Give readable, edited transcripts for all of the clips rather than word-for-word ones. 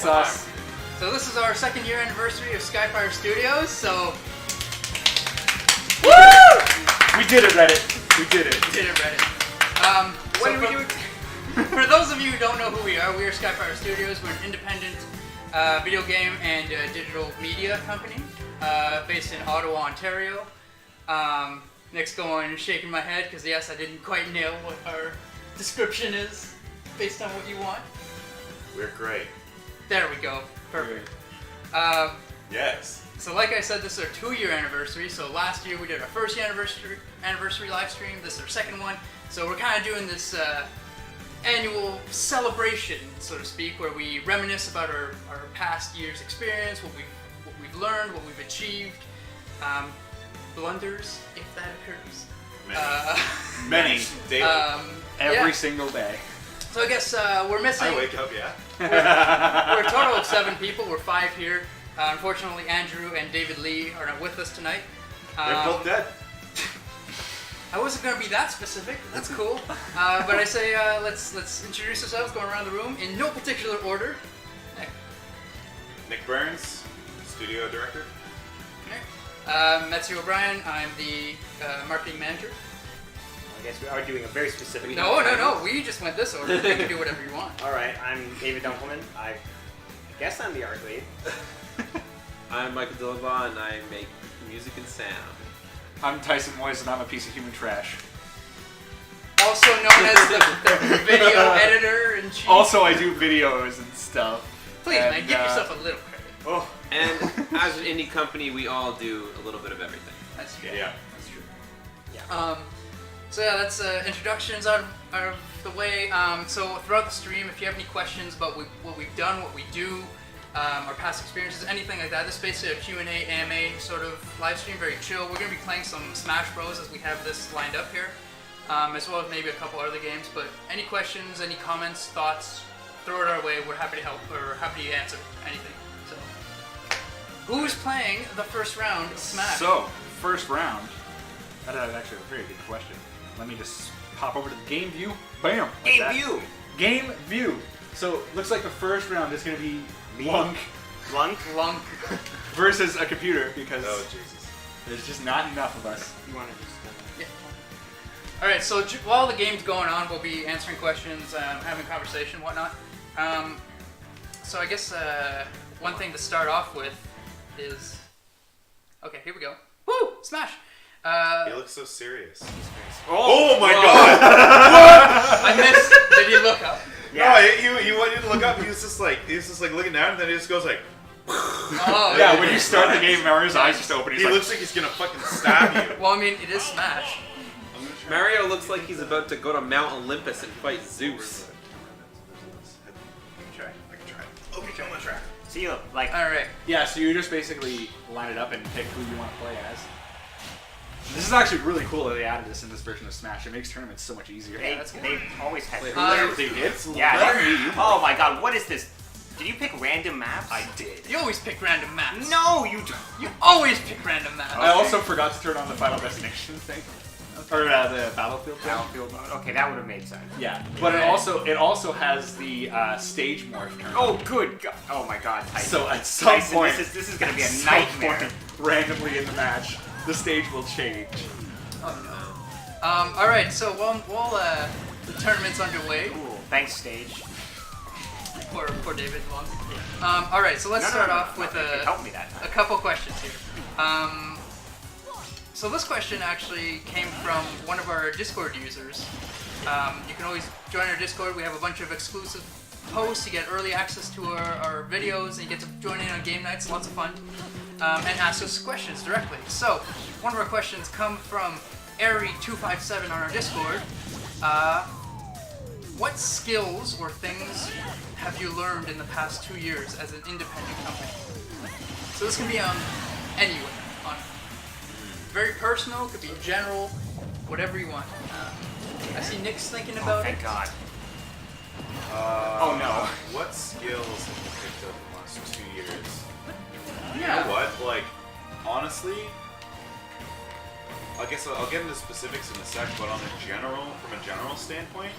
It's us. So this is our 2nd year anniversary of SkyPyre's Studios, so... Woo! We did it, Reddit. We did it. We did it, Reddit. What do we do? For those of you who don't know who we are SkyPyre's Studios. We're an independent video game and digital media company based in Ottawa, Ontario. Nick's going shaking my head because yes, I didn't quite nail what our description is based on what you want. We're great. There we go. Perfect. Yes. So like I said, this is our 2-year anniversary. So last year we did our 1st anniversary live stream. This is our 2nd one. So we're kind of doing this annual celebration, so to speak, where we reminisce about our past year's experience, what we've learned, what we've achieved, blunders, if that occurs. Many. Daily. Every single day. So I guess we're missing... I wake up, yeah. We're a total of 7 people. We're 5 here. Unfortunately, Andrew and David Lee are not with us tonight. They're both dead. I wasn't going to be that specific. That's cool. But I say let's introduce ourselves, going around the room in no particular order. Nick Burns, studio director. Metzi O'Brien, I'm the marketing manager. I guess we are doing a very specific... No. We just went this order. You can do whatever you want. Alright, I'm David Dunkelman. I guess I'm the art lead. I'm Michael Dillaba, and I make music and sound. I'm Tyson Moyes, and I'm a piece of human trash. Also known as the video editor and chief. Also, I do videos and stuff. Please, man, give yourself a little credit. Oh. And as an indie company, we all do a little bit of everything. That's true. Yeah. That's true. Yeah. So yeah, that's introductions out of the way. So throughout the stream, if you have any questions about what we've done, what we do, our past experiences, anything like that, this is basically a Q&A, AMA sort of live stream, very chill. We're going to be playing some Smash Bros. As we have this lined up here, as well as maybe a couple other games. But any questions, any comments, thoughts, throw it our way. We're happy to help or happy to answer anything. So, who's playing the first round of Smash? So, first round. That is actually a very good question. Let me just pop over to the game view. Bam! Like that. View! Game view. So, looks like the first round is going to be Lunk Lunk. versus a computer because Oh, Jesus. there's just not enough of us. You want to just... Yeah. All right. So while the game's going on, we'll be answering questions, having conversation, whatnot. So I guess one thing to start off with is... Okay, here we go. Woo! Smash! He looks so serious. Oh my God! I missed. Did you look up? Yeah. No, he wanted to look up. He was just like looking down, and then he just goes like. Oh. Yeah, when you start the game, Mario's eyes just open. He's He like, looks like he's gonna fucking stab you. Well, I mean, it is Smash. Mario looks like he's about to go to Mount Olympus and fight Zeus. I can try. Okay, I'm gonna try. So you like... All right. yeah, so you just basically line it up and pick who you want to play as. This is actually really cool that they added this in this version of Smash. It makes tournaments so much easier. They've always had... Wait, They did? Yeah. Oh my God, what is this? Did you pick random maps? I did. You always pick random maps. No, you don't. You always pick random maps. I also forgot to turn on the Final Destination thing. Or the Battlefield thing. Battlefield mode. Okay, that would have made sense. Yeah, but it also has the stage morph turn. Oh, good God. Oh my God, Tyson. So at some Tyson, point, this is gonna be at a some nightmare. point, randomly in the match, the stage will change. Oh no. All right. So while the tournament's underway, Cool. Thanks, stage. poor David Long. All right. So let's start off with help me that time. a couple questions here. So this question actually came from one of our Discord users. You can always join our Discord. We have a bunch of exclusive posts. You get early access to our videos, and you get to join in on game nights. Lots of fun. And ask us questions directly. So one of our questions come from Airy257 on our Discord. What skills or things have you learned in the past 2 years as an independent company? So this can be on anywhere. On very personal, could be general, whatever you want. I see Nick's thinking about Thank it. God. Oh no. What skills have you picked up in the last 2 years? You know what? Like, honestly, I guess I'll get into specifics in a sec, but on a general, from a general standpoint,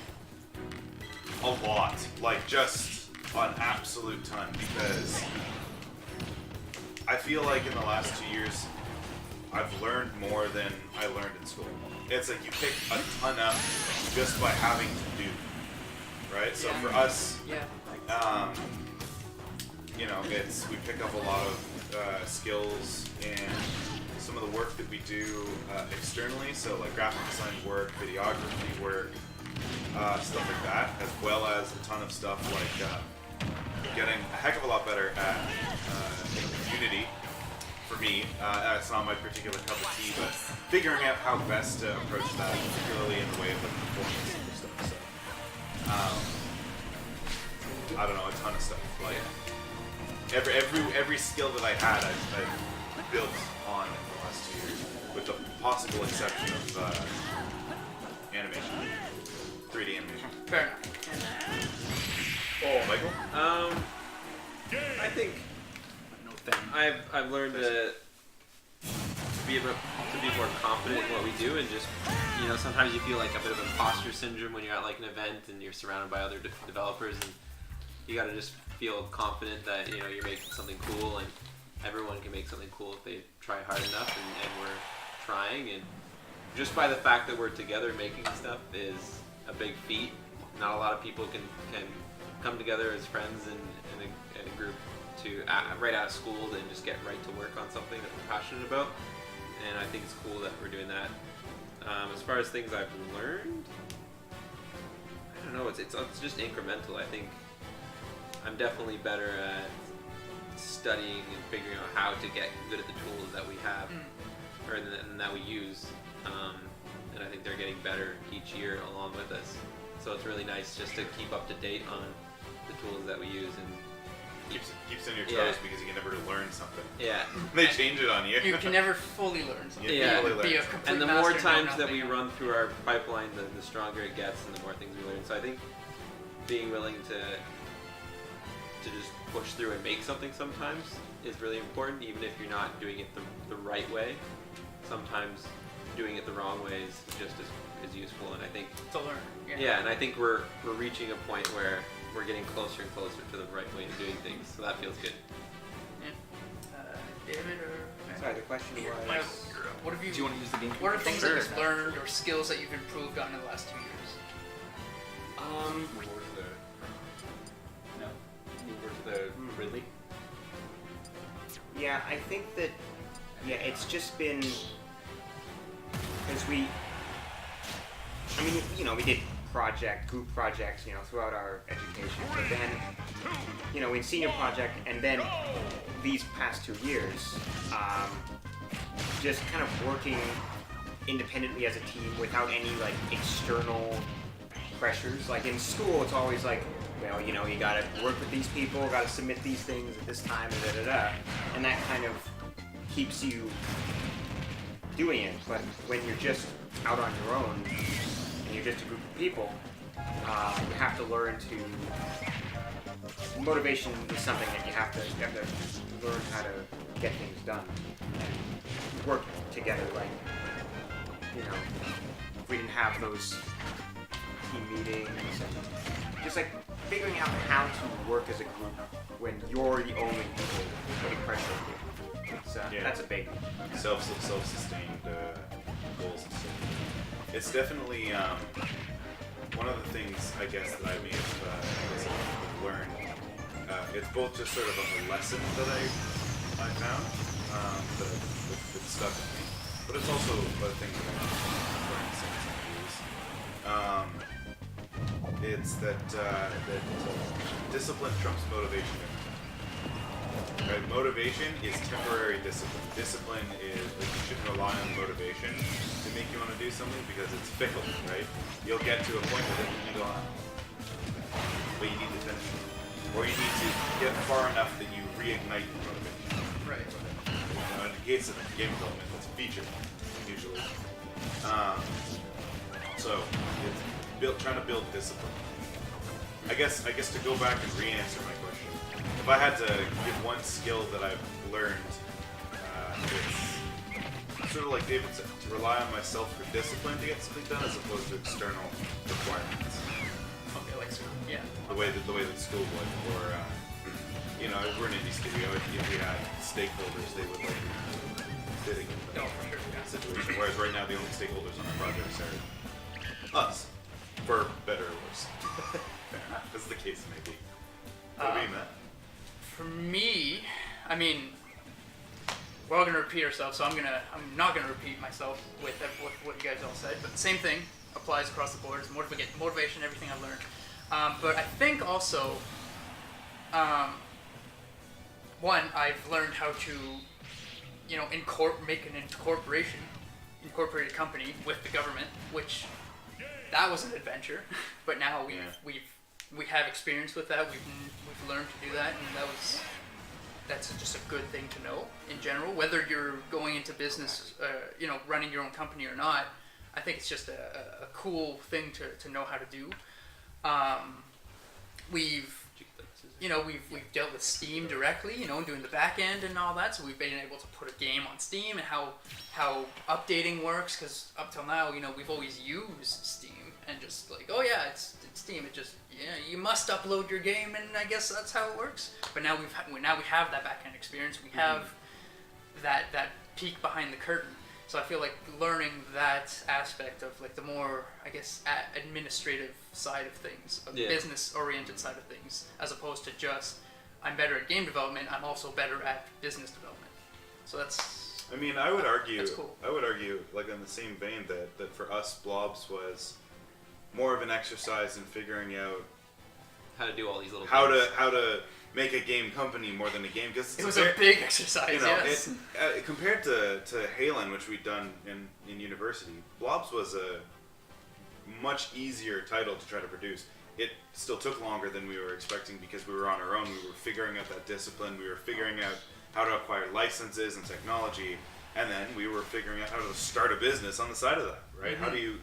a lot. Like, just an absolute ton because I feel like in the last 2 years I've learned more than I learned in school. It's like you pick a ton up just by having to do, right? So for us, you know, we pick up a lot of skills and some of the work that we do externally, so like graphic design work, videography work, stuff like that, as well as a ton of stuff like getting a heck of a lot better at Unity. For me, it's not my particular cup of tea, but figuring out how best to approach that, particularly in the way of the performance and stuff. So, I don't know, a ton of stuff. Like every skill that I had, I built on in the last 2 years, with the possible exception of animation, 3D animation. Fair enough. Oh, Michael? I think I've learned to be more confident in what we do, and just, you know, sometimes you feel like a bit of imposter syndrome when you're at like an event and you're surrounded by other developers, and you gotta just feel confident that, you know, you're making something cool, and everyone can make something cool if they try hard enough, and we're trying, and just by the fact that we're together making stuff is a big feat. Not a lot of people can come together as friends in a group to right out of school and just get right to work on something that we're passionate about, and I think it's cool that we're doing that. As far as things I've learned, I don't know, it's just incremental. I think I'm definitely better at studying and figuring out how to get good at the tools that we have, or that we use, and I think they're getting better each year along with us. So it's really nice just to keep up to date on the tools that we use, and keeps on your toes because you can never learn something. Yeah. They change it on you. You can never fully learn something. Yeah. Be a complete And the master more and know times that nothing we else. run through our pipeline, the stronger it gets, and the more things we learn. So I think being willing to just push through and make something sometimes is really important, even if you're not doing it the right way. Sometimes doing it the wrong way is just as useful, and I think to learn. yeah, and I think we're reaching a point where we're getting closer and closer to the right way of doing things, so that feels good. Yeah. David or Sorry, the question was. what have you? Do you want to use the game? What are things Sure. that you've learned or skills that you've improved on in the last 2 years? Ridley? Yeah, I think that. Yeah, it's just been. Because we. I mean, you know, we did group projects, you know, throughout our education. But then, you know, in senior project, and then these past 2 years, just kind of working independently as a team without any, like, external pressures. Like, in school, it's always like, well, you know, you gotta work with these people, gotta submit these things at this time, and da-da-da. And that kind of keeps you doing it. But when you're just out on your own, and you're just a group of people, you have to learn to... Motivation is something that you have to learn how to get things done. And work together, like, you know, if we didn't have those team meetings, and just like figuring out how to work as a group when you're the only people putting pressure on you. It's, that's a big self-sustained goals and stuff. It's definitely one of the things I guess that I may have learned. It's both just sort of a lesson that I found that stuck with me, but it's also a thing that I've learned since I use. It's that discipline trumps motivation. Right? Motivation is temporary discipline. Discipline is like you shouldn't rely on motivation to make you want to do something because it's fickle, right? You'll get to a point with it and you go on. But you need to finish it. Or you need to get far enough that you reignite your motivation. Right. You know, in the case of game development, that's a feature, usually. So it's trying to build discipline. I guess to go back and re-answer my question, if I had to give one skill that I've learned, it's sort of like David said, to rely on myself for discipline to get something done as opposed to external requirements. Okay, like Yeah. the way that school would, or you know, if we're an indie studio, if we had stakeholders, they would like fitting in No, for sure. Yeah. situation. Whereas right now, the only stakeholders on our projects are us, for better or worse. As the case may be. What do you mean, Matt? For me, I mean, we're all gonna repeat ourselves, so I'm not gonna repeat myself with what you guys all said. But the same thing applies across the board. It's motivation, everything I've learned. But I think also, one, I've learned how to, you know, make an incorporated company with the government, which that was an adventure. But now we have experience with that. We've learned to do that, and that's just a good thing to know in general. Whether you're going into business, you know, running your own company or not, I think it's just a cool thing to know how to do. We've dealt with Steam directly, you know, doing the back end and all that, so we've been able to put a game on Steam and how updating works, because up till now, you know, we've always used Steam and just like, oh yeah, it's Steam, it just, yeah, you must upload your game, and I guess that's how it works. But now we have that back end experience, we have that peek behind the curtain. So I feel like learning that aspect of like the more, I guess, administrative side of things, a business-oriented side of things, as opposed to just, I'm better at game development, I'm also better at business development. So that's... I mean, I would argue, that's cool. like in the same vein, that for us, Blobs was more of an exercise in figuring out How to do all these little how things. to make a game company more than a game, because It was a big exercise, you know, yes. compared to Halen, which we'd done in university, Blobs was a much easier title to try to produce. It still took longer than we were expecting because we were on our own. We were figuring out that discipline. We were figuring out how to acquire licenses and technology, and then we were figuring out how to start a business on the side of that. Right? How do you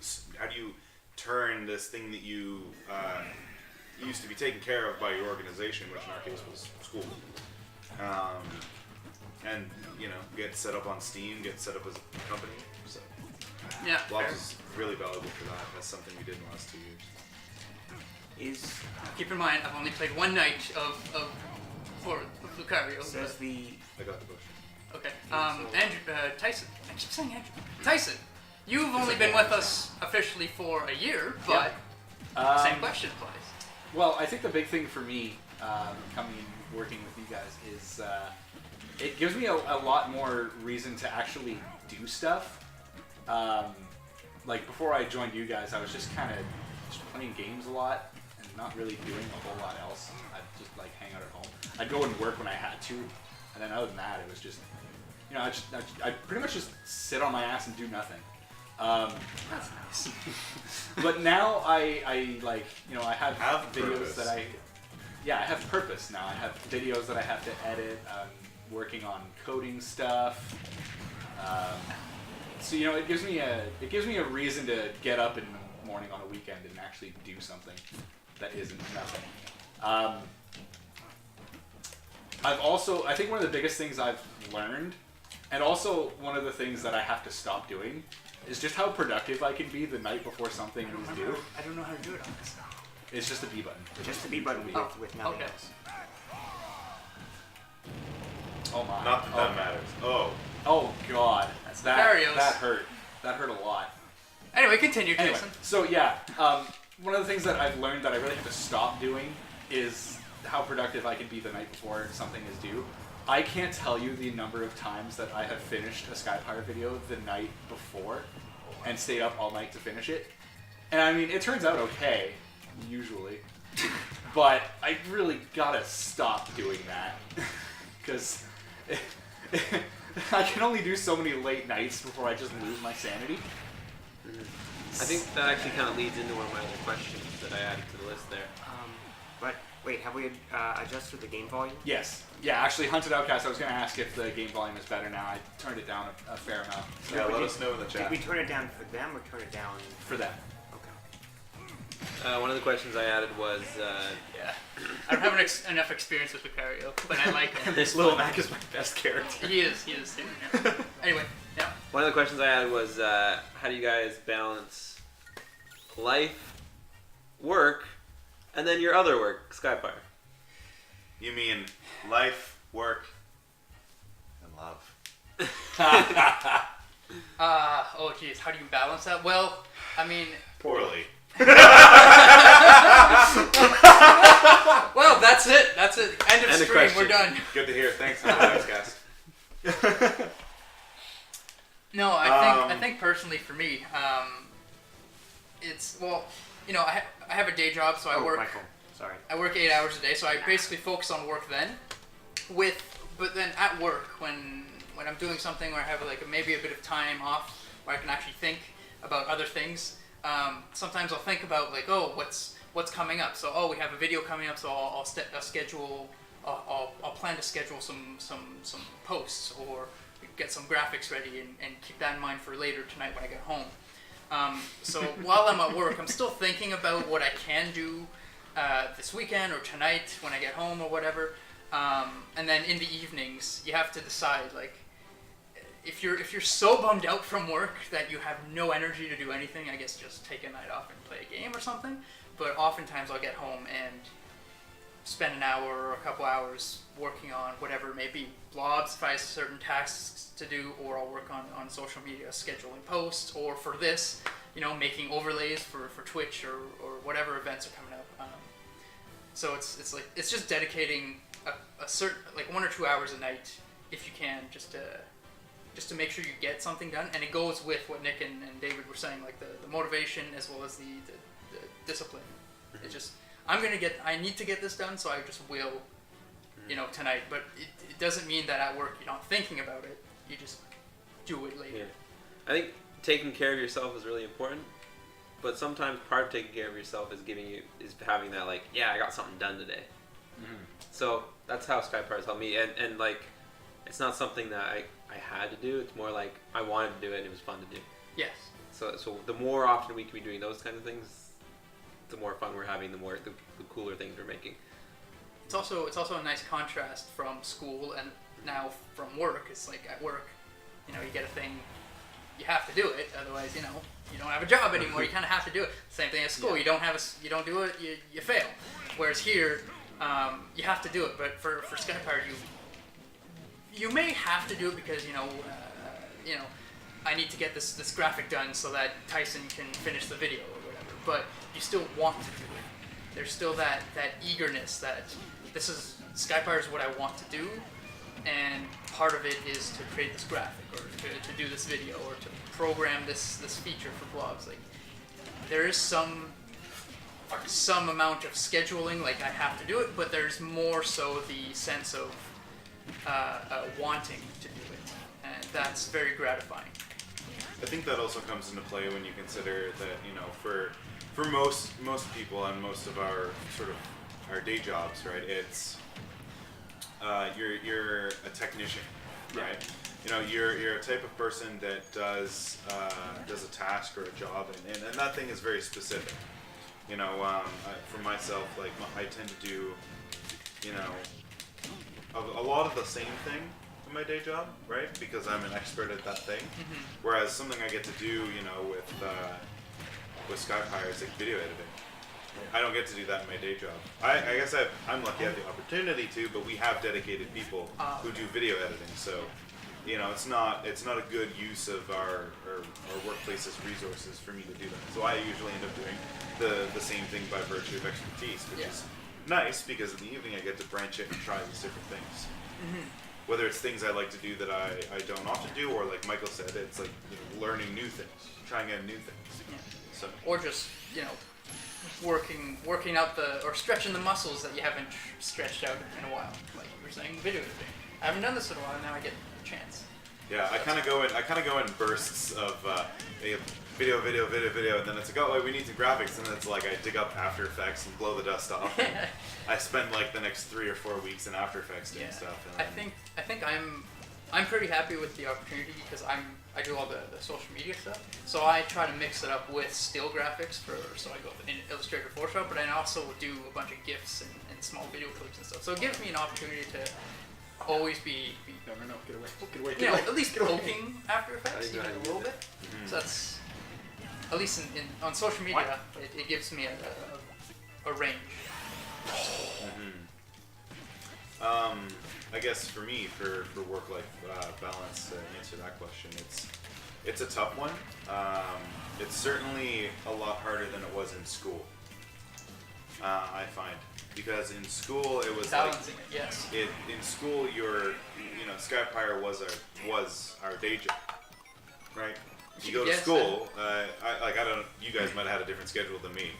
turn this thing that you used to be taken care of by your organization, which in our case was school, and you know, get set up on Steam, get set up as a company. So Yeah, Blobs fair. is really valuable for that. That's something we did in the last 2 years. Keep in mind, I've only played one night of Lucario. Says the I got the question. Okay. Andrew, Tyson. I keep saying Andrew. Tyson, you've only been with us officially for a year, but same question applies. Well, I think the big thing for me coming and working with you guys is it gives me a lot more reason to actually do stuff. Like before I joined you guys, I was just kind of playing games a lot and not really doing a whole lot else. I'd just like hang out at home. I'd go and work when I had to, and then other than that, it was just, you know, I'd pretty much just sit on my ass and do nothing. That's nice. But now I like, you know, I have videos purpose. that I have purpose now. I have videos that I have to edit. I'm working on coding stuff. So you know, it gives me a reason to get up in the morning on a weekend and actually do something that isn't nothing. I think one of the biggest things I've learned, and also one of the things that I have to stop doing, is just how productive I can be the night before something is due. I don't know how to do it on this. It's just a B button. just the B button with nothing okay. else. Oh my. Not that that matters. Oh god. That Lucarios. hurt. That hurt a lot. Anyway, continue, Anyway, Jason. so yeah, one of the things that I've learned that I really have to stop doing is how productive I can be the night before something is due. I can't tell you the number of times that I have finished a SkyPyre video the night before and stayed up all night to finish it. And I mean, it turns out okay, usually. But I really gotta stop doing that. Because I can only do so many late nights before I just lose my sanity. I think that actually kind of leads into one of my other questions that I added to the list there. But wait, have we adjusted the game volume? Yes. Yeah, actually, Hunted Outcast, I was going to ask if the game volume is better now. I turned it down a fair amount. So Yeah, let us know in the Did chat. we turn it down for them or turn it down? for that. Okay. One of the questions I added was, Yeah. I don't have enough experience with Lucario, but I like him. This little Mac is my best character. He is. Yeah. Anyway, yeah. one of the questions I had was, how do you guys balance life, work, And then your other work, SkyPyre. You mean life, work, and love? Oh geez, how do you balance that? Well, I mean, Poorly. well, that's it. That's it. End of End of stream. question. We're done. Good to hear. Thanks, guys. No, I think personally for me, it's well, you know, I have a day job, so I work. My phone. Sorry. I work 8 hours a day, so I basically focus on work then. But then at work, when I'm doing something where I have like maybe a bit of time off, where I can actually think about other things, sometimes I'll think about like, oh, what's coming up. So we have a video coming up, so I'll schedule. I'll plan to schedule some posts or get some graphics ready and keep that in mind for later tonight when I get home. So while I'm at work, I'm still thinking about what I can do this weekend or tonight when I get home or whatever. And then in the evenings, you have to decide like if you're so bummed out from work that you have no energy to do anything, I guess just take a night off and play a game or something. But oftentimes I'll get home and spend an hour or a couple hours working on whatever it may be. Blobs if I have certain tasks to do, or I'll work on social media, scheduling posts, or for this, you know, making overlays for Twitch or whatever events are coming up. So it's like it's just dedicating a certain like 1 or 2 hours a night if you can, just to make sure you get something done. And it goes with what Nick and David were saying, like the motivation as well as the discipline. It's just I need to get this done, so I just will, you know, tonight. But it doesn't mean that at work you're not thinking about it. You just do it later. Yeah. I think taking care of yourself is really important, but sometimes part of taking care of yourself is having that like, yeah, I got something done today. Mm-hmm. So that's how SkyPyre's helped me, and like, it's not something that I had to do. It's more like I wanted to do it and it was fun to do. Yes. So the more often we can be doing those kind of things, the more fun we're having, the cooler things we're making. It's also a nice contrast from school and now from work. It's like at work, you know, you get a thing, you have to do it. Otherwise, you know, you don't have a job anymore. You kind of have to do it. Same thing at school. Yeah. You don't do it, you fail. Whereas here, you have to do it. But for SkyPyre, you may have to do it because you know, I need to get this graphic done so that Tyson can finish the video or whatever. But you still want to do it. There's still that eagerness that this is SkyPyre is what I want to do, and part of it is to create this graphic or to do this video or to program this feature for Blobs. Like there is some amount of scheduling, like I have to do it, but there's more so the sense of wanting to do it, and that's very gratifying. I think that also comes into play when you consider that, you know, for most people and most of our sort of our day jobs, right? It's you're a technician, right? You know, you're a type of person that does a task or a job, and that thing is very specific. You know, for myself, like I tend to do, you know, a lot of the same thing in my day job, right? Because I'm an expert at that thing. Mm-hmm. Whereas something I get to do, you know, with SkyPyre is like video editing. I don't get to do that in my day job. I guess I'm lucky I have the opportunity to, but we have dedicated people who do video editing. So, you know, it's not a good use of our workplace's resources for me to do that. So I usually end up doing the same thing by virtue of expertise, which is nice because in the evening I get to branch out and try these different things. Mm-hmm. Whether it's things I like to do that I don't often do, or like Michael said, it's like, you know, learning new things, trying out new things. Yeah. So Or just, you know, working out or stretching the muscles that you haven't stretched out in a while. Like you were saying, video editing. I haven't done this in a while, and now I get a chance. yeah, I kind of go in bursts of video, and then it's like, oh, wait, we need some graphics, and then it's like I dig up After Effects and blow the dust off. And I spend like the next 3 or 4 weeks in After Effects doing stuff. And I think I'm pretty happy with the opportunity because I do all the social media stuff. So I try to mix it up with still graphics so I go in Illustrator, Photoshop, but I also do a bunch of GIFs and small video clips and stuff. So it gives me an opportunity to always be No, get away. you know, at least poking After Effects I even know a little bit. So that's at least on social media, it gives me a range? I guess for me, for work-life balance, to answer that question, it's a tough one. It's certainly a lot harder than it was in school. I find, because in school it was Balancing it, yes. in school SkyPyre was our day job, right? You go to Yes, school. I don't. You guys might have had a different schedule than me,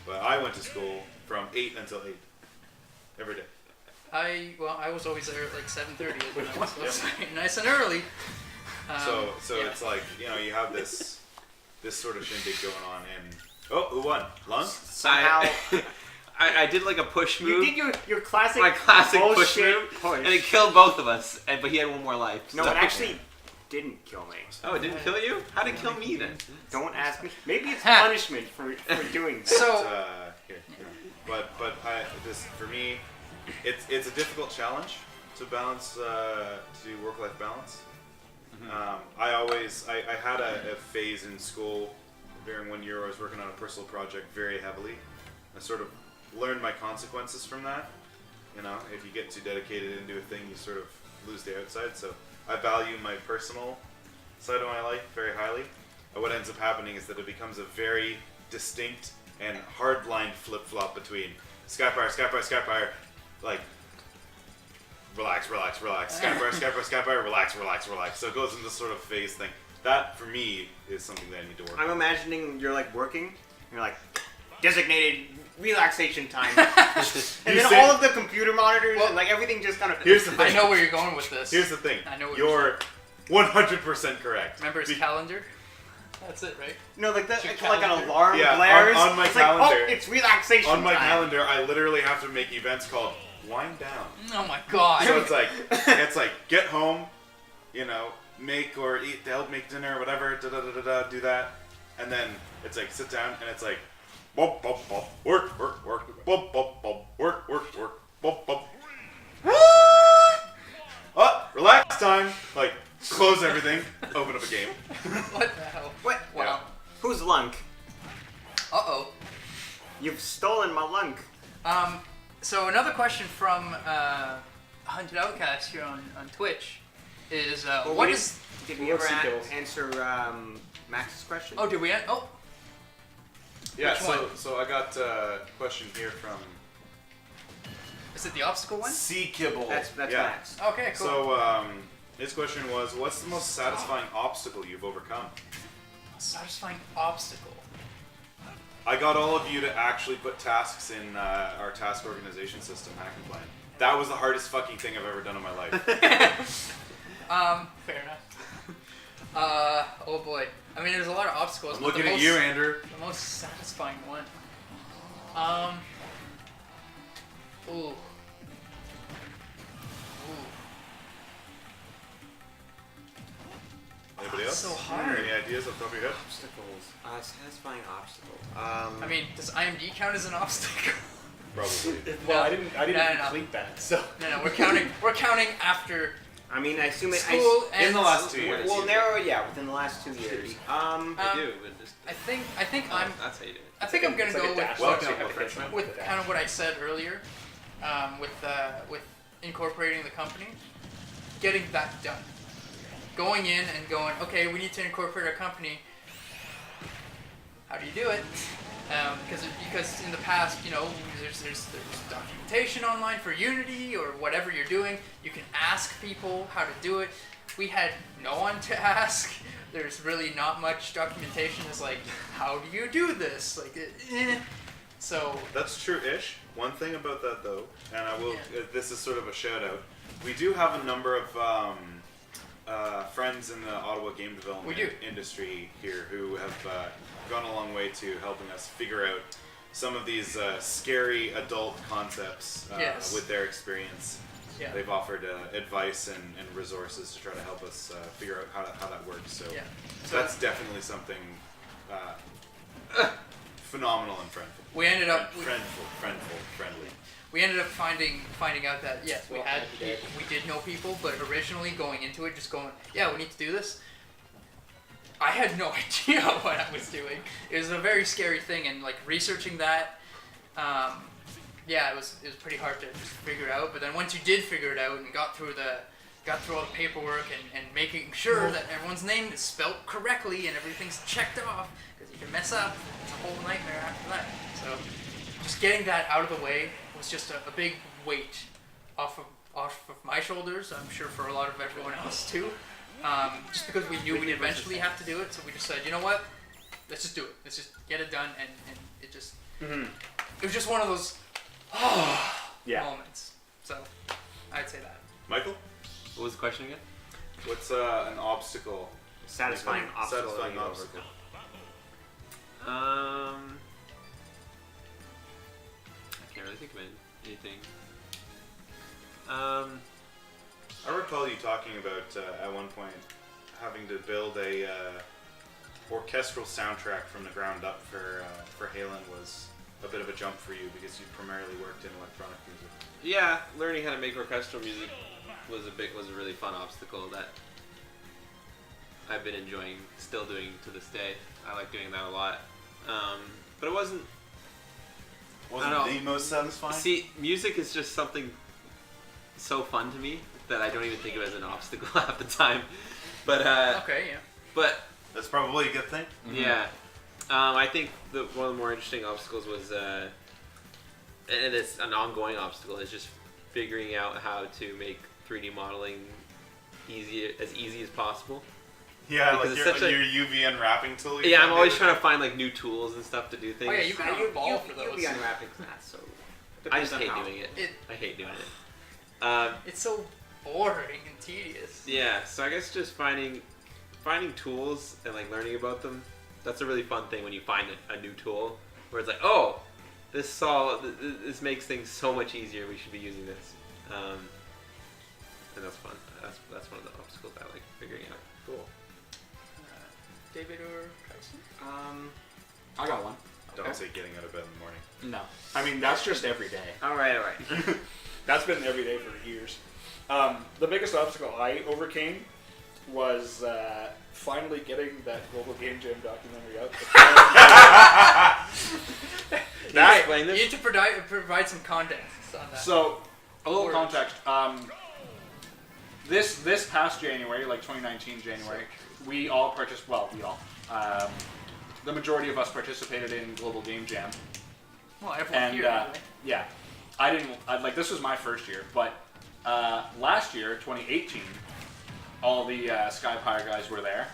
but I went to school from 8 until 8 every day. I was always there at like 7:30, so it's nice and early. So yeah. it's like, you have this sort of shindig going on, and who won? Lung? Somehow, I did like a push move. you did your classic my classic push bullshit move, push. and it killed both of us. But he had one more life. No, so- it actually didn't kill me. Oh, it didn't kill you? How did it kill me then? Don't ask me. Maybe it's punishment for doing that. So Here. But for me, it's a difficult challenge to balance to work-life balance. I had a phase in school during 1 year I was working on a personal project very heavily. I sort of learned my consequences from that. If you get too dedicated into a thing, you sort of lose the outside. So I value my personal side of my life very highly. And what ends up happening is that it becomes a very distinct and hard-line flip-flop between SkyPyre, like relax, SkyPyre, relax. So it goes into this sort of phase thing. That, for me, is something that I need to work on. I'm imagining you're like working, and you're like, designated relaxation time. And then all of the computer monitors and like everything just kind of... Here's the thing. I know where you're going with this. Here's the thing. I know what You're 100% correct. Remember his calendar? That's it, right? No, like Your it's like an calendar. alarm Yeah, blares. on my it's calendar. Like, oh, it's relaxation On my time. calendar, I literally have to make events called wind down. Oh my god. So it's like get home, make or eat, help make dinner or whatever, do that, and then it's like sit down and it's like bop, bop, bop, work, bop, bop, bop, work, bop, bop. Oh, relax time. Like close everything, open up a game. What the hell? What? Wow. Yeah. Who's Lunk? Uh-oh. You've stolen my Lunk. So another question from Hunted Outcast here on Twitch is Well, what we is... Did we ever answer Max's question? Oh, did we... Oh, Yeah. Which one? So I got a question here from is it the obstacle one? C Kibble. That's yeah. Max. Okay, cool. So his question was, what's the most satisfying obstacle you've overcome? Satisfying obstacle. I got all of you to actually put tasks in our task organization system, Hack and Plan. That was the hardest fucking thing I've ever done in my life. Fair enough. Oh boy. I mean, there's a lot of obstacles. I'm but looking the at most, you, Andrew. The most satisfying one. Ooh. Anybody else? So hard. Any ideas off the top of your head? Obstacles. Satisfying obstacle. I mean, does IMD count as an obstacle? Probably. Well, I didn't No. complete that, so. No, we're counting. We're counting after I mean, I assume it. school ends. in the last 2 years. Well, narrow, yeah, within the last 2 years. I do, but just... I think I'm. That's how you do it. I think I'm gonna It's like go a dash. Well, Well, no, actually, Frenchman. with kind of what I said earlier, with incorporating the company, getting that done, going in and going, okay, we need to incorporate our company. How do you do it? Because in the past, there's documentation online for Unity or whatever you're doing. You can ask people how to do it. We had no one to ask. There's really not much documentation. It's like, how do you do this? Like, so. That's true-ish. One thing about that, though, and I will. Yeah. This is sort of a shout-out. We do have a number of friends in the Ottawa game development industry here who have gone a long way to helping us figure out some of these scary adult concepts Yes. with their experience. Yeah. They've offered advice and resources to try to help us figure out how that works. So, Yeah. that's definitely something phenomenal and friendly. We ended up. Friendly. We ended up finding out that yes, we Well, we did know people, but originally going into it, just going, yeah, we need to do this. I had no idea what I was doing. It was a very scary thing, and like researching that, yeah, it was pretty hard to just figure out. But then once you did figure it out and got through all the paperwork and making sure that everyone's name is spelt correctly and everything's checked off, because you can mess up, it's a whole nightmare after that. So just getting that out of the way was just a big weight off of my shoulders. I'm sure for a lot of everyone else too. Just because we knew we'd eventually have to do it, so we just said, you know what? Let's just do it. Let's just get it done, and it just it was just one of those moments. So I'd say that. Michael, What was the question again? what's an obstacle? Satisfying obstacle. Satisfying that you obstacle. I can't really think of anything. I recall you talking about at one point having to build a orchestral soundtrack from the ground up for Halen was a bit of a jump for you because you primarily worked in electronic music. Yeah, learning how to make orchestral music was a really fun obstacle that I've been enjoying, still doing to this day. I like doing that a lot. But it wasn't The most satisfying? See, music is just something so fun to me that I don't even think of it as an obstacle half the time. But Okay, yeah. but That's probably a good thing. yeah, I think one of the more interesting obstacles was, and it's an ongoing obstacle, is just figuring out how to make 3D modeling as easy as possible. Yeah, Because like it's your, such a- your UV unwrapping tool. Yeah, I'm always trying to find like new tools and stuff to do things. Oh yeah, you can have a ball for You'll those. be unwrapping that, so. I just depends on hate how. doing it. It- I hate doing it. It's so boring and tedious. Yeah, so I guess just finding tools and like learning about them. That's a really fun thing when you find a new tool where it's like, oh, this makes things so much easier. We should be using this, and that's fun. That's one of the obstacles I like figuring out. Cool. David or Tyson? I got one. Don't say getting out of bed in the morning. No. I mean, that's just every day. All right. That's been every day for years. The biggest obstacle I overcame was finally getting that Global Game Jam documentary out. Can you explain You this? need to provide some context on that. So, a little Words. context. This past January, like 2019 January, we all participated. Well, we all. The majority of us participated in Global Game Jam, well, everyone and here. Anyway. yeah, I didn't. Like this was my first year, but last year, 2018, all the SkyPyre guys were there,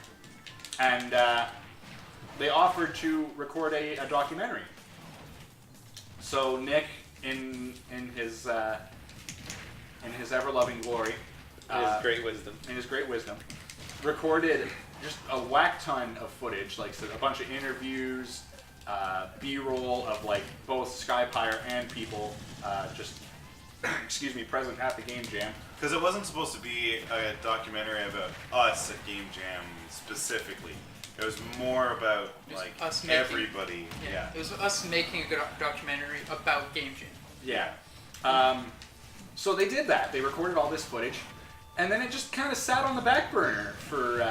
and they offered to record a documentary. So Nick, in his ever-loving glory, His great wisdom. in his great wisdom, recorded just a whack ton of footage, like so a bunch of interviews, B-roll of like both SkyPyre and people, just present at the Game Jam. Because it wasn't supposed to be a documentary about us at Game Jam specifically. It was more about Just like us making- everybody. Yeah. It was us making a good documentary about Game Jam. Yeah. So they did that. They recorded all this footage, and then it just kind of sat on the back burner for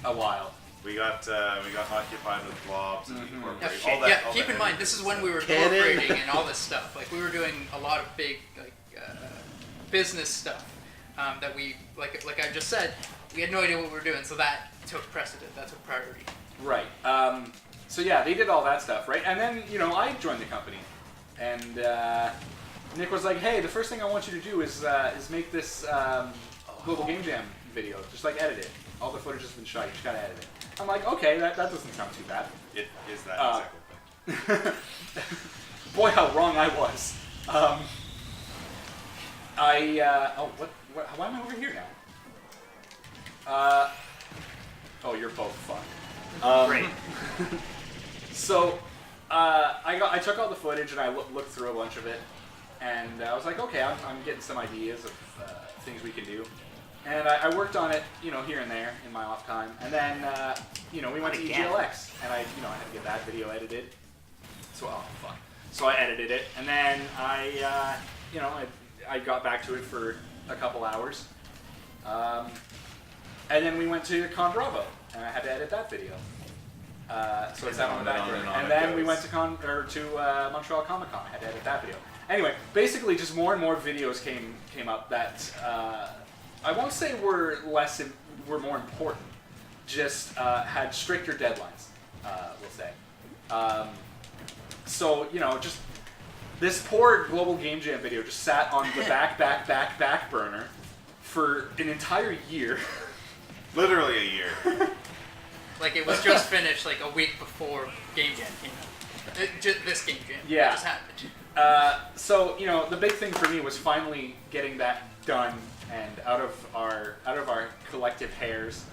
a while. We got occupied with Blobs and Yeah, incorporated all that. all keep that in mind, this is when we were Canon. incorporating and all this stuff. Like we were doing a lot of big business stuff that we like I just said, we had no idea what we were doing, so that took precedent. That took priority. Right. So yeah, they did all that stuff, right? And then I joined the company, and Nick was like, "Hey, the first thing I want you to do is make this Global Game Jam video. Just like edit it. All the footage has been shot. You just gotta edit it." I'm like, "Okay, that doesn't sound too bad." It is that exact thing. Boy, how wrong I was. Why am I over here now? Oh, you're both fucked. Great. So, I took all the footage and I looked through a bunch of it, and I was like, okay, I'm getting some ideas of things we can do, and I worked on it, here and there in my off time, and then, we went to Again. EGLX, and I had to get that video edited. So, So I edited it, and then I got back to it for a couple hours, and then we went to Con Bravo, and I had to edit that video. So it's out on the back burner. And it then we goes. went to Montreal Comic Con. I had to edit that video. Anyway, basically, just more and more videos came up that I won't say were more important. Just had stricter deadlines. We'll say. So just this poor Global Game Jam video just sat on the back burner for an entire year. Literally a year. Like it was just finished like a week before Game Jam came out. This Game Jam. Yeah. It just happened. So the big thing for me was finally getting that done and out of our collective hairs.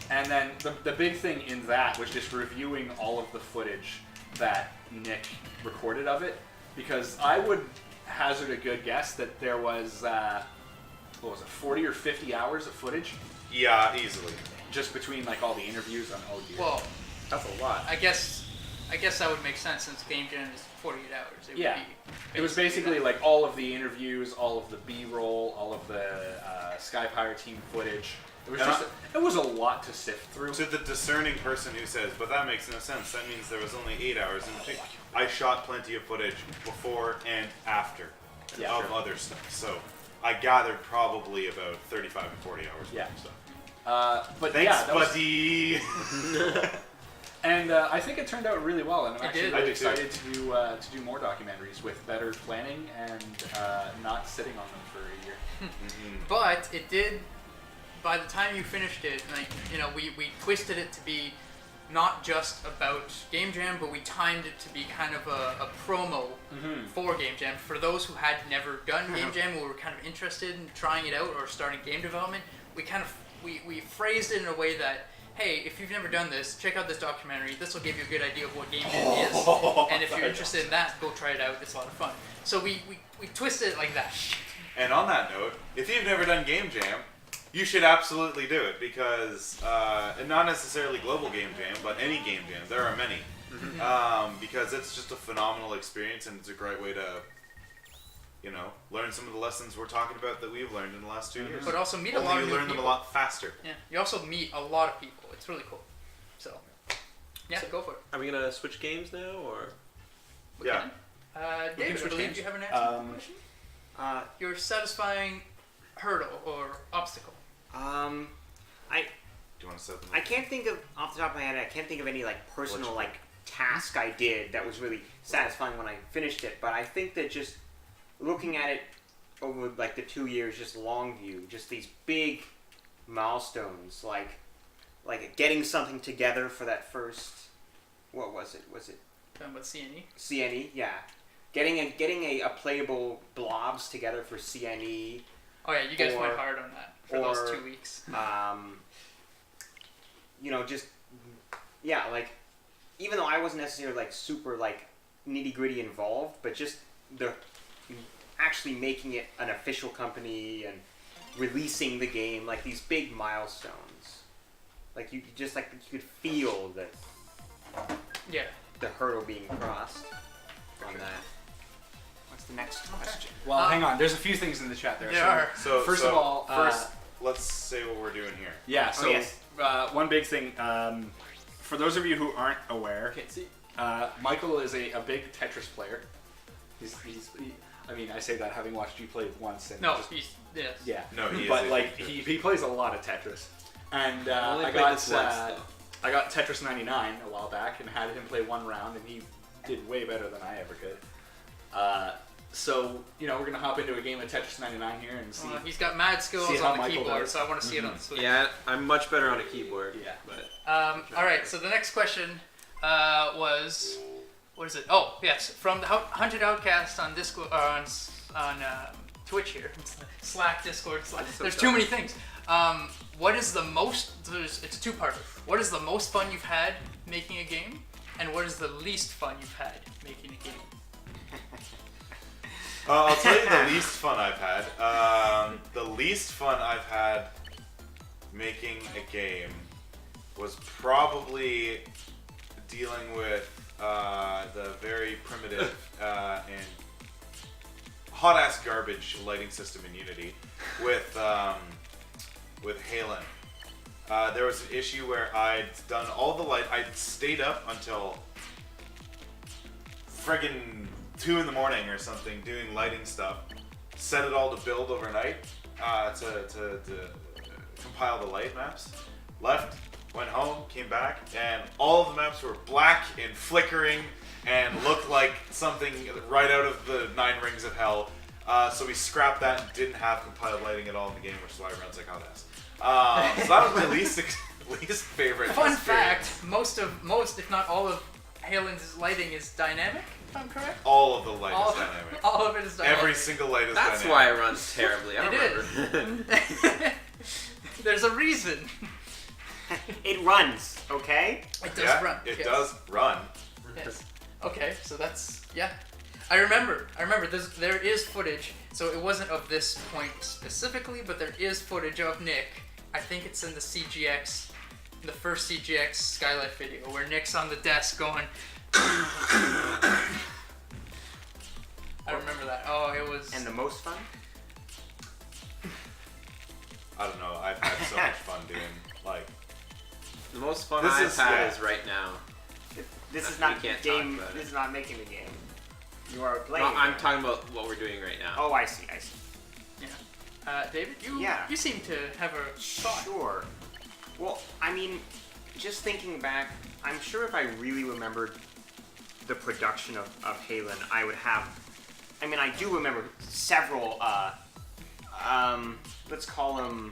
And then the big thing in that was just reviewing all of the footage that Nick recorded of it, because I would hazard a good guess that there was 40 or 50 hours of footage Yeah, easily. just between like all the interviews on dear. Well, That's a lot. I guess that would make sense since Game Jam is 48 hours. It Yeah. would be It was basically like all of the interviews, all of the B-roll, all of the SkyPyre team footage. It was a lot to sift through. To the discerning person who says, but that makes no sense, that means there was only 8 hours in between. I shot plenty of footage before and after Yeah, of sure. other stuff. So I gathered probably about 35 to 40 hours Yeah. worth of stuff. But Thanks, yeah, that was, buddy! and I think it turned out really well, and I'm It actually did. really I did too. excited to do more documentaries with better planning and not sitting on them for a year. But it did. By the time you finished it, like we twisted it to be not just about Game Jam, but we timed it to be kind of a promo for Game Jam for those who had never done Game Jam or were kind of interested in trying it out or starting game development. We phrased it in a way that, hey, if you've never done this, check out this documentary. This will give you a good idea of what Game Jam is, and if you're interested in that, go try it out. It's a lot of fun. So we twisted it like that. And on that note, if you've never done Game Jam, you should absolutely do it because, and not necessarily Global Game Jam, but any Game Jam. There are many. Because it's just a phenomenal experience and it's a great way to, learn some of the lessons we're talking about that we've learned in the last 2 years. But also meet a Only lot of you new learn them a people. lot faster. Yeah, you also meet a lot of people. It's really cool. So, yeah, go for it. Are we gonna switch games now, or? We Yeah. can. We can David, I switch believe games. you have an answer to the question? Your satisfying hurdle or obstacle. Do you want to set them I can't think of, off the top of my head, I can't think of any personal task I did that was really satisfying when I finished it. But I think that just looking at it over the 2 years, just long view, just these big milestones, like getting something together for that first, what was it? Was it Talking about CNE. CNE? Yeah, getting a playable Blobs together for CNE. Oh yeah, you guys Or- went hard on that for or- those 2 weeks. Even though I wasn't necessarily super nitty gritty involved, but just the actually making it an official company and releasing the game, these big milestones, you could feel that Yeah. the hurdle being crossed on that. What's the next question? Well, hang on. There's a few things in the chat there. There are. So First of all, first let's say what we're doing here. Yeah, so yes. one big thing, for those of you who aren't aware, Michael is a big Tetris player. I say that having watched you play once. And No, just, yes. yeah. No, he is But a big Tetris. he plays a lot of Tetris. And only I played got this once, though. I got Tetris 99 a while back and had him play one round, and he did way better than I ever could. So we're gonna hop into a game of Tetris 99 here and see. He's got mad skills See how on the Michael keyboard, does. so I want to see it on the Switch. Yeah, I'm much better on a keyboard. Yeah. But All right. So the next question was, what is it? Oh, yes, from the Hunted Outcast on Discord on Twitch here, Slack, Discord, Slack. There's too many things. What is the most? It's a two-parter. What is the most fun you've had making a game, and what is the least fun you've had making a game? I'll tell you the least fun I've had. The least fun I've had making a game was probably dealing with the very primitive and hot-ass garbage lighting system in Unity with Halen. there was an issue where I'd done all the light. I'd stayed up until friggin' 2 in the morning or something doing lighting stuff. Set it all to build overnight to compile the light maps. Left, went home, came back, and all of the maps were black and flickering and looked like something right out of the 9 Rings of Hell. So we scrapped that and didn't have compiled lighting at all in the game, which is why it runs like hot ass. So that was my least favorite. Fun experience. fact: most, if not all of Halen's lighting is dynamic. If I'm correct. All of the light is dynamic. All of it is dynamic. Every single light is That's dynamic. why it runs terribly. I remember. There's a reason. It runs, okay? It does run. It yes. does run. Yes. Okay, so that's I remember. There is footage. So it wasn't of this point specifically, but there is footage of Nick. I think it's in the CGX, the first CGX Skylight video, where Nick's on the desk going. I remember that. Oh, it was. And the most fun? I don't know. I've had so much fun doing like. The most fun This I've is- had yeah. is right now. This is We not can't game. talk about This it. is not making the game. You are No, playing. I'm it. talking about what we're doing right now. Oh, I see. Yeah. David, you seem to have a thought. Sure. Well, I mean, just thinking back, I'm sure if I really remembered the production of Halen, I would have. I mean, I do remember several. Let's call them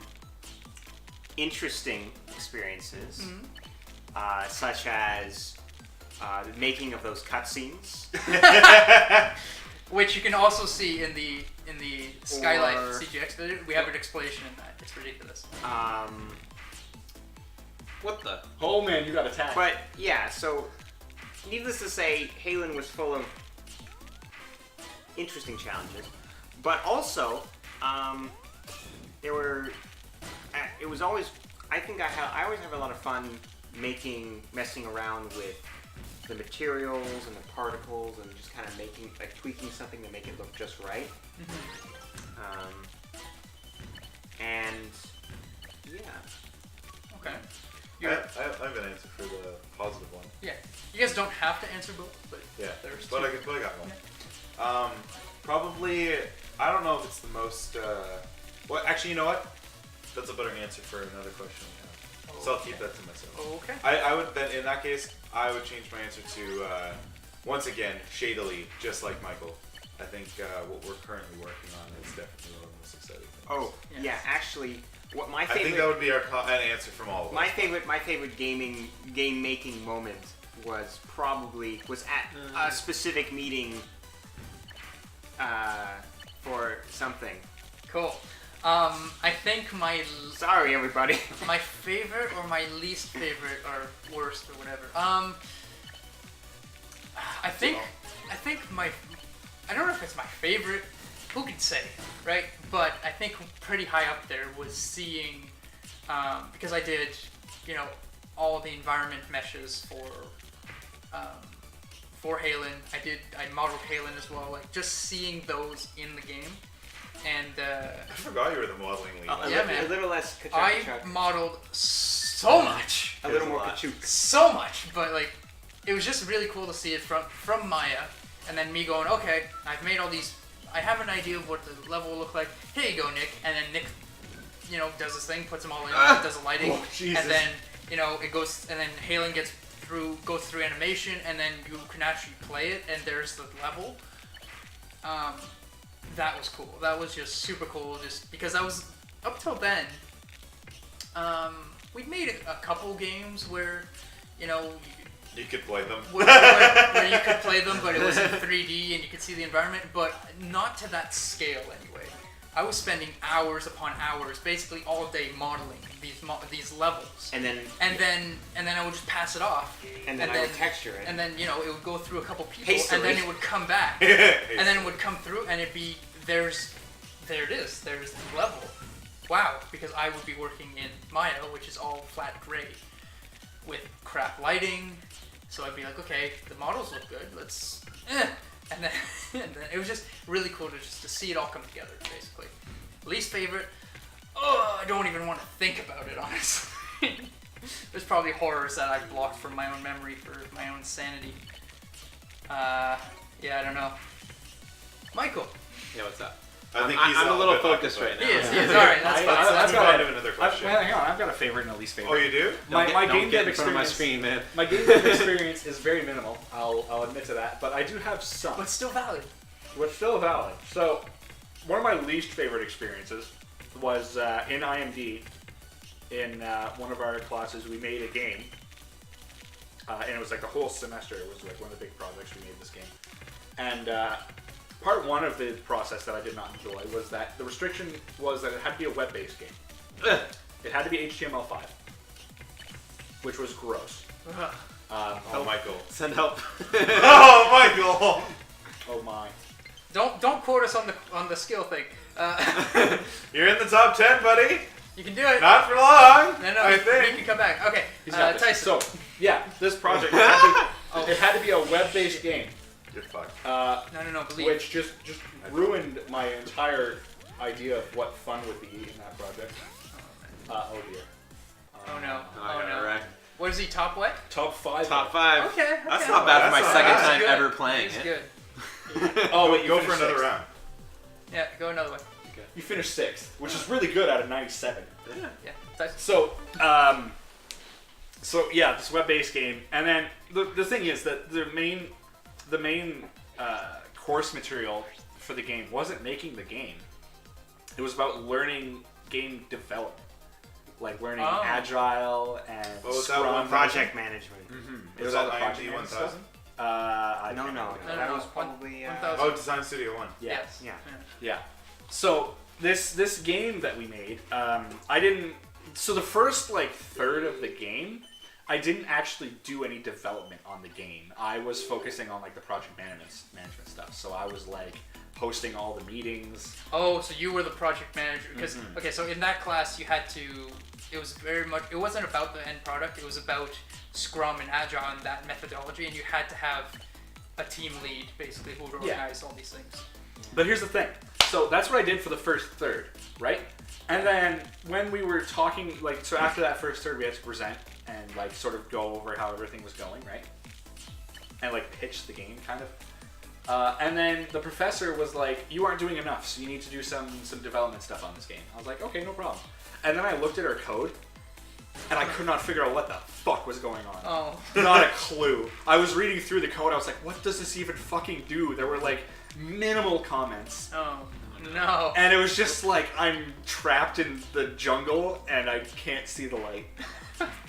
interesting experiences, such as the making of those cutscenes. Which you can also see in the Skylight Or- CGX video. We have an explanation in that. It's ridiculous. What the? Oh man, you got attacked. But yeah, so needless to say, Halen was full of interesting challenges, but also there were. It was always. I think I always have a lot of fun messing around with the materials and the particles and just kind of tweaking something to make it look just right. And yeah. Okay. I have an answer for the positive one. Yeah. You guys don't have to answer both, but Yeah, there's but two. I got one. Probably, I don't know if it's the most. Well, actually, you know what? That's a better answer for another question we have. So I'll keep that to myself. Okay. I would then, in that case, I would change my answer to once again shadily, just like Michael. I think what we're currently working on is definitely one of the most exciting things. Oh Yes. yeah, actually, what my I favorite. think that would be an answer from all of us. My favorite game making moment was at a specific meeting for something. Cool. I think my Sorry, everybody. favorite or my least favorite or worst or whatever. I think I don't know if it's my favorite. Who can say, right? But I think pretty high up there was seeing because I did, all the environment meshes for Halen. I modeled Halen as well. Like just seeing those in the game. And I forgot you were the modeling lead. Yeah, man. A little less I ka-chuk. modeled so much, A little There's a more lot. ka-chuk. so much, but like, it was just really cool to see it from Maya, and then me going, okay, I've made all these. I have an idea of what the level will look like. Here you go, Nick. And then Nick, does this thing, puts them all in, does the lighting, Jesus. and then it goes, and then Halen goes through animation, and then you can actually play it, and there's the level. That was cool. That was just super cool. Just because that was up till then. We'd made a couple games where, You could play them. where you could play them, but it was in 3D and you could see the environment, but not to that scale anyway. I was spending hours upon hours, basically all day modeling these levels, And then and then I would just pass it off, and then I would texture it. and then it would go through a couple people, Hastily. and then it would come back, and then it would come through, and it'd be there it is, there's the level. Wow, because I would be working in Maya, which is all flat gray, with crap lighting. So I'd be like, okay, the models look good. Let's, and then it was just really cool to see it all come together. Basically, least favorite. Oh, I don't even want to think about it, honestly. There's probably horrors that I've blocked from my own memory for my own sanity. Yeah, I don't know. Michael. Yeah, what's up? I think I'm a little focused occupied. right now. He is. All right, that's fine. Let's I've move got on to another question. Hang on, I've got a favorite and a least favorite. Oh, you do? My Don't game get dev in front of my experience. screen, man. My game dev experience is very minimal. I'll admit to that, but I do have some. But still valid. What's still valid. So, one of my least favorite experiences was in IMD. In one of our classes, we made a game, and it was like the whole semester. It was like one of the big projects we made this game, and part one of the process that I did not enjoy was that the restriction was that it had to be a web-based game. It had to be HTML5, which was gross. Oh, Michael. Send help. Oh, Michael! Oh my. Don't quote us on the skill thing. You're in the top 10, buddy. You can do it. Not for long. No, I you think. can come back. Okay, He's got this. Tyson. So, yeah, this project it had to be a web-based game, You're fucked. No, believe. which just ruined my entire idea of what fun would be in that project. Oh dear. Oh no. I Oh got it no. right. What is he? Top what? Top 5. Top 5. Okay. That's okay. not bad for my That's not second bad. time Good. ever playing He's it. good. Oh wait, Go you for finished another sixth. round. Yeah, go another one. You finished 6th, which is really good out of 97. Yeah. Tyson. So yeah, this web-based game, and then the thing is that the main course material for the game wasn't making the game. It was about learning game development, like learning agile and What was that Scrum. one Project management. It Was all that the project IMD management 1000? stuff. I No, can't no, remember. that no, was probably 1000. Oh, Design Studio 1. Yeah. Yes. yeah. Yeah. So this game that we made, I didn't. So the first like third of the game, I didn't actually do any development on the game. I was focusing on like the project management stuff. So I was like hosting all the meetings. Oh, so you were the project manager? Because okay, so in that class you had to. It was very much. It wasn't about the end product. It was about Scrum and Agile and that methodology, and you had to have a team lead basically who would organize all these things. But here's the thing. So that's what I did for the first third, right? And then when we were talking, like, so after that first third, we had to present and like sort of go over how everything was going, right? And like pitch the game, kind of. And then the professor was like, "You aren't doing enough, so you need to do some development stuff on this game." I was like, "Okay, no problem." And then I looked at our code, and I could not figure out what the fuck was going on. Oh. Not a clue. I was reading through the code. I was like, "What does this even fucking do?" There were like minimal comments. Oh. No. And it was just like I'm trapped in the jungle and I can't see the light.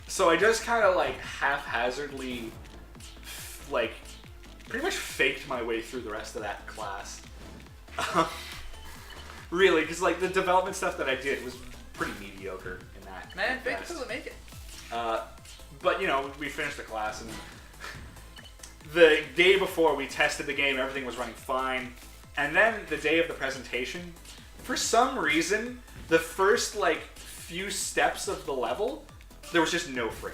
So I just kind of like haphazardly, like, pretty much faked my way through the rest of that class. Really, because like the development stuff that I did was pretty mediocre in that. Man, fake it class. till they make it. But you know, we finished the class and the day before we tested the game, everything was running fine. And then the day of the presentation, for some reason, the first like few steps of the level, there was just no frame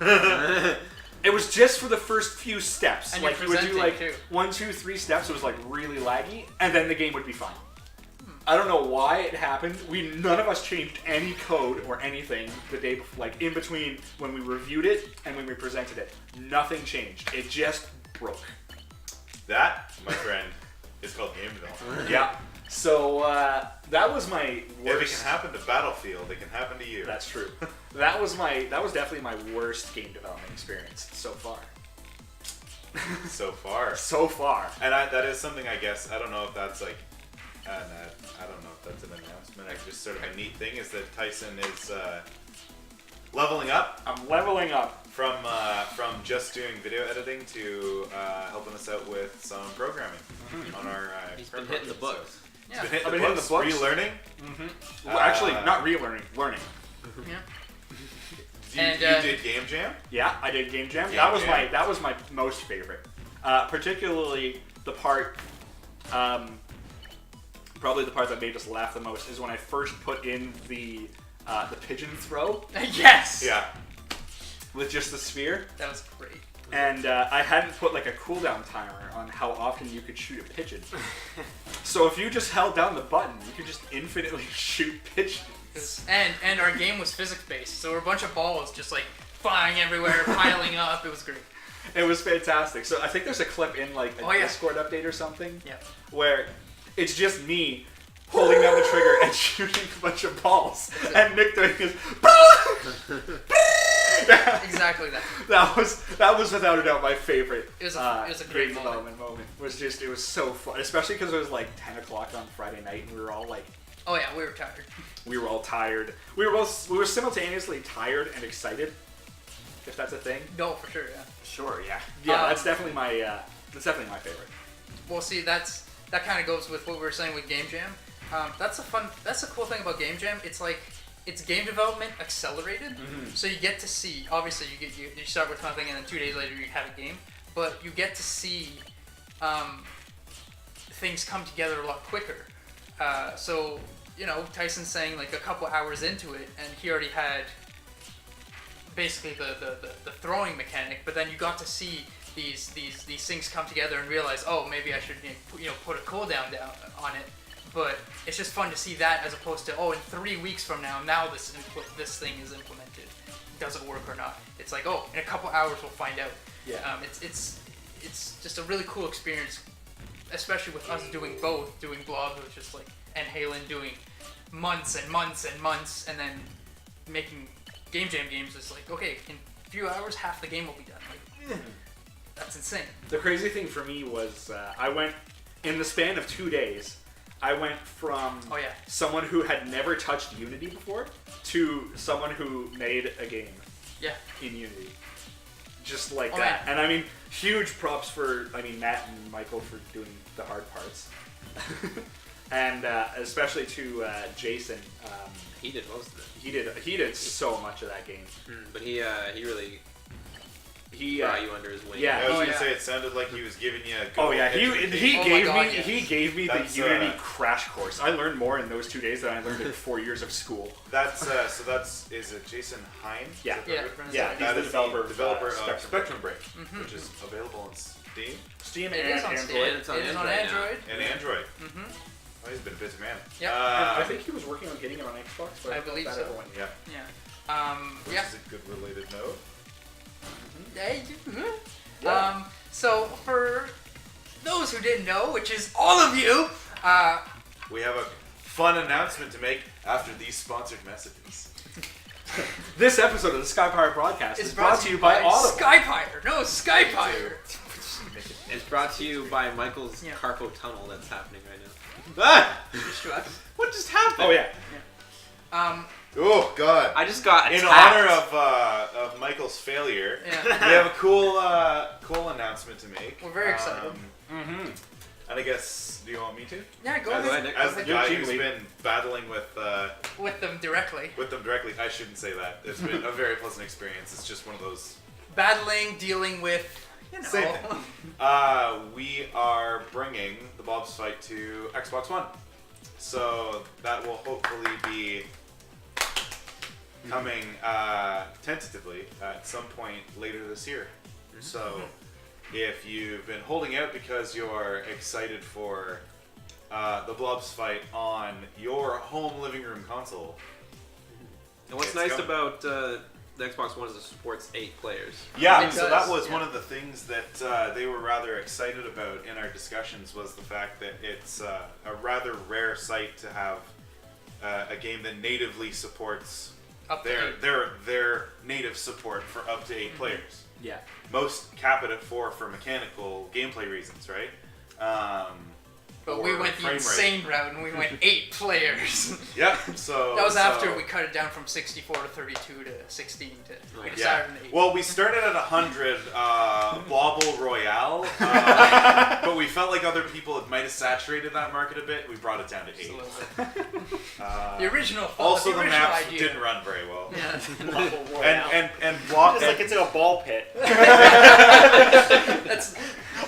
rate. It was just for the first few steps. And like you're you would do presenting, like too. 1, 2, 3 steps. It was like really laggy, and then the game would be fine. I don't know why it happened. None of us changed any code or anything the day before, like in between when we reviewed it and when we presented it. Nothing changed. It just broke. That, my friend, is called game development. Yeah. So that was my worst. If it can happen to Battlefield, it can happen to you. That's true. That was definitely my worst game development experience so far. So far. So far. And that is something, I guess, I don't know if that's like, I don't know if that's an announcement. I just sort of a neat thing is that Tyson is leveling up I'm leveling up. from just doing video editing to helping us out with some programming on our. He's been current hitting the project. books. So, Yeah. he's been I've been hitting hitting the the books, books. relearning. Well, actually, not relearning, learning. Yeah. You And, did Game Jam? Yeah, I did Game Jam. Game that Jam. was my most favorite. Particularly the part, probably the part that made us laugh the most is when I first put in the pigeon throw Yes. Yeah. with just the sphere, That was great. and I hadn't put like a cooldown timer on how often you could shoot a pigeon. So if you just held down the button, you could just infinitely shoot pigeons. And our game was physics based, so we're a bunch of balls just like flying everywhere, piling up. It was great. It was fantastic. So I think there's a clip in like a Oh, yeah. Discord update or something Yeah. where it's just me holding down the trigger and shooting a bunch of balls, and Nick doing his. Exactly that. That was without a doubt my favorite. It was a great game moment. development moment. It was so fun, especially because it was like 10 o'clock on Friday night, and we were all like. Oh yeah, we were tired. We were all tired. We were simultaneously tired and excited. If that's a thing. No, for sure, yeah. Sure, yeah. Yeah, that's definitely my favorite. Well, see, that kind of goes with what we were saying with Game Jam. That's the cool thing about Game Jam. It's like it's game development accelerated. So you get to see. Obviously, you start with nothing, and then 2 days later you have a game. But you get to see things come together a lot quicker. So Tyson's saying like a couple hours into it, and he already had basically the throwing mechanic. But then you got to see these things come together and realize, oh, maybe I should put a cooldown down on it. But it's just fun to see that as opposed to, oh, in 3 weeks from now this thing is implemented. Does it work or not? It's like, oh, in a couple hours we'll find out. Yeah. It's just a really cool experience, especially with us doing both, doing Blobs, which is like, and Halen doing months and months and months, and then making Game Jam games. It's like, okay, in a few hours half the game will be done. Like, that's insane. The crazy thing for me was I went in the span of 2 days. I went from someone who had never touched Unity before to someone who made a game in Unity. Just like that. Man. And I mean, huge props for Matt and Michael for doing the hard parts. And especially to Jason. He did most of it. He did so much of that game. But he really brought you under his wing. Yeah. I was gonna say it sounded like he was giving you a Oh yeah, education. he gave me That's, the Unity crash course. I learned more in those 2 days than I learned in 4 years of school. That's is it Jason Hine? Yeah. Yeah. Yeah, That he's is the developer of of Spectrum Break, which is available on Steam Steam It and is on Steam. Android. It's on It is on Android now. Android. and Android. Oh, he's been a busy man. Yep. I think he was working on getting it on Xbox, but I believe that so. ever went. Yeah, Yeah. which is a good related note. So for those who didn't know, which is all of you, We have a fun announcement to make after these sponsored messages. This episode of the SkyPyre broadcast is brought to you by Audible. SkyPyre. No, SkyPyre. It's brought to you by Michael's Yeah. carpal tunnel that's happening right now. Ah! Just to us. What just happened? Oh yeah. Oh God! I just got In attacked. honor of Michael's failure, Yeah. we have a cool announcement to make. We're very excited. And I guess, do you want me to? Yeah, go As, ahead. Nick. as the You're guy team who's lead. been battling with With them directly. them directly, I shouldn't say that. It's been a very pleasant experience. It's just one of those. Battling, dealing with, Same thing. We are bringing the Blobs fight to Xbox One, so that will hopefully be coming tentatively at some point later this year. So if you've been holding out because you're excited for the Blobs fight on your home living room console, And what's It's nice coming. about the Xbox One is it supports 8 players. yeah, It so does, that was yeah. one of the things that they were rather excited about in our discussions was the fact that it's a rather rare sight to have a game that natively supports Up to their native support for up to 8 players. Yeah. Most cap it at 4 for mechanical gameplay reasons, right? But we or went the frame rate. insane route and we went 8 players. Yep. So That was after so- we cut it down from 64 to 32 to 16 to we Yeah. decided on 8. Well, we started at 100 Blobble Royale, but we felt like other people might have saturated that market a bit. We brought it down to 8. Just a little bit. Uh, The original also, the the original maps idea. didn't run very well. Yeah. And block. It's like it's in a ball pit. That's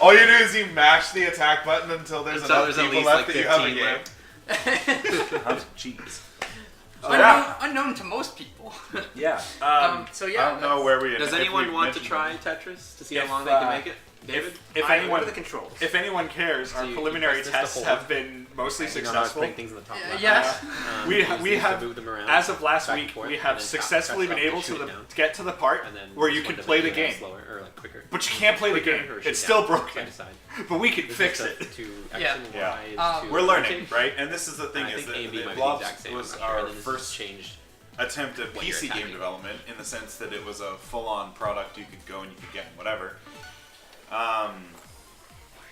All you do is you mash the attack button until there's Until enough there's at people least, left like, that you have a 15 game. left. Jeez. unknown to most people. Yeah. So yeah. I don't know where we. Does if anyone we've want to mentioned try them. Tetris to see If, how long they can uh, make it? David? If What anyone are the controls? if anyone cares, our you preliminary press this to tests hold. have been mostly You know how to successful. bring things in the top left. Yes. We use we these to have, move them around, as of last back and week, forth, we and have then successfully press been up able to shoot to it down. get to the part And then where this you one can to play make the it game, slower or like quicker. but you can't play the game. Quicker or shoot It's still down, broken, side to side. but we can This fix is it. set to X Yeah. and Yeah. Y to We're learning, rotate. right? And this is the thing I is think that A and B the might be the Blobs exact same. was I'm not sure, our and then this has first changed. attempt at what you're PC game attacking. development in the sense that it was a full-on product you could go and you could get whatever.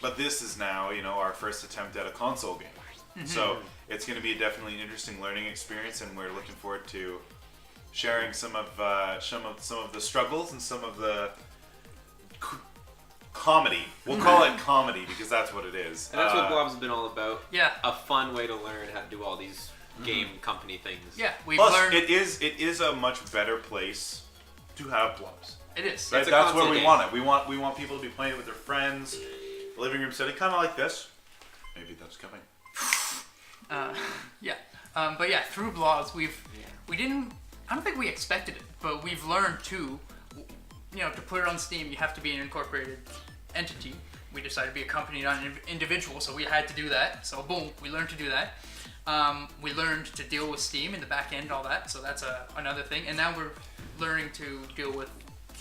But this is now, our first attempt at a console game. So it's going to be definitely an interesting learning experience, and we're looking forward to sharing some of the struggles and some of the comedy. We'll call it comedy because that's what it is. And that's what Blobs has been all about. Yeah. A fun way to learn how to do all these game company things. Yeah, we've Plus, learned. it is a much better place to have Blobs. It is. Right? It's a That's console where we game. want it. We want people to be playing it with their friends, living room setting, kind of like this. Maybe that's coming. Yeah. But yeah, through Blobs, we didn't. I don't think we expected it, but we've learned to put it on Steam, you have to be an incorporated entity. We decided to be a company, not an individual, so we had to do that. So boom, we learned to do that. We learned to deal with Steam in the back end, all that. So that's another thing. And now we're learning to deal with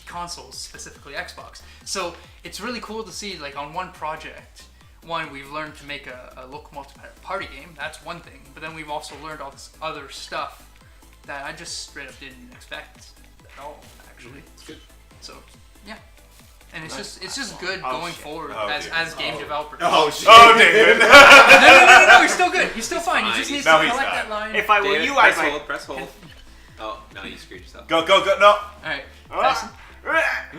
consoles, specifically Xbox. So it's really cool to see, like, on one project, we've learned to make a local multi-party game. That's one thing. But then we've also learned all this other stuff that I just straight up didn't expect at all, actually. It's good. So yeah, and it's just good going forward Oh, as dear. game developers. Oh, David! No, he's still good. He's still fine. He fine. just needs No, to he's collect not. that line. If I were David, you, I'd press hold. Oh, no, you screwed yourself. Go, no! All right, Tyson.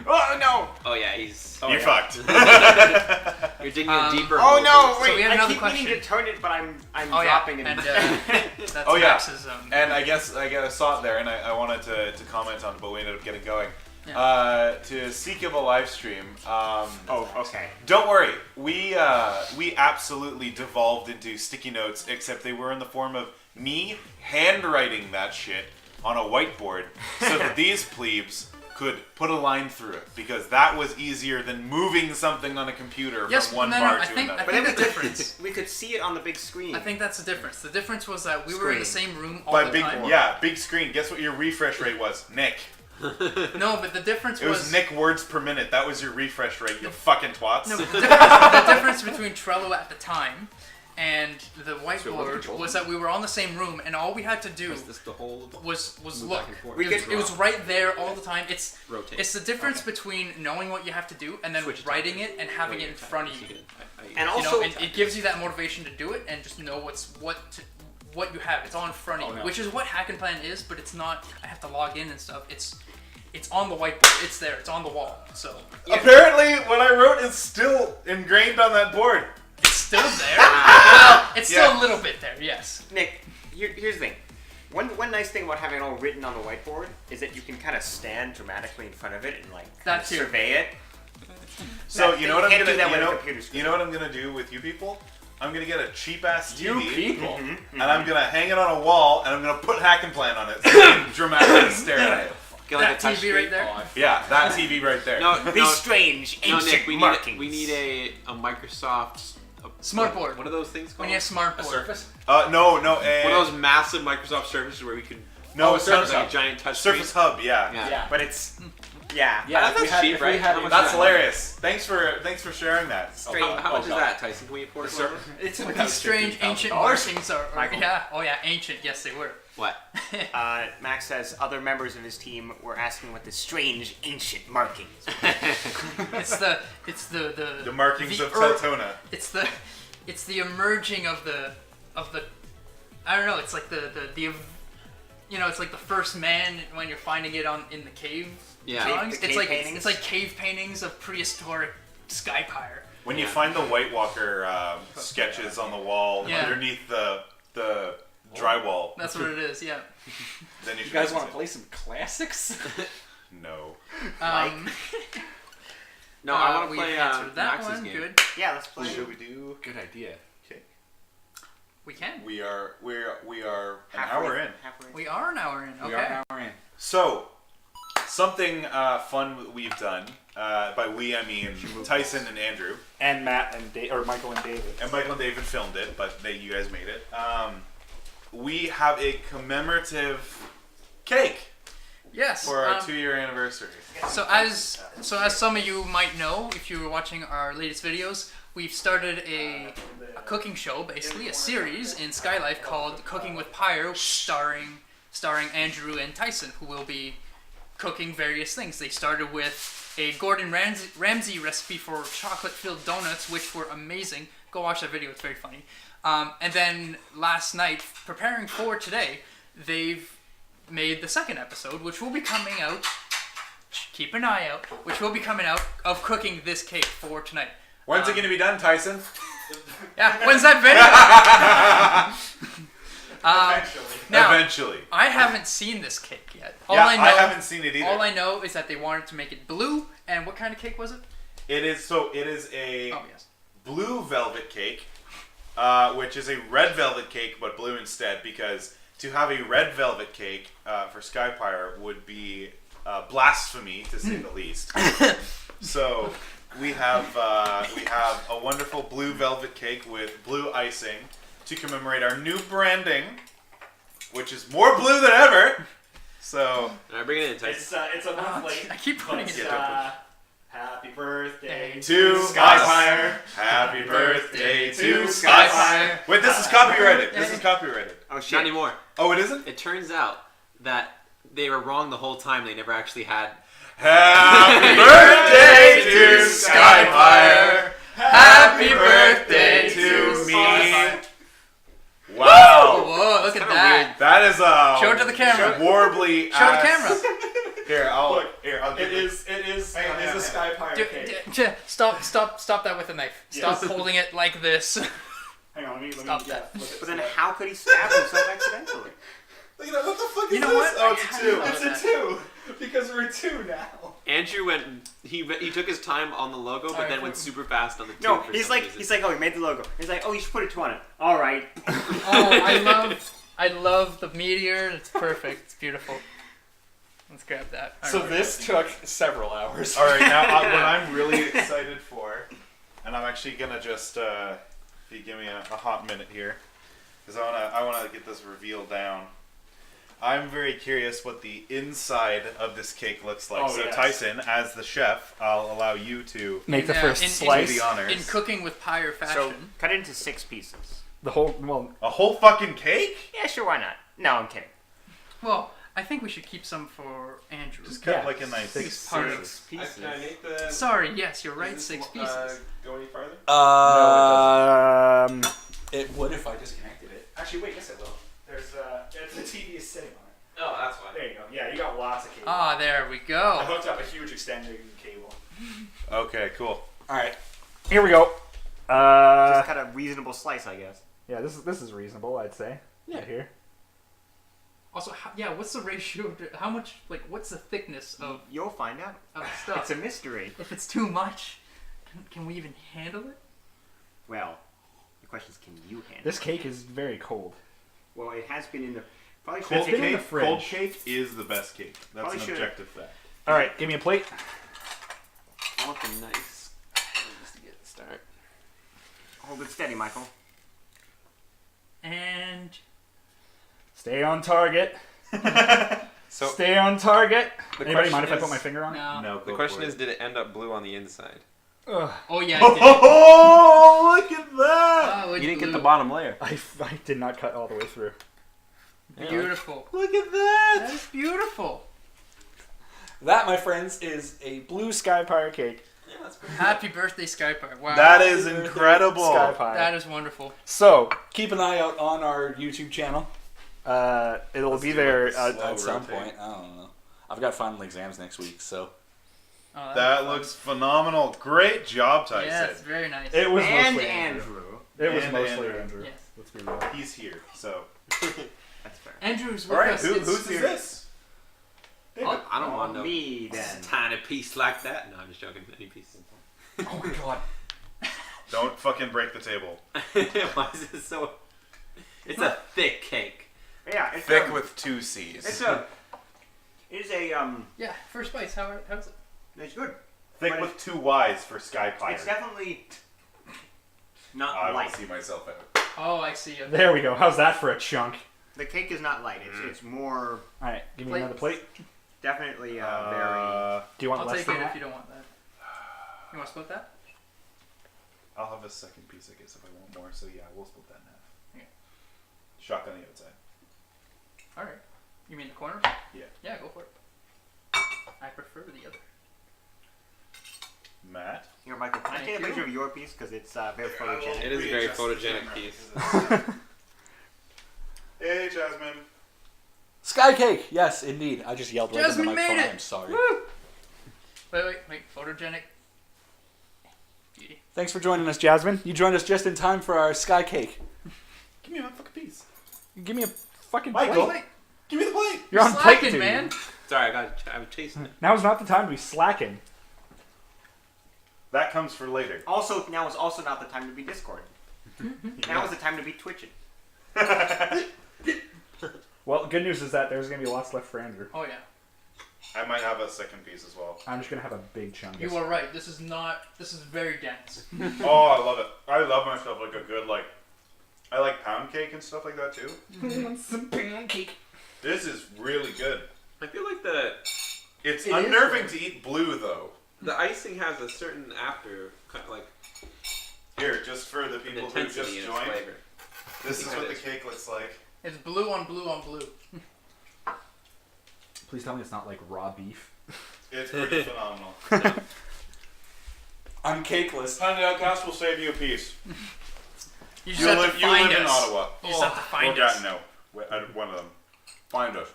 Oh no! Oh yeah, he's. You're fucked. You're digging a deeper. Oh hole. no! So Wait, we have I another keep question. meaning to turn it, but I'm Oh yeah, dropping it. and that's Oh, yeah. Max's. And I guess I saw it there, and I wanted to comment on it, but we ended up getting going. Yeah. To seek of a live stream. Oh, okay. Don't worry, we absolutely devolved into sticky notes, except they were in the form of me handwriting that shit on a whiteboard, so that these plebes could put a line through it, because that was easier than moving something on a computer Yes, from one no, bar I to think another. But then the difference. we could see it on the big screen. I think that's the difference. The difference was that we were in the same room all By the big, time. big screen. Guess what your refresh rate was, Nick? No, but the difference It was Nick words per minute. That was your refresh rate, you fucking twats. No, the difference between Trello at the time and the remote whiteboard control. was that we were on the same room, and all we had to do Was this the whole? was Move look. back and forth. It was right there all the time. It's Rotate. It's the difference between knowing what you have to do and then Switch writing it and having it in front of you. And You know, also, it gives you that motivation to do it and just know what you have. It's all in front of you, no. which is what Hack and Plan is, but it's not. I have to log in and stuff. It's on the whiteboard. It's there. It's on the wall. So Apparently, what I wrote is still ingrained on that board. it's still there. Well, it's still Yeah. a little bit there. Yes. Nick, here's the thing. One nice thing about having it all written on the whiteboard is that you can kind of stand dramatically in front of it and like That too. survey it. So That- you know what I'm can't gonna do that you with a know, computer screen. you know what I'm gonna do with you people? I'm gonna get a cheap ass TV. You people. And I'm gonna hang it on a wall, and I'm gonna put Hack and Plan on it, so you can dramatically stare at it. Get like That a touch TV right screen. there. Oh, Yeah, that TV right there. No, These no, strange no, ancient Nick. markings. We need a Microsoft Smartboard. What are those things called? When you have smart A board. Surface? No, One of those massive Microsoft Surfaces where we could. no, Oh, it's Surface not like a giant touch Surface screen. Hub. Yeah. Yeah. But it's yeah. Yeah, That's if we had, cheap, if right? we had How much That's is that? hilarious. Thanks for sharing that. Strange. How much is God. that, Tyson? Can we afford it? It's Like these strange $15,000. ancient markings are Michael. yeah. Oh yeah, ancient. Yes, they were. What? Max says other members of his team were asking what the strange ancient markings. It's the markings the of Teltona. It's the emerging of the I don't know. It's like the it's like the first man when you're finding it in the cave Yeah. drawings. The It's cave like paintings? it's like cave paintings of prehistoric SkyPyre. When you find the White Walker sketches on the wall Yeah. underneath the drywall, That's what it is. Yeah. then you You should guys visit. want to play some classics? No. No, I want to we've play answered that Max's one. game. Good. Yeah, let's play. Should we do? Good idea. We can. We are an Halfway- hour in. Halfway. We are an hour in. Okay. We are an hour in. So, something fun we've done. By we, I mean Tyson and Andrew. And Matt and Michael and David. And Michael and David filmed it, but you guys made it. We have a commemorative cake Yes. for our 2-year anniversary. So as some of you might know, if you were watching our latest videos, we've started a cooking show, basically a series in Skylife called Cooking with Pyre, starring Andrew and Tyson, who will be cooking various things. They started with a Gordon Ramsay recipe for chocolate-filled donuts, which were amazing. Go watch that video; it's very funny. And then last night, preparing for today, they've made the second episode, which will be coming out. Keep an eye out. Which will be coming out of cooking this cake for tonight. When's it going to be done, Tyson? Yeah, when's that video? Eventually. I haven't seen this cake yet. I haven't seen it either. All I know is that they wanted to make it blue. And what kind of cake was it? It is a Oh yes. blue velvet cake, which is a red velvet cake but blue instead, because to have a red velvet cake for SkyPyre would be blasphemy, to say the least. So we have a wonderful blue velvet cake with blue icing to commemorate our new branding, which is more blue than ever. So Alright, bring it in, Tyson. It's a month late. I keep putting it Yeah, down. don't push. Happy birthday to SkyPyre. Happy birthday to SkyPyre. SkyPyre. Wait, this is copyrighted. This is copyrighted. Oh shit. Not anymore. Oh, it isn't? It turns out that they were wrong the whole time. They never actually had. Happy birthday to SkyPyre. Happy birthday to me. SkyPyre. Wow. Whoa, look at kinda that. That is Show it to the camera. warbly. Show the camera. Here, I'll It give is a SkyPyre cake. Stop that with a knife. Stop Yes. holding it like this. Hang on, let me Stop yeah, that. flip it. But then how could he stab himself accidentally? Look at that. What the fuck is You know this? what? Oh, it's a 2. It's It's a 2 because we're 2 now. Andrew went. He took his time on the logo, but Alright, then went super fast on the 2. No, for he's some like, reason. oh, he made the logo. He's like, oh, you should put a 2 on it. All right. Oh, I love the meteor. It's perfect. It's beautiful. Let's grab that. All So right. this took several hours. All right, now what I'm really excited for, and I'm actually gonna just, if you give me a hot minute here, because I wanna get this reveal down. I'm very curious what the inside of this cake looks like. Oh, so yes. Tyson, as the chef, I'll allow you to Make the Yeah, first in- slice. do the honors. In cooking with Pyre So fashion. cut it into 6 pieces. The whole, well, A whole fucking cake? Yeah, sure, why not? No, I'm kidding. Well, I think we should keep some for Andrew. Just cut Yeah. like a nice Six parts. 6 Pieces. Can I make the? Sorry, yes, you're right. 6 pieces. Go any farther? it would if I disconnected it. Actually, wait, yes it will. There's the TV is sitting on it. Oh, that's fine. There you go. Yeah, you got lots of cable. Ah, there we I go. hooked up a huge extending cable. Okay, cool. All right, here we go. Just cut a reasonable slice, I guess. Yeah, this is reasonable, I'd say. Yeah. Right here. Also, what's the ratio? How much? Like, what's the thickness of You'll find out. stuff? It's a mystery. If it's too much, can we even handle it? Well, the question is, can you handle This cake is very cold. it? Well, it has been in the... Probably should Cold have been in taken... the cake, fridge. cold cake is the best cake. That's Probably an should've- objective fact. All right, give me a plate. I want the nice. Just to get a start. Hold it steady, Michael. And Stay on target. So Stay on target. the Anybody question mind if I is- put my finger on it? no. No, The go question for is, it. did it end up blue on the inside? Ugh. Oh yeah, I did. Oh, look at that! Oh, it's You didn't get the blue. bottom layer. I did not cut all the way through. Beautiful. Look at that! That is beautiful. That, my friends, is a blue SkyPyre cake. Yeah, that's pretty. Happy birthday, SkyPyre. Wow. That is incredible. SkyPyre. That is wonderful. So, keep an eye out on our YouTube channel. It'll Let's be do there like a slow at some rotate. point. I don't know. I've got final exams next week, so. Oh, That looks phenomenal. Great job, Tyson. Yes, very nice. It was And mostly Andrew. It was And mostly Andrew. Andrew. Yes. Let's be real. He's here, so. That's fair. Andrew's with All right, us. who, in who's spirit. this? Oh, I don't Oh, want no me, then. tiny piece like that. No, I'm just joking. Any piece. Oh my god. Don't fucking break the table. Why is it so? It's a thick cake. Yeah, it's Thick a, with 2 C's. It's a... It is a Yeah, first bites. How's it? It's good. Thick But with 2 Y's for It's SkyPyre's. definitely not I light. will see myself out. Oh, I see. There we go. How's that for a chunk? The cake is not light. It's more All right, give me Plate. another plate. definitely very. Do you want I'll less take than it that? if you don't want that. You want to split that? I'll have a second piece, I guess, if I want more. So yeah, we'll split that in half. Okay. Shotgun the outside. All right. You mean the corner? Yeah. Yeah, go for it. I prefer the other. Matt. Here, Michael, can I Thank take a you. picture of your piece because it's very photogenic? It is a very photogenic piece. Hey, Jasmine. Sky cake. Yes, indeed. I just yelled right Jasmine in the made microphone. it. I'm sorry. Woo! Wait. Photogenic. Beauty. Thanks for joining us, Jasmine. You joined us just in time for our sky cake. Give me a fucking piece. Give me a fucking Michael. plate. Give me the plate. You're on Slacking, plate duty. man. Sorry, I'm chasing it. Now's not the time to be slacking. That comes for later. Also, now is also not the time to be Discord. Now is the time to be Twitching. Well, good news is that there's gonna be lots left for Andrew. Oh yeah. I might have a second piece as well. I'm just gonna have a big chunk. You are right. This is very dense. Oh, I love it. I love myself like a good I like pound cake and stuff like that too. some pound cake. This is really good. I feel like It's It is unnerving good. to eat blue though. the icing has a certain Here, just for the an people who intensity just in its joined, flavor. this is think what that the is. cake looks like. It's blue on blue on blue. Please tell me it's not like raw beef. It's pretty phenomenal. I'm cakeless. Honey, Outcast will save you a piece. You just You have live, to you find live in us. Ottawa. You just have to find or us. Gatineau. One of them. Find us.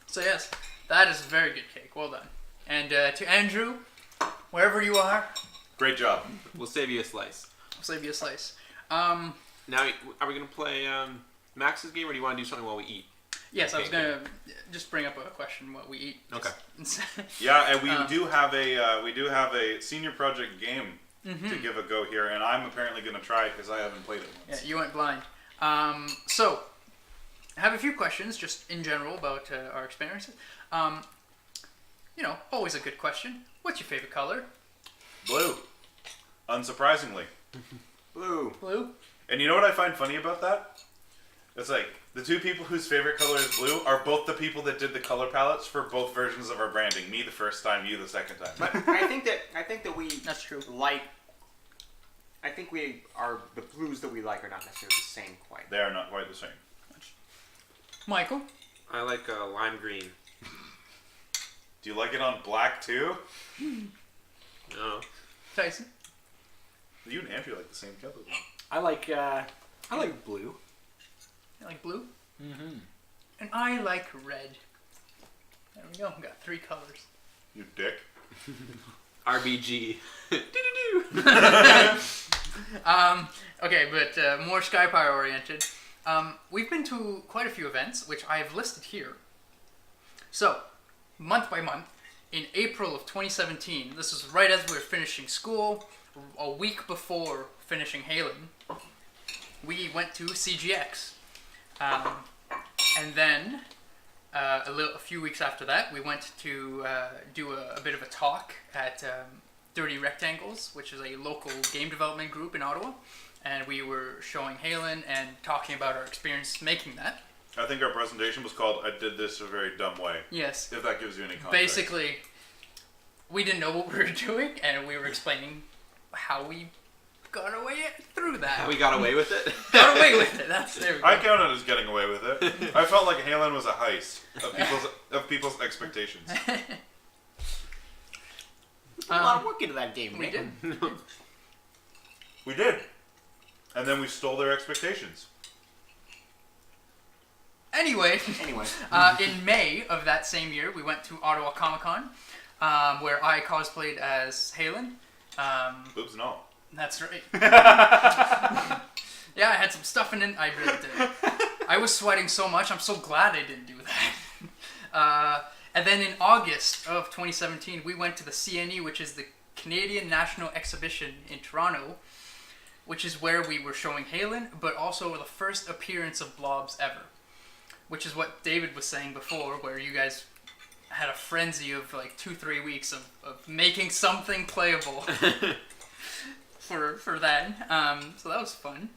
So yes, that is a very good cake. Well done. And to Andrew, wherever you are, Great job. We'll save you a slice. I'll save you a slice. Now, are we gonna play Max's game, or do you want to do something while we eat? Yes, I was Okay, gonna just bring up a question what we eat. Okay. Yeah, and we do have a senior project game to give a go here, and I'm apparently going to try it because I haven't played it Yeah, once. you went blind. So, I have a few questions just in general about our experiences. Always a good question. What's your favorite color? Blue. Unsurprisingly. Blue. Blue. And you know what I find funny about that? It's like the two people whose favorite color is blue are both the people that did the color palettes for both versions of our branding. Me the first time, you the second time. But I think that we That's true. like. I think the blues that we like are not necessarily the same quite. They are not quite the same. Michael. I like lime green. Do you like it on black too? No. Tyson. You and Andrew like the same color. I like blue. You like blue? Mm-hmm. And I like red. There we go. We got 3 colors. You dick. RBG. Okay, but more SkyPyre oriented. We've been to quite a few events, which I have listed here. So, month by month, in April of 2017, this is right as we were finishing school, a week before finishing Halen, we went to CGX. And then, a few weeks after that, we went to do a bit of a talk at Dirty Rectangles, which is a local game development group in Ottawa. And we were showing Halen and talking about our experience making that. I think our presentation was called "I Did This a Very Dumb Way." Yes. If that gives you any context. Basically, we didn't know what we were doing, and we were explaining how we got away through that. We got away with it. Got away with it. There we go. I counted as getting away with it. I felt like Halen was a heist of people's expectations. A lot of work into that game. We man. did. We did. And then we stole their expectations. Anyway, Anyway, in May of that same year, we went to Ottawa Comic Con, where I cosplayed as Halen. Oops, no. That's right. Yeah, I had some stuff in it. I really did. I was sweating so much. I'm so glad I didn't do that. And then in August of 2017, we went to the CNE, which is the Canadian National Exhibition in Toronto, which is where we were showing Halen, but also the first appearance of Blobs ever. which is what David was saying before, where you guys had a frenzy of like 2-3 weeks of making something playable for that. So that was fun.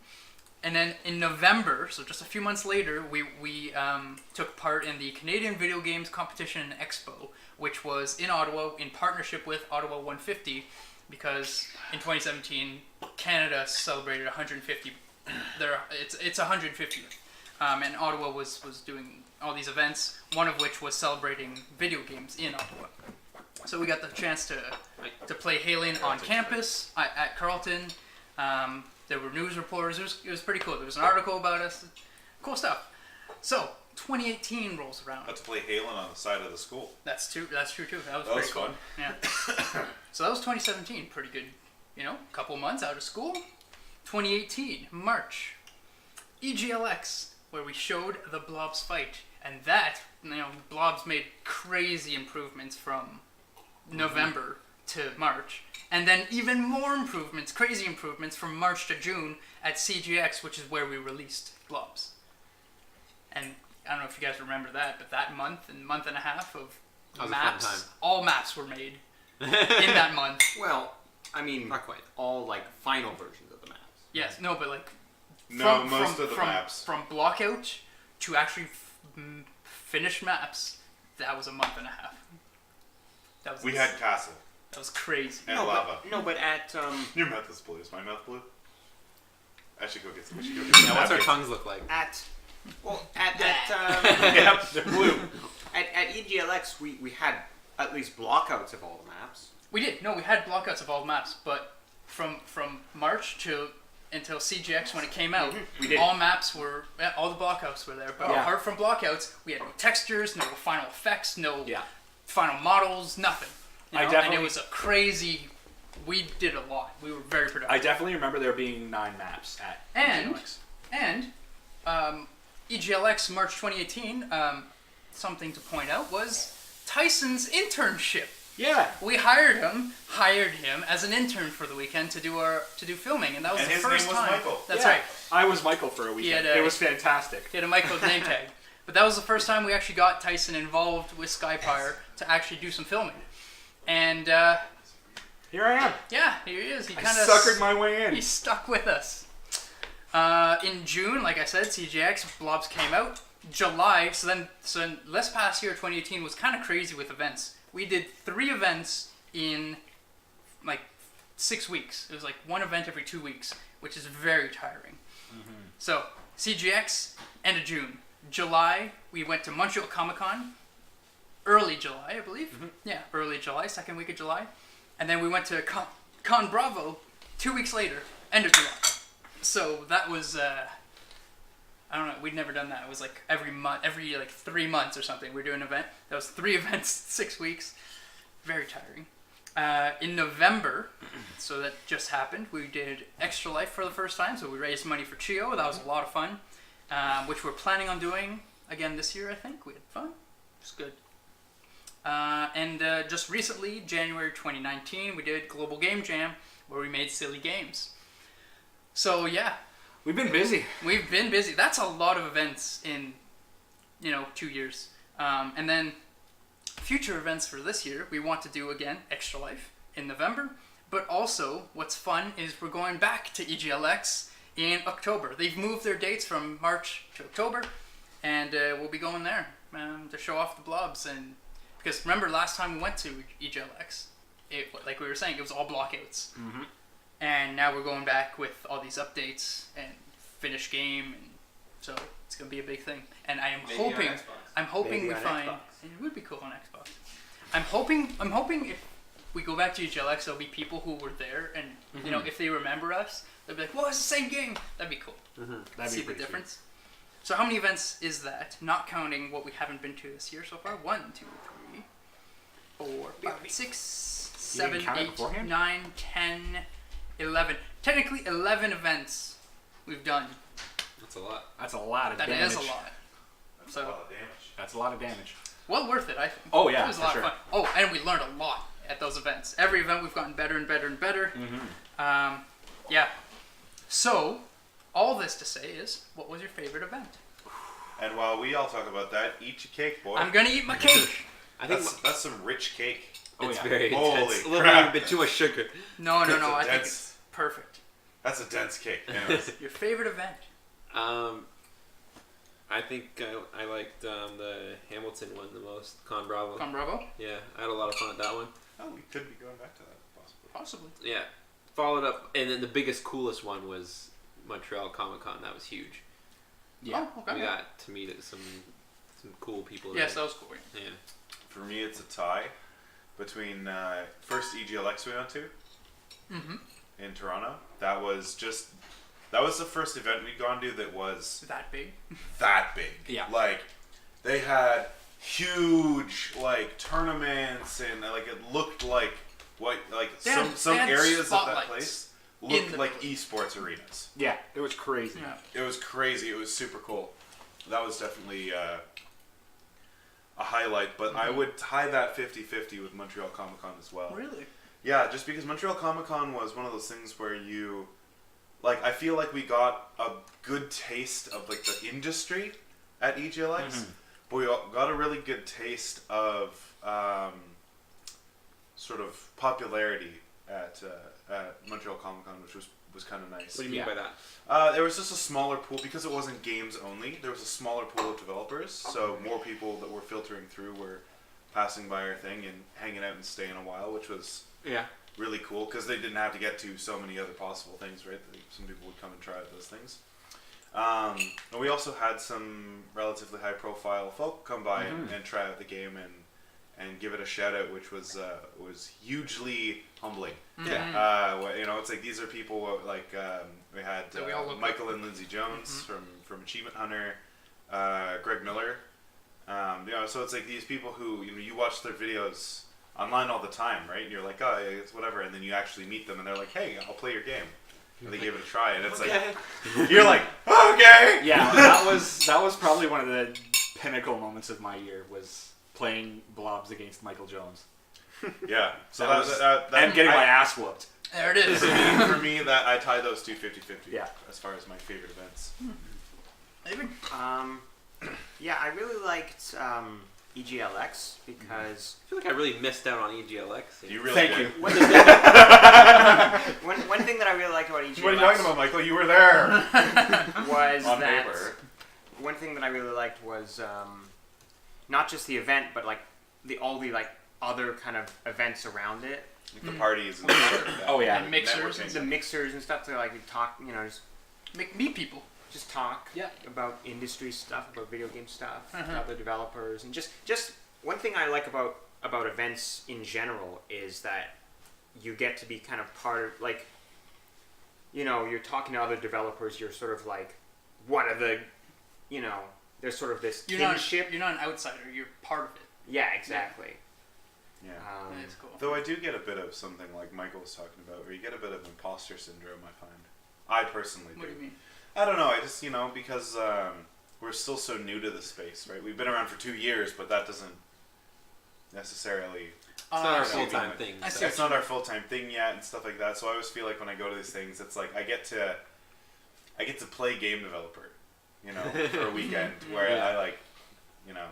And then in November, so just a few months later, we took part in the Canadian Video Games Competition and Expo, which was in Ottawa in partnership with Ottawa 150, because in 2017 Canada celebrated 150. It's 150th, and Ottawa was doing all these events. One of which was celebrating video games in Ottawa. So we got the chance to play Halion on campus at Carleton. There were news reporters. It was pretty cool. There was an article about us. Cool stuff. So 2018 rolls around. Got to play Halen on the side of the school. That's true too. That was That pretty was cool. fun. Yeah. So that was 2017. Pretty good. Couple months out of school. 2018 March. EGLX, where we showed the Blobs fight, and that Blobs made crazy improvements from November to March. And then even more improvements, crazy improvements from March to June at CGX, which is where we released Blobs. And I don't know if you guys remember that, but that month and a half of That was a fun maps, time. all maps were made in that month. Well, I mean, Not quite. all like final versions of the maps. Yes, no, but like No, most of the maps. From block out to actually finish maps, that was a month and a half. We had Castle that was crazy. and no, Lava. but at Your mouth is blue. Is my mouth blue? I should go get some. Yeah, what's our tongues look like? at Yep, they're blue. at EGLX we had at least blockouts of all the maps. We did. No, we had blockouts of all maps, but from March until CGX when it came out, We did. all maps were all the blockouts were there. But Yeah. apart from blockouts, we had no textures, no final effects, no Yeah. final models, nothing. I And definitely- it was a crazy. We did a lot. We were very productive. I definitely remember there being 9 maps at And- EGLX. And EGLX March 2018, something to point out was Tyson's internship. Yeah. We hired him as an intern for the weekend to do filming, and that was And the his first name was time. Michael. That's Yeah. right. I was Michael for a weekend. had a- It was fantastic. He had a Michael name tag, but that was the first time we actually got Tyson involved with SkyPyre to actually do some filming, and Here I am. yeah, here he is. He I kind of suckered my way in. He stuck with us. In June, like I said, CGX Blobs came out. July, so then this past year, 2018, was kind of crazy with events. We did 3 events in like 6 weeks. It was like 1 event every 2 weeks, which is very tiring. So CGX, end of June. July, we went to Montreal Comic Con. Early July, I believe. Yeah, early July, second week of July. And then we went to Con Bravo 2 weeks later, end of July. So that was, I don't know, we'd never done that. It was like every month, every like 3 months or something, we're doing an event. That was 3 events, 6 weeks. Very tiring. In November, so that just happened, we did Extra Life for the first time. So we raised money for Chio. That was a lot of fun, which we're planning on doing again this year, I think. We had fun. It was good. And just recently, January 2019, we did Global Game Jam, where we made silly games. So yeah, We've been busy. we've been busy. That's a lot of events in, 2 years. And then future events for this year, we want to do again Extra Life in November. But also, what's fun is we're going back to EGLX in October. They've moved their dates from March to October, and we'll be going there to show off the Blobs. And because remember last time we went to EGLX, like we were saying, it was all blockouts. Mm-hmm. And now we're going back with all these updates and finished game, and so it's gonna be a big thing. And I am Maybe on hoping, Xbox. we on find Xbox. it would be cool on Xbox. I'm hoping if we go back to EGLX, there'll be people who were there, and if they remember us, they'll be like, "Well, it's the same game." That'd be cool. That'd See be the pretty difference. So how many events is that? Not counting what we haven't been to this year so far. 1, 2, 3, 4, 5, 6, 7, count it 8, beforehand? 9, 10, 11. Technically 11 events we've done. That's a lot. That's a lot of That damage. is a lot. That's So a lot of damage. That's a lot of damage. well worth it, I think. Oh, yeah, It was a for lot sure. of fun. Oh, and we learned a lot at those events. Every event we've gotten better and better and better. Yeah. So, all this to say is, what was your favorite event? And while we all talk about that, eat your cake, boy. I'm gonna eat my cake. I think That's some rich cake. it's yeah. very Holy intense. A little crap. bit too much sugar. No. It's a I think dense- it's perfect. That's a dense cake. Anyways. Your favorite event? I think I liked the Hamilton one the most. Con Bravo. Con Bravo? Yeah, I had a lot of fun at that one. Oh, we could be going back to that, possibly. Possibly. Yeah. Followed up, and then the biggest, coolest one was Montreal Comic Con. That was huge. Yeah. Oh, okay. We got to meet some cool people. Yes, there. that was cool. Yeah. For me, it's a tie between first EGLX we went to in Toronto. That was the first event we'd gone to that was That big? that big. Yeah. Like, they had huge, like, tournaments, and, like, it looked like They had- some they had areas of that spotlights place in looked the like building. esports arenas. Yeah, it was crazy. Yeah. It was crazy. It was super cool. That was definitely a highlight, but I would tie that 50-50 with Montreal Comic Con as well. Really? Yeah, just because Montreal Comic Con was one of those things where you, like, I feel like we got a good taste of, like, the industry at EGLX, but we got a really good taste of sort of popularity at Montreal Comic Con, which was kind of nice. What do you mean by that? There was just a smaller pool, because it wasn't games only, there was a smaller pool of developers, so more people that were filtering through were passing by our thing and hanging out and staying a while, which was really cool, because they didn't have to get to so many other possible things, right? Some people would come and try out those things. And we also had some relatively high profile folk come by and try out the game and give it a shout out, which was hugely humbling. You know, it's like these are people like we had So we all look Michael and Lindsay Jones from Achievement Hunter, Greg Miller. You know, so it's like these people who, you know, you watch their videos online all the time, right? And you're like, oh, it's whatever, and then you actually meet them and they're like, hey, I'll play your game. And they gave it a try, and it's like, you're like, okay. Yeah, that was probably one of the pinnacle moments of my year, was playing Blobs against Michael Jones. Yeah. So that and getting my ass whooped. There it is. for me, that I tie those two 50-50. Yeah. As far as my favorite events. Maybe. Yeah, I really liked EGLX because I feel like I really missed out on EGLX. You really Thank did. you. one thing that I really liked about EGLX What are you talking about, Michael? You were there. was On that paper. one thing that I really liked was not just the event, but like all the like other kind of events around it. Like the parties and stuff like that. Oh, yeah. And mixers. Networking. The mixers and stuff to like talk, you know, just Meet people. talk Yeah. about industry stuff, about video game stuff, other developers, and just one thing I like about events in general is that you get to be kind of part of, like, you know, you're talking to other developers, you're sort of like one of the, you know, there's sort of this kinship. You're not an outsider. You're part of it. Yeah, exactly. Yeah. That's cool. Though I do get a bit of something like Michael was talking about, where you get a bit of imposter syndrome, I find. I personally do. What do you mean? I don't know. I just, you know, because we're still so new to the space, right? We've been around for 2 years, but that doesn't necessarily. It's not our see. full-time thing. I see. It's not our full time thing yet, and stuff like that. So I always feel like when I go to these things, it's like I get to play game developer, you know, for a weekend where Yeah. I like, you know,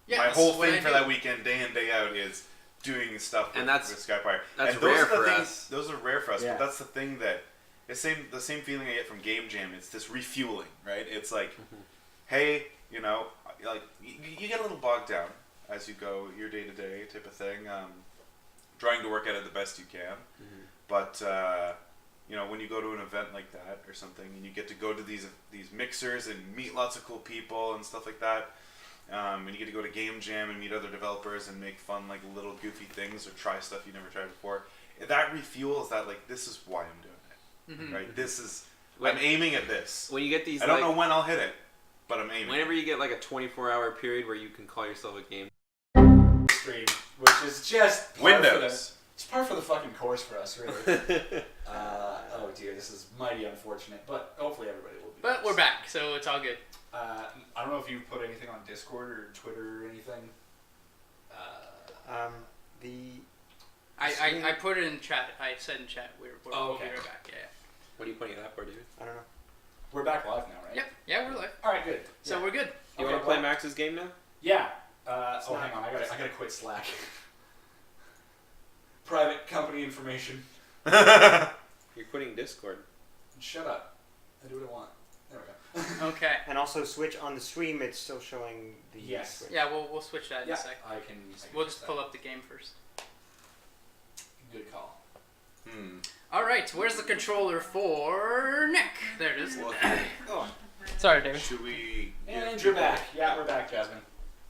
Yeah, my that's whole what thing I for do. that weekend, day in day out, is doing stuff with, And that's- with SkyPyre. that's and those rare are the for things, us. Those are rare for us, Yeah. but that's the thing that the same feeling I get from Game Jam. It's this refueling, right? It's like, hey, you know, like you get a little bogged down as you go your day to day type of thing, trying to work at it the best you can. But you know, when you go to an event like that or something, and you get to go to these mixers and meet lots of cool people and stuff like that, and you get to go to Game Jam and meet other developers and make fun like little goofy things or try stuff you never tried before, that refuels that, like, this is why I'm doing it, right? This is, I'm aiming at this. When you get these, I don't know when I'll hit it, but I'm aiming. Whenever you get like a 24-hour period where you can call yourself a game. Stream, which is just par for Windows. it's par for the fucking course for us, really. Oh dear, this is mighty unfortunate, but hopefully everybody will be. But we're back, so it's all good. I don't know if you put anything on Discord or Twitter or anything. I put it in chat. I said in chat we'll be okay. right back. Yeah. What are you pointing at that for, dude? I don't know. We're back live now, right? Yep. Yeah, we're live. All right, good. So Yeah. we're good. You Okay, want to play well- Max's game now? Yeah. Hang on. I gotta quit Slack. Private company information. You're quitting Discord. Shut up. I do what I want. There we go. Okay. And also switch on the stream. It's still showing the Yes. switch. Yeah, we'll switch that in Yeah, a sec. I can. We'll just pull up the game first. Good call. All right. Where's the controller for Nick? There it is. Well, Oh, Sorry, David. should we? and you're back. Yeah, we're back, Jasmine.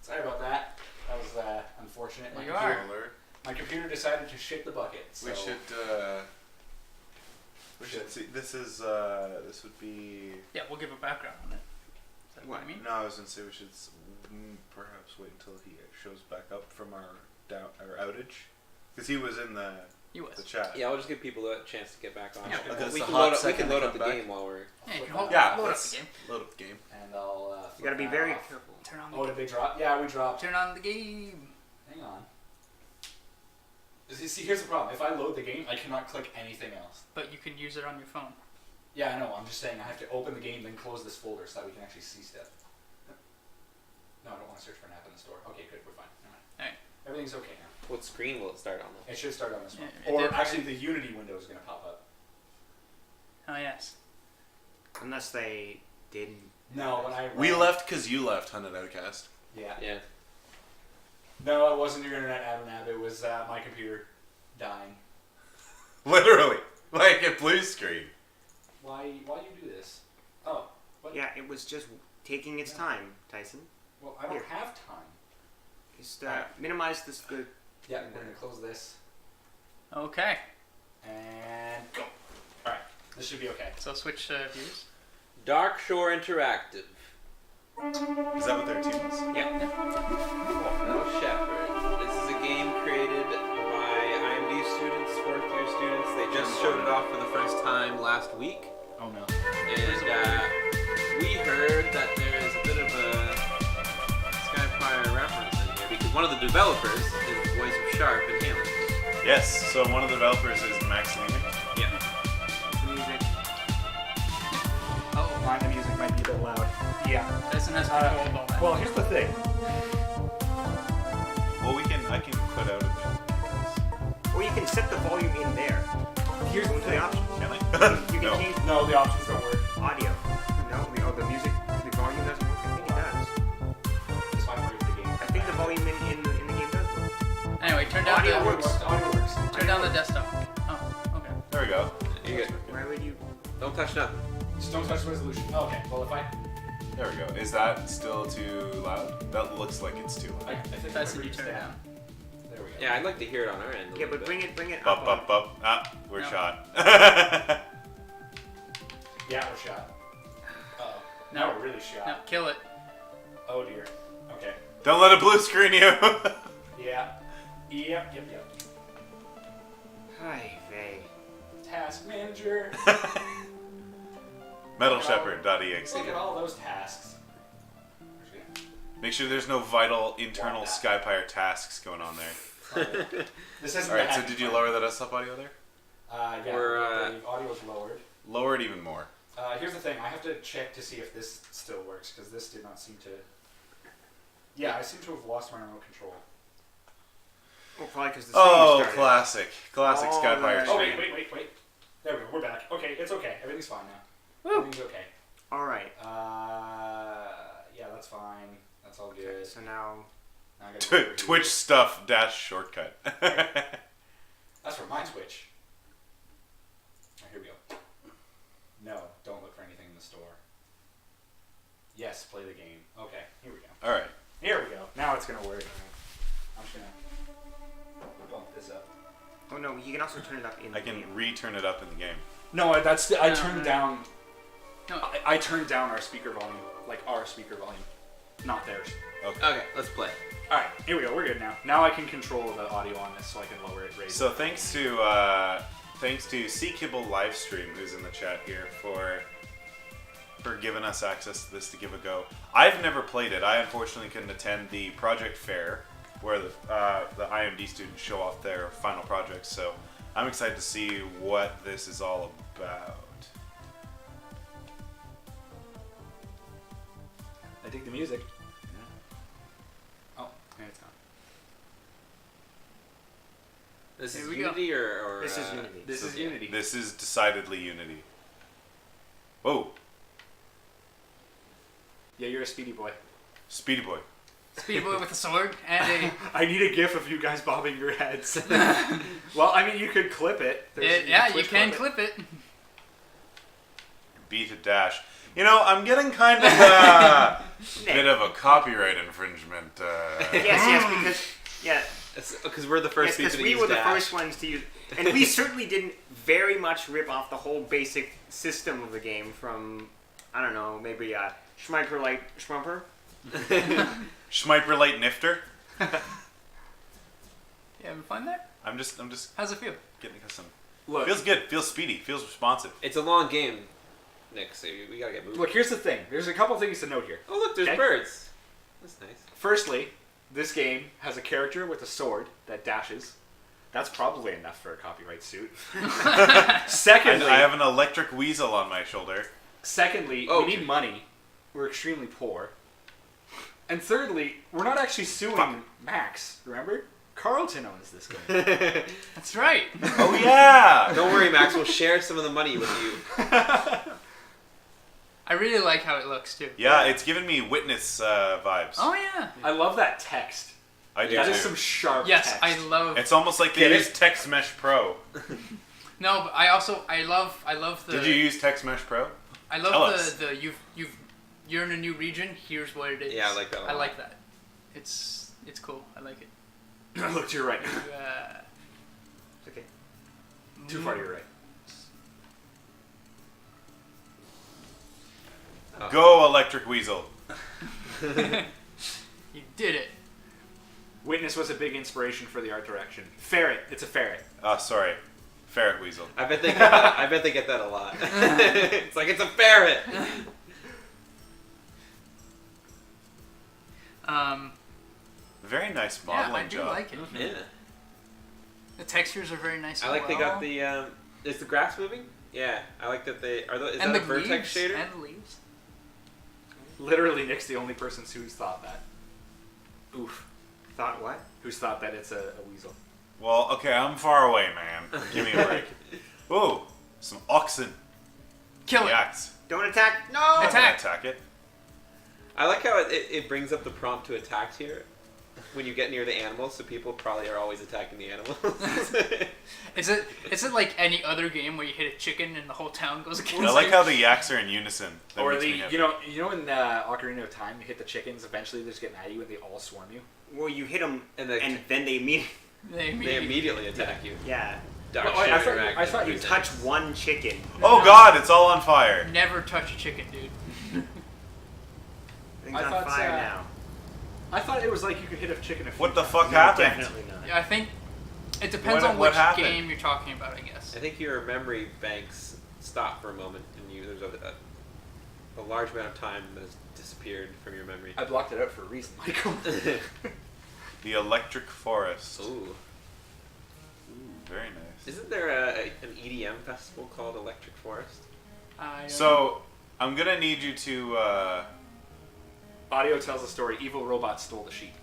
Sorry about that. That was unfortunate. Well, you are. My computer decided to shit the bucket. So. We should. We should see. This is. This would be. Yeah, we'll give a background on it. Is that what I mean? No, I was gonna say we should perhaps wait until he shows back up from our outage, because he was in the He was. chat. Yeah, I'll just give people a chance to get back on. Yeah, That's we the can hot load up, we second can to load up come the back. game while we're. Yeah, you can Yeah, load up let's the game. load up the game. And I'll. You gotta be flip very that off. careful. Turn on the Oh, did they drop? Yeah, we dropped. Turn on the game. Hang on. See, here's the problem. If I load the game, I cannot click anything else. But you can use it on your phone. Yeah, I know. I'm just saying I have to open the game, then close this folder so that we can actually see stuff. No, I don't want to search for an app in the store. Okay, good. We're fine. Never mind. Alright. Everything's okay now. What screen will it start on? It should start on this one. Yeah, it Or did. actually, the Unity window is going to pop up. Oh yes. Unless they didn't. No, when I We ran- left because you left, Hunted Outcast. Yeah. Yeah. No, it wasn't your internet, Abernab. It was my computer dying. Literally, like a blue screen. Why you do this? Oh. What? Yeah, it was just taking its time, Tyson. Well, I don't Here. have time. Just minimize this. The Yeah, we're going to close this. Okay. And go. Alright. This should be okay. So switch views. Dark Shore Interactive. Is that what their team is? Yeah. Metal Shepherd. This is a game created by IMD students, fourth year students. They just showed it off for the first time last week. Oh no. And we heard that there is a bit of a SkyPyre reference in here because one of the developers is the voice of Sharp and Halo. Yes. So one of the developers is Max Leeming. Yeah. music. Oh. Mine, the music might be a bit loud. Yeah. Tyson has control of all that. Well, here's the thing. Well, I can cut out a bit. Or you can set the volume in there. Here's Go the to the thing. options. Can I? You can No. change No, the options don't work. audio. No, the music, the volume doesn't work. I think it does. It's fine for the game. I think the volume in the game does work. Anyway, turn down Audio the works. Audio works. turn down the desktop. Oh, okay. There we go. You get. Why would you? Don't touch nothing. Just don't touch the resolution. Oh, okay. Well, if I There we go. Is that still too loud? That looks like it's too I loud. think Tyson, I you turn it down. There we go. Yeah, I'd like to hear it on our end. A Yeah, little but bit. bring it Up, up. up, up. Ah, we're No. shot. Yeah, we're shot. Uh-oh. No. Now we're really shot. No, kill it. Oh dear. Okay. Don't let it blue screen you. Yeah. Yep. Hi, vey. Task manager. Metalshepherd.exe. Look at all those tasks. Make sure there's no vital internal SkyPyre tasks going on there. This isn't Alright, the so hack did you part. lower the desktop audio there? Yeah. We're, the audio's lowered. Lower it even more. Here's the thing. I have to check to see if this still works because this did not seem to. Yeah, I seem to have lost my remote control. Well, probably because the Oh, stream started. classic. Classic All SkyPyre right. Oh stream. wait. There we go. We're back. Okay, it's okay. Everything's fine now. Woo. Everything's okay. All right. Yeah, that's fine. That's all good. So now. Now I gotta go over here. Twitch stuff dash shortcut. That's for my Twitch. Right, here we go. No, don't look for anything in the store. Yes, play the game. Okay, here we go. Alright. Here we go. Now it's gonna work. I'm just gonna bump this up. Oh no, you can also turn it up in I the can game. re-turn it up in the game. No, I No, turned no. down. No. I turned down our speaker volume, like our speaker volume, not theirs. Okay, let's play. All right, here we go. We're good now. Now I can control the audio on this, so I can lower it, raise So it. thanks to C Kibble Livestream, who's in the chat here, for giving us access to this to give a go. I've never played it. I unfortunately couldn't attend the project fair where the IMD students show off their final projects. So I'm excited to see what this is all about. Dig the music. Oh, there it's gone. This Here is we go. Unity or This is Unity. This is Unity. This is decidedly Unity. Whoa, Yeah, you're a speedy boy. Speedy Boy. Speedy boy with a sword and a. I need a gif of you guys bobbing your heads. Well, I mean, you could clip it. Yeah, you Twitch can it. clip it. Beat a dash. You know, I'm getting kind of a bit of a copyright infringement. Yes, because we're the first because people to we use were the dash. first ones to use, and we certainly didn't very much rip off the whole basic system of the game from, I don't know, maybe Schmeiper Light Schmumper. Schmeiper Light Nifter. You having fun there? I'm just How's it feel? getting accustomed. Look, Feels good. Feels speedy. Feels responsive. It's a long game, Nick, so we gotta get moving. look. Here's the thing. There's a couple things to note here. Oh, look, there's Okay. birds. That's nice. Firstly, this game has a character with a sword that dashes. That's probably enough for a copyright suit. And Secondly, I have an electric weasel on my shoulder. we need money. We're extremely poor. And thirdly, we're not actually suing Max. Remember? Carlton owns this game. That's right. Oh yeah. Don't worry, Max. We'll share some of the money with you. I really like how it looks too. Yeah, it's giving me Witness vibes. Oh yeah. I love that text. I do That too. is some sharp Yes, text. I love. It's almost like Get they it? used Text Mesh Pro. No, but I love the. Did you use Text Mesh Pro? I Tell love us. the you're in a new region. Here's what it is. Yeah, I like that a I lot. like that. It's cool. I like it. Look to your right. Okay. Too far to your right. Oh. Go Electric Weasel. You did it. Witness was a big inspiration for the art direction. Ferret. It's a ferret. Sorry. Ferret Weasel. I bet they get that, I bet they get that a lot. It's like it's a ferret. Very nice Yeah, modeling I do job. like it. Yeah. The textures are very nice. I as like they well. got the. Is the grass moving? Yeah, I like that they are. Is and that the a vertex leaves, shader? and the leaves. Literally, Nick's the only person who's thought that. Oof. Thought what? Who's thought that it's a weasel. Well, okay, I'm far away, man. Give me a break. Ooh, some oxen. Kill it. Yaks. Don't attack! No! I'm gonna Attack. attack it. I like how it brings up the prompt to attack here when you get near the animals, so people probably are always attacking the animals. Is it like any other game where you hit a chicken and the whole town goes against I like you? how the yaks are in unison. That Or makes the me happy. you know in Ocarina of Time, you hit the chickens. Eventually, they're just getting at you and they all swarm you. Well, you hit them, And and, they- then they immediately. They They immediately attack you. Yeah. Dark Well, I shader thought you You touch one chicken. Oh God, it's all on fire. Never touch a chicken, dude. Things I on thought, fire now. I thought it was like you could hit a chicken a few What the times. fuck No, happened? definitely not. Yeah, I think it depends What- on what which happened? game you're talking about, I guess. I think your memory banks stop for a moment, and there's a large amount of time that has disappeared from your memory. I blocked it out for a reason, Michael. The Electric Forest. Ooh. Very nice. Isn't there an EDM festival called Electric Forest? I don't know. So, I'm gonna need you to, Audio tells the story. Evil robots stole the sheep.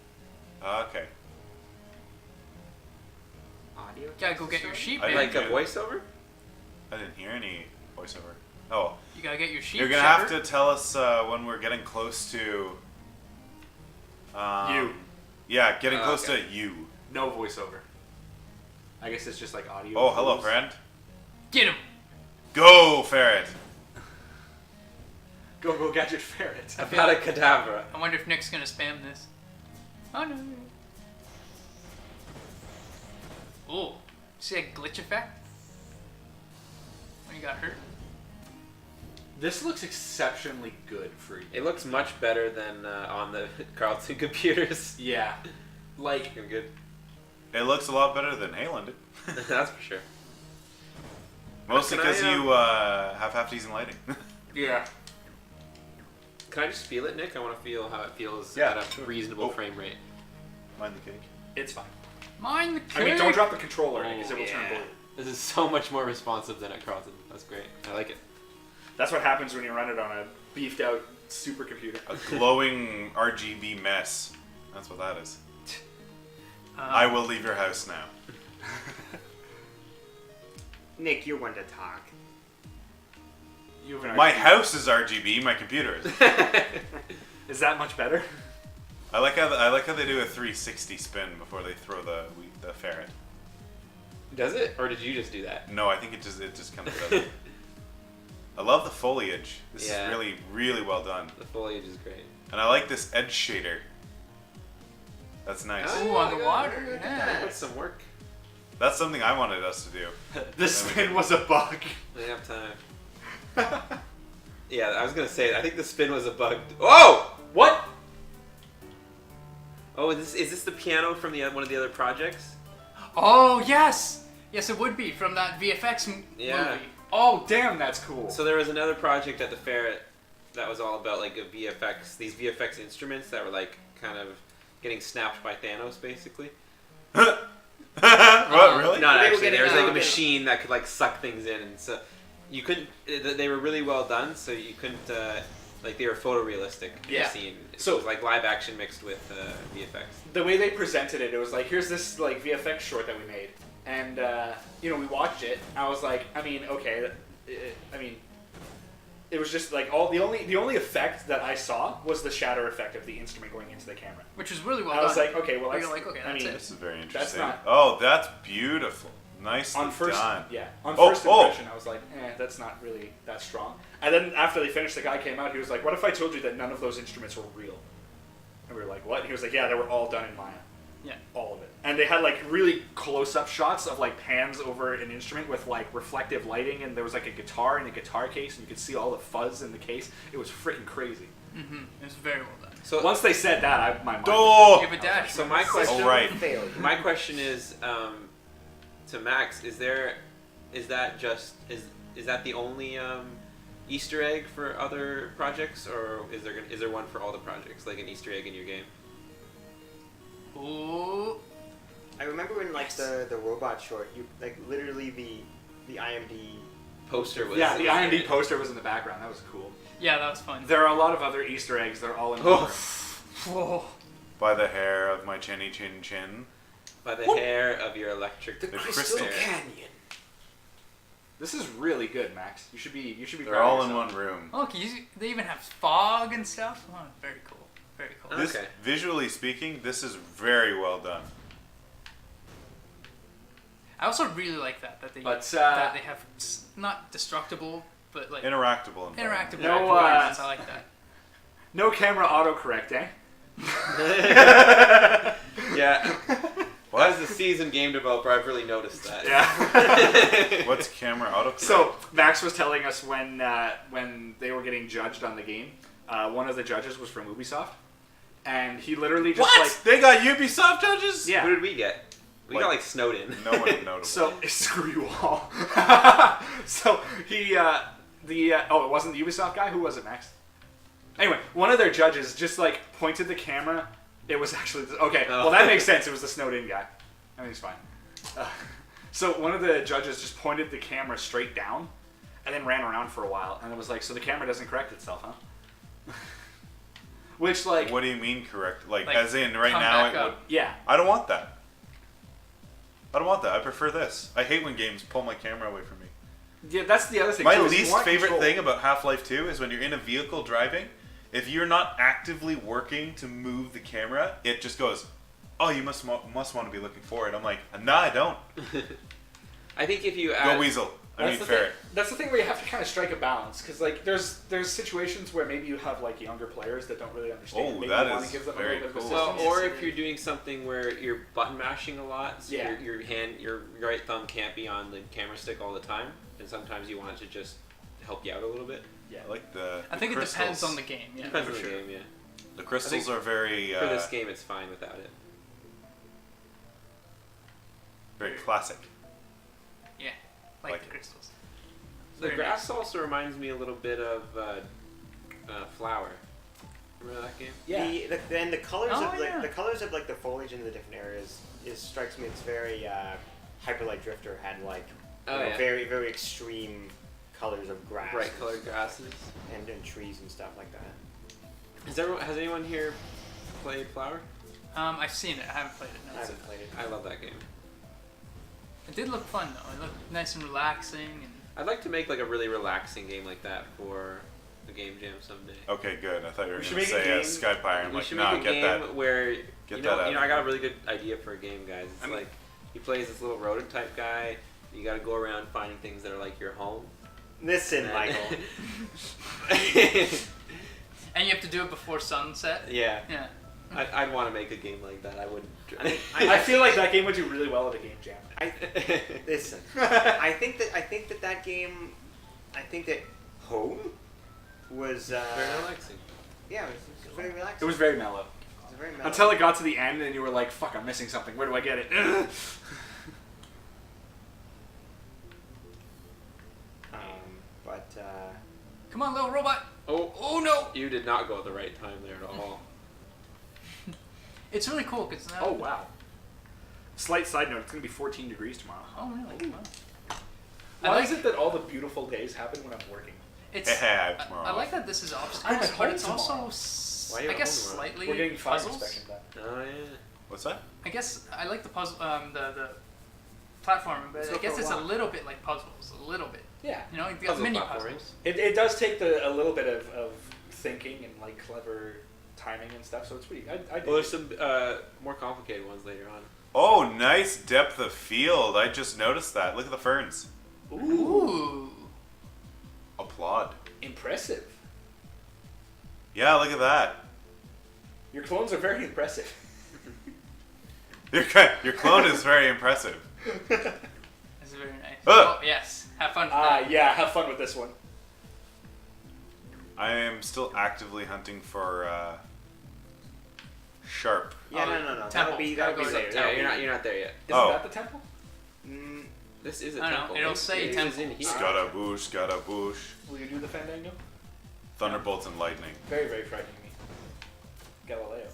okay. Audio. Gotta go get your sheep, I man. Like a do. voiceover? I didn't hear any voiceover. Oh, You gotta get your sheep. you're gonna have shepherd. to tell us when we're getting close to. You. Yeah, getting close okay. to you. No voiceover. I guess it's just like audio. Oh, hello, clues. friend. Get him. Go, ferret. Go gadget ferret. About a cadaver. I wonder if Nick's gonna spam this. Oh no. Ooh. See that glitch effect? When you got hurt? This looks exceptionally good for you. It looks much better than on the Carlton computers. Yeah. Like, Looking good. It looks a lot better than Halen did. That's for sure. Mostly Can I, because you have half-decent lighting. yeah. Can I just feel it, Nick? I want to feel how it feels Yeah, at a sure. reasonable Oh. frame rate. Mind the cake. It's fine. Mind the cake. I mean, don't drop the controller because it will yeah. turn blue. This is so much more responsive than at Carlton. That's great. I like it. That's what happens when you run it on a beefed out supercomputer. A glowing RGB mess. That's what that is. I will leave your house now. Nick, you're one to talk. You have an My RGB. house is RGB. My computer is. Is that much better? I like how they do a 360 spin before they throw the ferret. Does it? Or did you just do that? No, I think it just kind of does it. I love the foliage. This Yeah. is really, really well done. The foliage is great. And I like this edge shader. That's nice. Ooh, on the water. Yeah. That's some work. That's something I wanted us to do. The spin was a bug. They have time. Yeah, I was gonna say. I think the spin was a bug. Oh! What? Oh, is this the piano from one of the other projects? Oh yes, yes it would be from that VFX Yeah. movie. Oh, damn, that's cool. So there was another project at the fair that was all about like these VFX instruments that were like kind of getting snapped by Thanos, basically. What, really? Not They were actually. getting- There was like a getting- machine that could like suck things in, and so you couldn't. They were really well done, so you couldn't. Like they were photorealistic. Yeah. Scene. So- So it was like live action mixed with VFX. The way they presented it, it was like, here's this like VFX short that we made, and you know, we watched it. I was like, I mean, okay, it was just like the only effect that I saw was the shatter effect of the instrument going into the camera. Which was really well I done. was like, okay, well, You're that's, like, okay, I that's mean, it. This is very interesting. not- Oh, that's beautiful. Nicely on first, done. yeah, on Oh, first oh. impression, I was like, that's not really that strong. And then after they finished, the guy came out. He was like, what if I told you that none of those instruments were real? And we were like, what? And he was like, yeah, they were all done in Maya. Yeah. All of it. And they had like really close-up shots of like pans over an instrument with like reflective lighting, and there was like a guitar in a guitar case, and you could see all the fuzz in the case. It was freaking crazy. Mm-hmm. It was very well done. So Once they said that, my mind. Oh! Give a dash. So my question. All right. Failure. My question is to Max: is that the only Easter egg for other projects, or is there one for all the projects, like an Easter egg in your game? Ooh. I remember in like the robot short, you like literally the IMD. Poster was. Yeah, the IMD poster was in the background. That was cool. Yeah, that was fun. There are a lot of other Easter eggs. They're all in the Oh. Whoa. By the hair of my chinny chin chin. By the hair of your electric. The crystal hair. Canyon. This is really good, Max. You should be. They're proud of all in yourself. one room. Look, they even have fog and stuff. Oh, very cool. Very cool. This, Okay. visually speaking, this is very well done. I also really like that they But, that they have not destructible, but like Interactable. environment. interactive No, environments. I like that. No camera autocorrect, eh? Yeah. Well, as a seasoned game developer, I've really noticed that. Yeah. What's camera autocorrect? So Max was telling us when they were getting judged on the game, one of the judges was from Ubisoft, and he literally just what? like They got Ubisoft judges? yeah. Who did we get? We got Like- like Snowden. No one notable. So screw you all. So he it wasn't the Ubisoft guy. Who was it, Max? Anyway, one of their judges just like pointed the camera. It was actually okay. Oh. Well, that makes sense. It was the Snowden guy. Everything's fine. So one of the judges just pointed the camera straight down, and then ran around for a while, and it was like, so the camera doesn't correct itself, huh? Which like What do you mean correct? Like Like, as in right come now back it would. up. yeah. I don't want that. I don't want that. I prefer this. I hate when games pull my camera away from me. Yeah, that's the other thing. My too, is you least want favorite control. thing about Half-Life 2 is when you're in a vehicle driving, if you're not actively working to move the camera, it just goes, oh, you must want to be looking forward. I'm like, nah, I don't. I think if you Go add, Weasel. I That's mean the Ferret. thing. That's the thing where you have to kind of strike a balance, because like there's situations where maybe you have like younger players that don't really understand. Oh, maybe that you want is to give them very a little bit of cool. assistance. well, or if you're doing something where you're button mashing a lot, so Yeah. your right thumb can't be on the camera stick all the time, and sometimes you want it to just help you out a little bit. yeah. I like the I think it crystals. depends on the game. Yeah. Depends for on the sure. game, yeah. The crystals I think are very For this game, it's fine without it. very classic. Yeah. Like Like the it. crystals. The Very grass also reminds me a little bit of Flower. Remember that game? Yeah. The colors Oh, of like yeah. the colors of like the foliage in the different areas strikes me. It's very Hyperlight Drifter had like Oh, yeah. very very extreme colors of grass, Bright colored grasses. and trees and stuff like that. Has anyone here played Flower? I've seen it. I haven't played it. No. I haven't played it. I love that game. It did look fun though. It looked nice and relaxing. And I'd like to make like a really relaxing game like that for a game jam someday. Okay, good. I thought you were We going should to make a say game- SkyPyre. I'm We like, should no, make a get game that. where Get you that know, out. I got a really good idea for a game, guys. It's I mean- like he plays this little rodent type guy. You got to go around finding things that are like your home. Listen, And- Michael. and you have to do it before sunset. Yeah. Yeah. I'd want to make a game like that. I wouldn't. I feel like that game would do really well at a game jam. Listen. I think that game. I think that Home was. Very relaxing. Yeah, it was very It relaxing. was very mellow. It was very mellow. Until it got to the end and you were like, fuck, I'm missing something. Where do I get it? But Come on, little robot. Oh no! You did not go at the right time there at all. It's really cool because Oh, wow. Slight side note, it's going to be 14 degrees tomorrow. Oh really? Wow. Why is it that all the beautiful days happen when I'm working? It's. Hey, tomorrow. I like that this is I'm obstacles, at but home it's tomorrow. also, Why are you I at guess, home tomorrow? slightly We're getting fire puzzles. inspection done. Oh yeah. What's that? I guess I like the puzzle, the platforming, but So I guess for a it's a while. little bit like puzzles, a little bit. Yeah. You know, you got Puzzle mini platforming. puzzles. It does take a little bit of thinking and like clever timing and stuff, so it's pretty. I Well, there's some more complicated ones later on. Oh, nice depth of field. I just noticed that. Look at the ferns. Ooh. Applaud. Impressive. Yeah, look at that. Your clones are very impressive. Your clone is very impressive. That's very nice. Ah. Oh, yes. Have fun with that. Yeah, have fun with this one. I am still actively hunting for sharp. yeah, no. Temple. That'll be Gotta go later. to Yeah, That'll you're not there yet. Isn't Oh. that the temple? Mm, This is a I don't know, temple. it'll It- say it is temple. in here. Scaramouche, Scaramouche. Will you do the Fandango? Thunderbolts and lightning. Very, very frightening me. Galileo.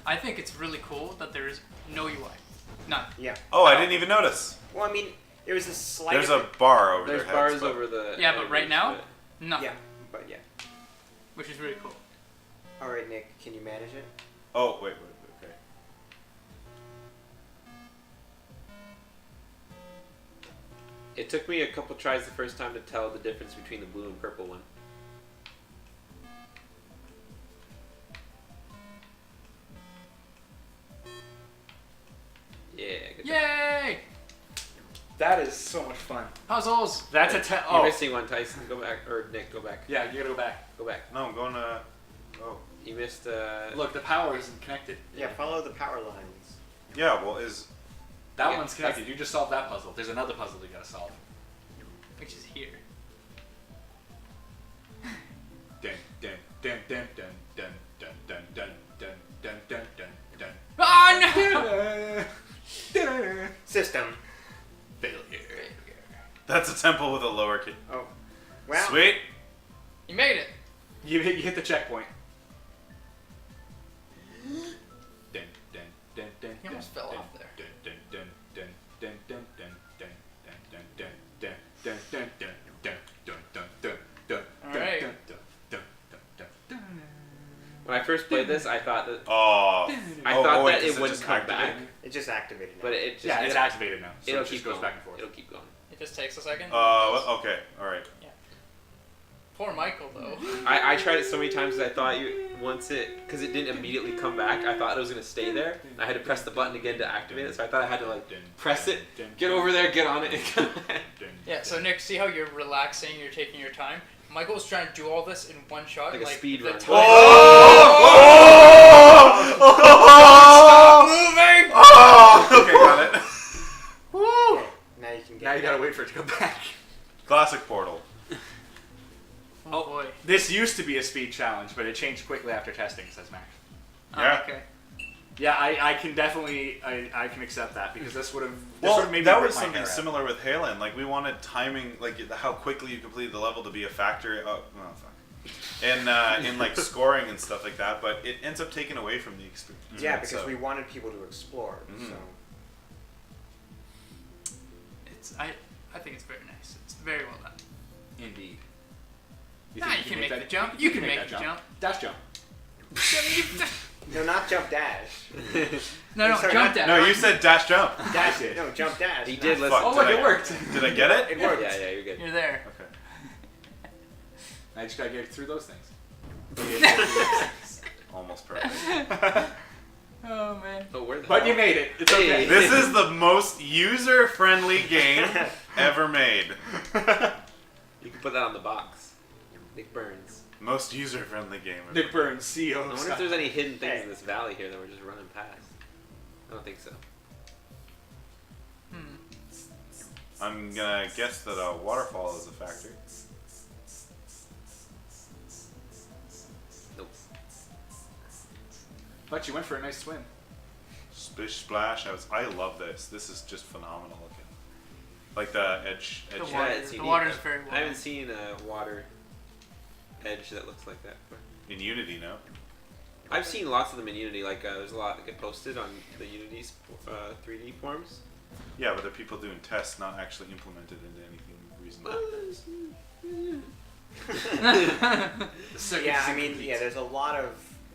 I think it's really cool that there is no UI. None. yeah. Oh, I didn't even notice. Well, I mean, there was a slight. There's a bar over There's their bars heads. but- over the. Yeah, but right now, but- nothing. Yeah, but yeah. Which is really cool. All right, Nick, can you manage it? Oh, wait, okay. It took me a couple tries the first time to tell the difference between the blue and purple one. Yeah. Good job. Yay! That is so much fun. Puzzles. That's a You're oh. missing one, Tyson. Go back, or Nick, go back. Yeah, you gotta go back. Go back. No, I'm going to. Oh. You missed. Look, the power isn't connected. Yeah, follow the power lines. Yeah, well, is. That Yeah, one's connected. You just solved that puzzle. There's another puzzle you gotta solve. Which is here. Dun dun dun dun dun dun dun dun dun dun dun dun dun Oh no! dun. System. Failure. That's a temple with a lower key. Oh. Well. Sweet. You made it. You hit the checkpoint. Dun dun dun dun. He almost fell off there. Dun dun dun dun dun dun dun dun dun dun dun dun dun dun dun dun dun dun. All right. Dun dun dun dun dun. When I first played this, I thought that Oh. I Oh, thought wait, that does it it wouldn't just come activate? back, It just activated. Now. but it just Yeah, it's activated now. So it'll it keep just goes going. back and forth. It'll keep going. It just takes a second. Okay, alright. Poor Michael though. I tried it so many times that I thought because it didn't immediately come back, I thought it was gonna stay there. I had to press the button again to activate it, so I thought I had to like press it, get over there, get on it, and come back. Yeah. So Nick, see how you're relaxing, you're taking your time. Michael's trying to do all this in one shot, Like a speed the run. time- Oh! Moving. Oh! Okay, got it. Woo! Now you can get. Now you gotta wait for it to come back. Classic Portal. Oh boy. This used to be a speed challenge, but it changed quickly after testing, says Max. Yeah. Okay. Yeah, I can definitely I can accept that because this would have Well, made me that rip was my something hair out. similar with Halen. Like, we wanted timing, like how quickly you completed the level to be a factor. Oh, fuck. In like scoring and stuff like that, but it ends up taking away from the experience. Yeah, because So- we wanted people to explore. Mhm. So. It's I think it's very nice. It's very well done. Indeed. Nah, think you can make that- the jump. You You can make that the jump. Dash jump. No, not jump dash. No, Sorry, jump not- dash. No, you said dash jump. Dash. did. No, jump dash. He not- did listen. Oh, Fuck, look, did it I- worked. Did I get it? It worked. Yeah, you're good. You're there. Okay. I just gotta get through those things. Almost perfect. Oh man. Oh, where the But hell? you made it. It's okay. This is the most user-friendly game ever made. You can put that on the box. Nick Burns. Most user-friendly game ever. Nick Burns, CEO I of wonder Sky. if there's any hidden things Hey. in this valley here that we're just running past. I don't think so. I'm gonna guess that a waterfall is a factor. Nope. But you went for a nice swim. Splish splash. I love this. This is just phenomenal looking. Like the edge. The edge. water- it's the unique. water's very well I haven't done. seen a water edge that looks like that before. In Unity, no? I've seen lots of them in Unity. Like there's a lot that get posted on the Unity 3D forums. Yeah, but they're people doing tests, not actually implemented into anything reasonable. Yeah, I mean, yeah, there's a lot of.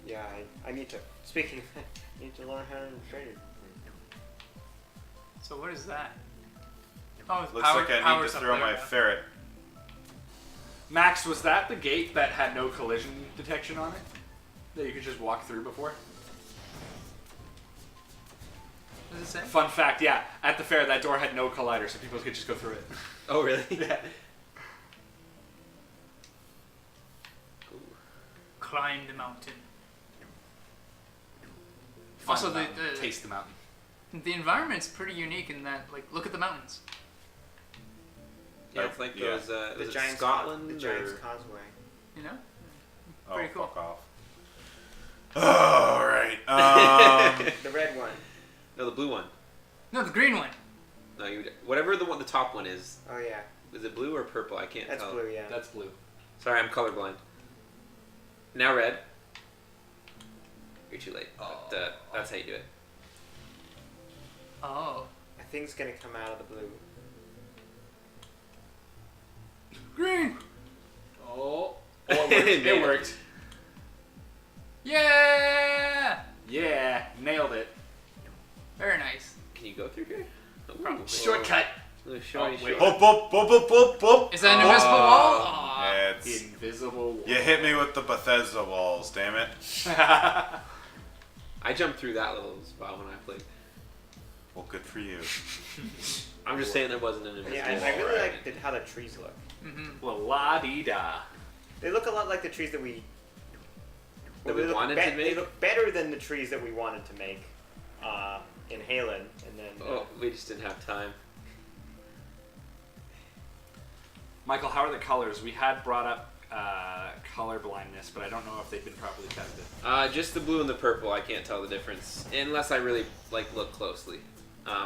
Yeah, I need to. Speaking of, I need to learn how to trade it. So what is that? Oh, it's Looks like I need to power's up throw there my now. ferret. Max, was that the gate that had no collision detection on it? That you could just walk through before? What does it say? Fun fact, yeah. At the fair, that door had no collider, so people could just go through it. Oh really? Yeah. Climb the mountain. Fun Also, the- mountain. the- Taste the mountain. The environment's pretty unique in that, like, look at the mountains. Yeah, it's like Yeah. those. The Was it Giants, Scotland the Giants or? Causeway. You know? Oh, Pretty cool. fuck off. Alright. The red one. No, the blue one. No, the green one. No, whatever the top one is. Oh yeah, Is it blue or purple? I can't that's tell. blue. Yeah. That's blue. Sorry, I'm colorblind. Now red. You're too late. But, that's how you do it. Oh. I think it's gonna come out of the blue. Green! Oh. Oh, it worked. Made It it. worked. Yeah! Yeah, nailed it. Very nice. Can you go through here? Ooh, Probably. Shortcut. Little shorty Oh, wait. short. Boop, boop, boop, boop, boop, boop. Is that an invisible wall? Aw. Yeah, it's, Invisible wall. you hit me with the Bethesda walls, damn it. I jumped through that little spot when I played. Well, good for you. I'm just saying there wasn't an invisible Yeah, I wall. really right? like how the trees look. Mm-hmm. Well, la-dee-da. They look a lot like the trees that we. That we they look wanted to They make? look better than the trees that we wanted to make in Halen, and then. Oh, we just didn't have time. Michael, how are the colors? We had brought up color blindness, but I don't know if they've been properly tested. Just the blue and the purple. I can't tell the difference unless I really look closely.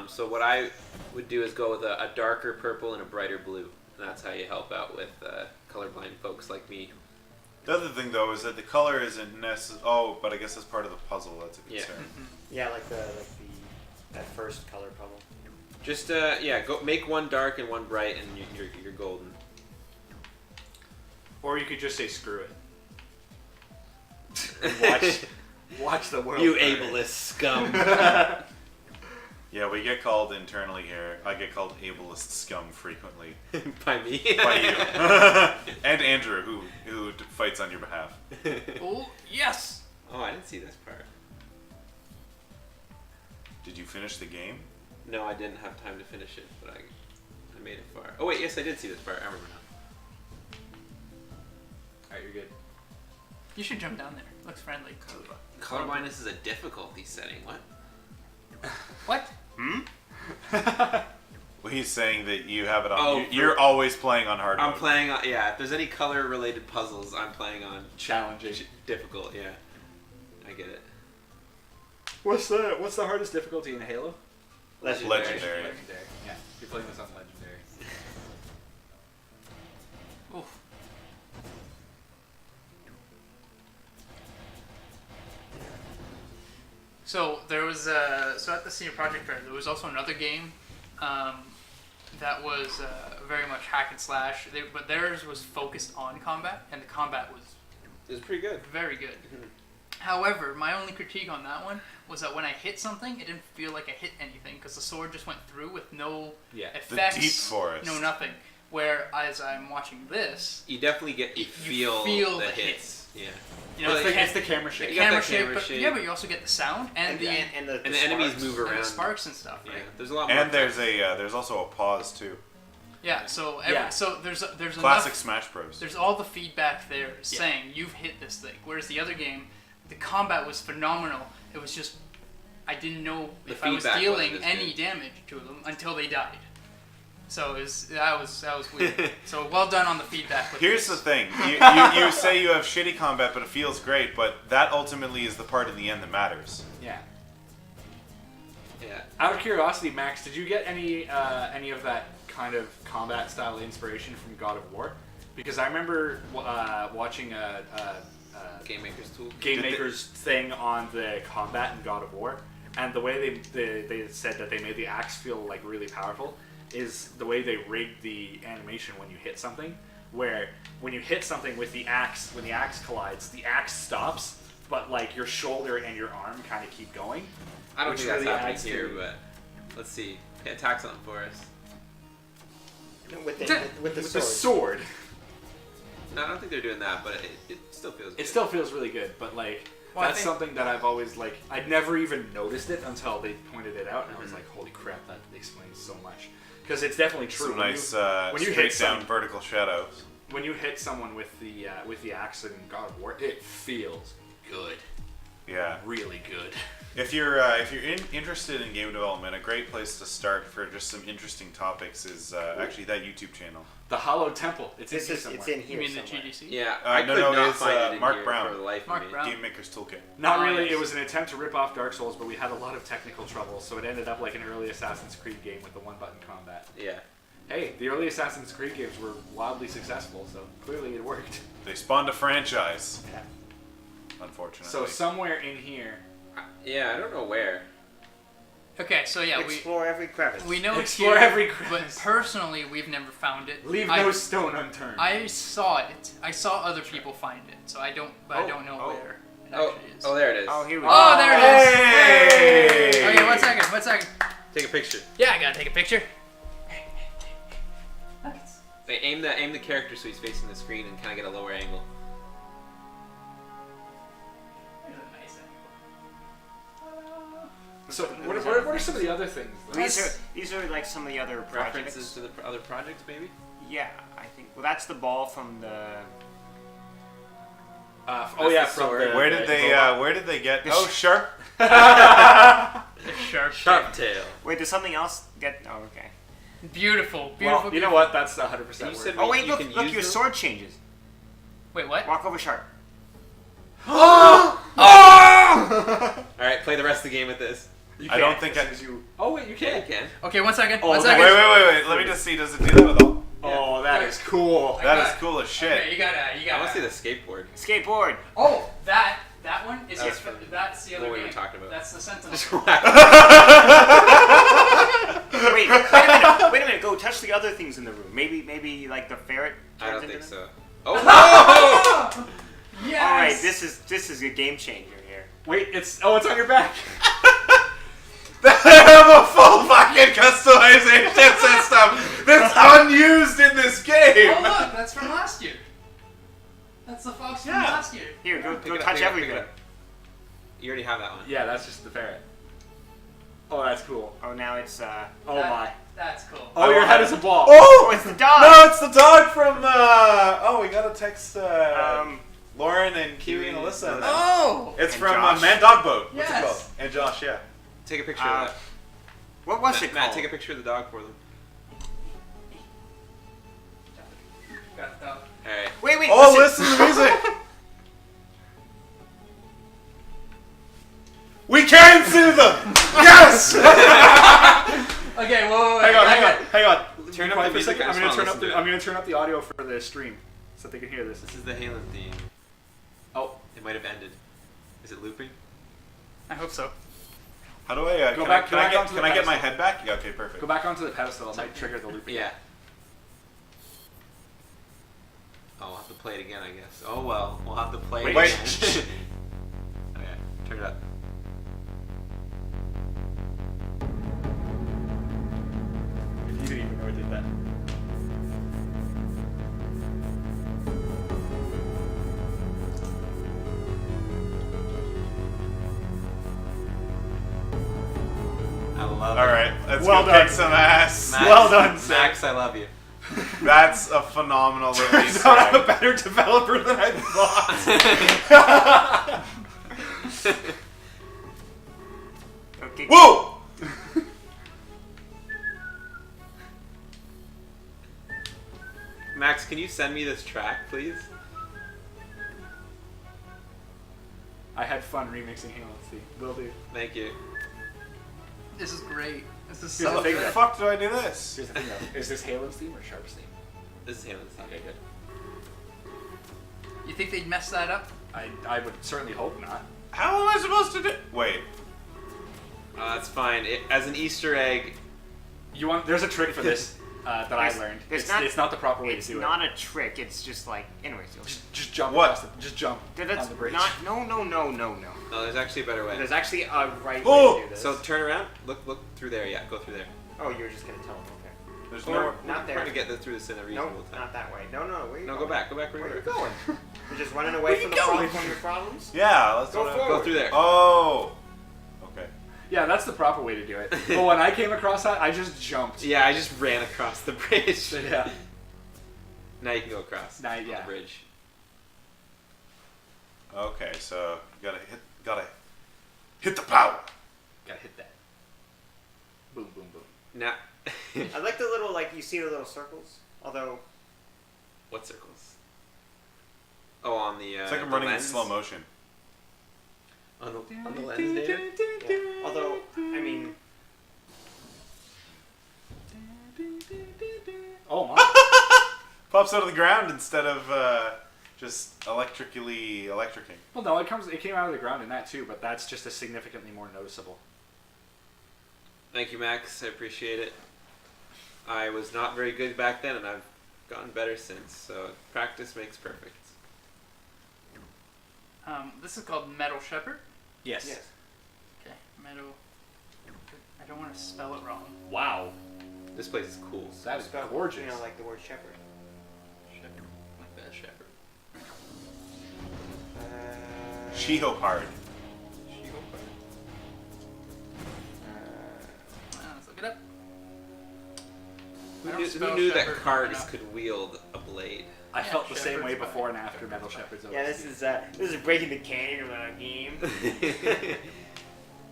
So what I would do is go with a darker purple and a brighter blue, and that's how you help out with colorblind folks like me. The other thing, though, is that the color isn't necessary. Oh, but I guess that's part of the puzzle. That's a Yeah. concern. Yeah, like that first color puzzle. Just go make one dark and one bright, and you're golden. Or you could just say screw it. And watch the world. You burn. ableist scum. Yeah, we get called internally here. I get called ableist scum frequently By me. by you and Andrew, who fights on your behalf. Oh, yes! Oh, I didn't see this part. Did you finish the game? No, I didn't have time to finish it, but I made it far. Oh wait, yes, I did see this part. I remember now. Alright, you're good. You should jump down there. Looks friendly. Colorblindness is a difficulty setting. What? What? Well, he's saying that you have it on. Oh, you're always playing on hard I'm mode. playing on. Yeah, if there's any color-related puzzles, I'm playing on Challenging. difficult. Yeah, I get it. What's the hardest difficulty in Halo? Legendary. Legendary. Yeah, you're playing this on Legendary. Oof. So there was so at the senior project fair there was also another game that was very much hack and slash. But theirs was focused on combat, and the combat was It was pretty good. very good. However, my only critique on that one was that when I hit something, it didn't feel like I hit anything because the sword just went through with no effects, deep forest. no nothing. Whereas I'm watching this, You definitely get You feel feel the the hits. Yeah. you know, It's the camera the shake. You got camera that shape, camera but shape. yeah, but you also get the sound and the and the enemies sparks. move and around. the sparks and stuff, Yeah. right? There's a lot more. And there's also a pause too. Yeah. So so there's Classic enough, Smash Bros. there's all the feedback there saying you've hit this thing. Whereas the other game, the combat was phenomenal. It was just I didn't know The if I was feedback dealing wasn't as any good. damage to them until they died. So that was weird. So well done on the feedback. With Here's the this. thing: you say you have shitty combat, but it feels great. But that ultimately is the part in the end that matters. Yeah. Yeah. Out of curiosity, Max, did you get any of that kind of combat style inspiration from God of War? Because I remember watching a Game Maker's Tool. Game Maker's thing on the combat in God of War, and the way they said that they made the axe feel like really powerful is the way they rigged the animation when you hit something, where when you hit something with the axe, when the axe collides, the axe stops, but like your shoulder and your arm kind of keep going. I don't which think that's really happening adds here, to- but let's see. Yeah, attack something for us. With the With the sword. sword. No, I don't think they're doing that, but it still feels good. It still feels really good, but like Well, I that's think- something that I've always like. I'd never even noticed it until they pointed it out, and I was like, "Holy crap, that explains so much." Because it's definitely true. Some When nice when you hit straight down some- vertical shadows. when you hit someone with the axe in God of War, it feels good, Yeah. really good. If you're interested in game development, a great place to start for just some interesting topics is actually that YouTube channel. The Hollow Temple. It's This in is here it's somewhere. in You here mean the somewhere. GDC? Yeah, Uh, I no, could no, not it's, find it in Mark here Brown. for the life Mark of me. Brown. Game Maker's Toolkit. Not really. Nice. It was an attempt to rip off Dark Souls, but we had a lot of technical trouble, so it ended up like an early Assassin's Creed game with the one-button combat. Yeah. Hey, the early Assassin's Creed games were wildly successful, so clearly it worked. They spawned a franchise, Yeah. unfortunately. So somewhere in here, Yeah, I don't know where. Okay, so yeah, Explore every crevice. we know it's Explore here, every but crevice. personally, we've never found it. leave no stone unturned. I saw it. I saw other people find it, so I don't know where it Oh, actually is. oh, there it is. Oh, here we go. Oh, there it is. Hey! Okay, one second. Take a picture. Yeah, I gotta take a picture. They aim the character so he's facing the screen and kind of get a lower angle. So what are some of the other things? Though? These are like some of the other projects. References to the other projects, maybe? Yeah, I think. Well, that's the ball from the. Oh yeah, the from sword. the, where did they get? Oh, sure. The sharp Sharp tail. Wait, does something else get? Oh, okay. Beautiful. Well, you know what? That's 100% You worth said it. Oh wait, You look! can Look, use your them? sword changes. Wait, what? Walk over sharp. Alright, play the rest of the game with this. You I don't think as I- soon as you. Oh wait, you Yeah, you can. can. Okay, one second. Oh, One okay. second. Wait. Let me just see. Does it do that with all? Oh, that is cool. I That got is it. cool as shit. Okay, you gotta. I want to see the skateboard. Skateboard. Oh, that one is That's that's the other what we game. were talking about. That's the Sentinel. Wait a minute. Go touch the other things in the room. Maybe like the ferret. I don't turns think into so. Oh! Yes. All right, this is a game changer here. Wait, it's on your back. They have a full fucking customization system that's unused in this game. Oh look, that's from last year. That's the fox from last year. Here, go Pick it up, touch pick it up, everything. pick it up. You already have that one. Yeah, that's just the ferret. Oh, that's cool. Oh, now it's Oh That- my. That's cool. Oh, your head is a ball. Oh, it's the dog. No, it's the dog from. Oh, we gotta text Lauren and Kiwi and Alyssa. and them. Oh. It's And from Josh. Man Dog Boat. What's Yes. it called? And Josh, yeah. Take a picture Uh, of that. What was Matt, it called? Matt, take a picture of the dog for them. Got the dog. Alright. Wait. Oh, listen to the music. We can sue them. Yes. Okay, whoa. Hang on. Turn up Quiet the for a music. second. I I'm just gonna wanna turn up listen to the it. I'm gonna turn up the audio for the stream so they can hear this. This is the Halen theme. Oh, It might have ended. Is it looping? I hope so. How do I? Go Can back- I, go back onto can the I get my pedestal. head back? Yeah. Okay. Perfect. Go back onto the pedestal. It might trigger the loop again. Yeah. Oh, I'll have to play it again, I guess. Oh well, we'll have to play it Wait. again. Okay, turn it up. You didn't even know I did that. I love All it. right. Let's Well go done. kick some ass. Max, Well done, sir. Max. I love you. That's a phenomenal little Turns Easter out I'm a egg. better developer than I thought. Okay. Whoa! Max, can you send me this track, please? I had fun remixing Halo C. Will do. Thank you. This is great. This is Here's so the thing, good. How the fuck do I do this? Here's the thing though. Is this Halo's theme or Sharp's theme? This is Halen's theme. Okay, good. You think they'd mess that up? I would certainly hope not. How am I supposed to do? Wait. That's fine. As an Easter egg, You want? There's a trick for this that I learned. It's not the proper way It's to do not it. a trick. It's just like, anyways. Just jump. What? across the- just jump That's on the bridge. not. No. no, there's actually a better way. There's actually a right Oh! way to do this. So turn around. Look through there. Yeah, go through there. Oh, you were just gonna tell him. Okay. There's Or no. not there. Trying to get through this in a No, reasonable time. not that way. No. Where you No, going? go back. Go back where Where you you were. going? You're just running away from your problems. Yeah. Let's Go do it. forward. Go through there. Oh. Okay. Yeah, that's the proper way to do it. But when I came across that, I just jumped. Yeah, I just ran across the bridge. Yeah. Now you can go across Now, on yeah. the bridge. Okay. So gotta hit the power. Gotta hit that. Boom, boom, boom. Now, I like the little, like, you see the little circles. Although, what circles? Oh, on the. It's like I'm the running in lens? slow motion. On the lens, David. yeah. Although, I mean, Oh my. Pops out of the ground instead of just electricking. Well, no, it came out of the ground in that too, but that's just a significantly more noticeable. Thank you, Max. I appreciate it. I was not very good back then, and I've gotten better since. So practice makes perfect. This is called Metal Shepherd. Yes. yes. Okay, Metal. I don't want to spell it wrong. Wow. This place is cool. That is Spelled, gorgeous. You know, like the word shepherd. Shepherd. Like that shepherd. She-Hopard. Let's look it up. I Who don't knew, spell who knew that shepherd cards enough. could wield a blade? I Yeah, felt the same Shepherd's way fine. before and after Metal Shepherd's Yeah, this is breaking the canon of our game.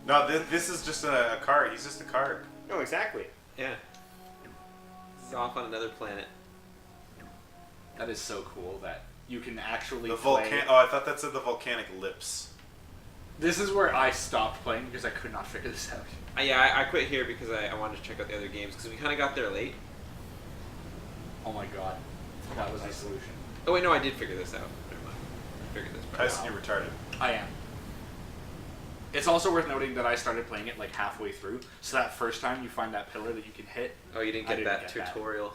No, this is just a card. He's just a card. No, exactly. Yeah. It's off on another planet. That is so cool that you can actually The play. volcan. Oh, I thought that said the volcanic lips. This is where I stopped playing because I could not figure this out. Yeah, I quit here because I wanted to check out the other games because we kind of got there late. Oh my god. That was the solution. Oh wait, no, I did figure this out. Never mind. I figured this part Tyson, out. you're retarded. I am. It's also worth noting that I started playing it like halfway through, so that first time you find that pillar that you can hit. Oh, you didn't I get didn't that get that. tutorial.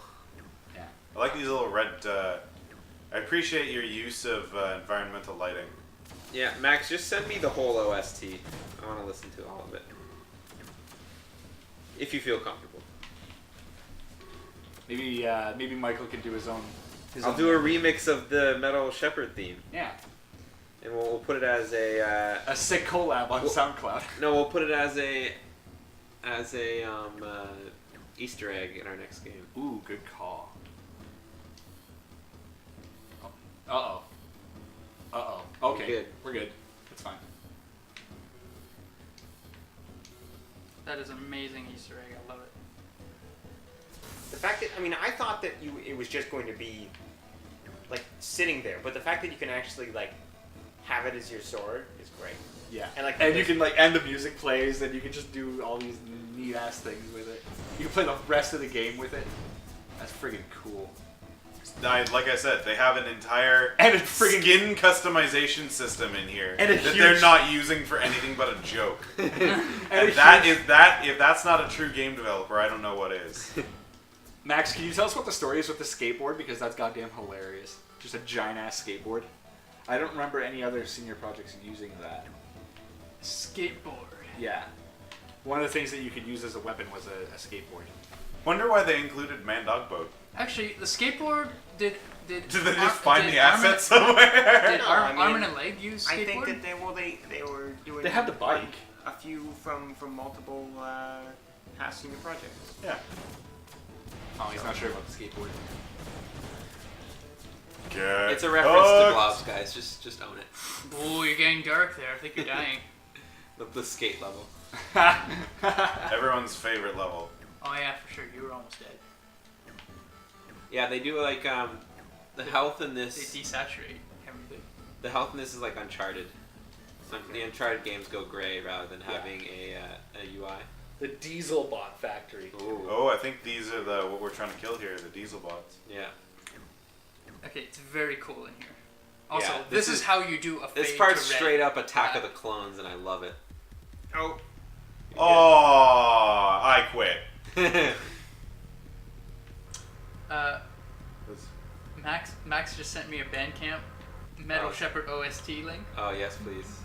Yeah. I like these little red. I appreciate your use of environmental lighting. Yeah, Max, just send me the whole OST. I want to listen to all of it. If you feel comfortable. Maybe Michael can do his own. I'll do a remix of the Metal Shepherd theme, Yeah. and we'll put it as a. A sick collab on Well- SoundCloud. No, we'll put it as a Easter egg in our next game. Ooh, good call. Uh oh. Okay. Good. We're good. That's fine. That is amazing Easter egg. I love it. The fact that, I mean, I thought that it was just going to be like sitting there, but the fact that you can actually like have it as your sword is great. Yeah. And, like, and you this- can and the music plays, and you can just do all these neat ass things with it. You can play the rest of the game with it. That's friggin' cool. like I said, they have an entire And a friggin' skin customization system in here And a that huge- they're not using for anything but a joke. And And if that's not a true game developer, I don't know what is. Max, can you tell us what the story is with the skateboard? Because that's goddamn hilarious. Just a giant ass skateboard. I don't remember any other senior projects using that. Skateboard. Yeah. One of the things that you could use as a weapon was a skateboard. Wonder why they included Man Dog Boat. Actually, the skateboard did. Did they just find did the Arm and- assets somewhere? Did No, Arm, I mean, Arm and Leg use skateboard? I think that they were doing. They had the bike. A few from multiple past senior projects. Yeah. Oh, he's not sure about the skateboard. Get It's a reference to hooked. Blobs, guys. Just own it. Oh, you're getting dark there. I think you're dying. The skate level. Everyone's favorite level. Oh yeah, for sure. You were almost dead. Yeah, they do like the health in They this. desaturate everything. The health in this is like Uncharted. The Uncharted games go gray rather than having a UI. The Diesel Bot Factory. Ooh. Oh, I think these are what we're trying to kill here, the diesel bots. Yeah. Okay, it's very cool in here. Also, Yeah, this this is is- how you do a fade This part's to red. straight up Attack of the Clones, and I love it. Oh, Oh, I quit. Max just sent me a Bandcamp Metal Oh. Shepherd OST link. Oh yes, please.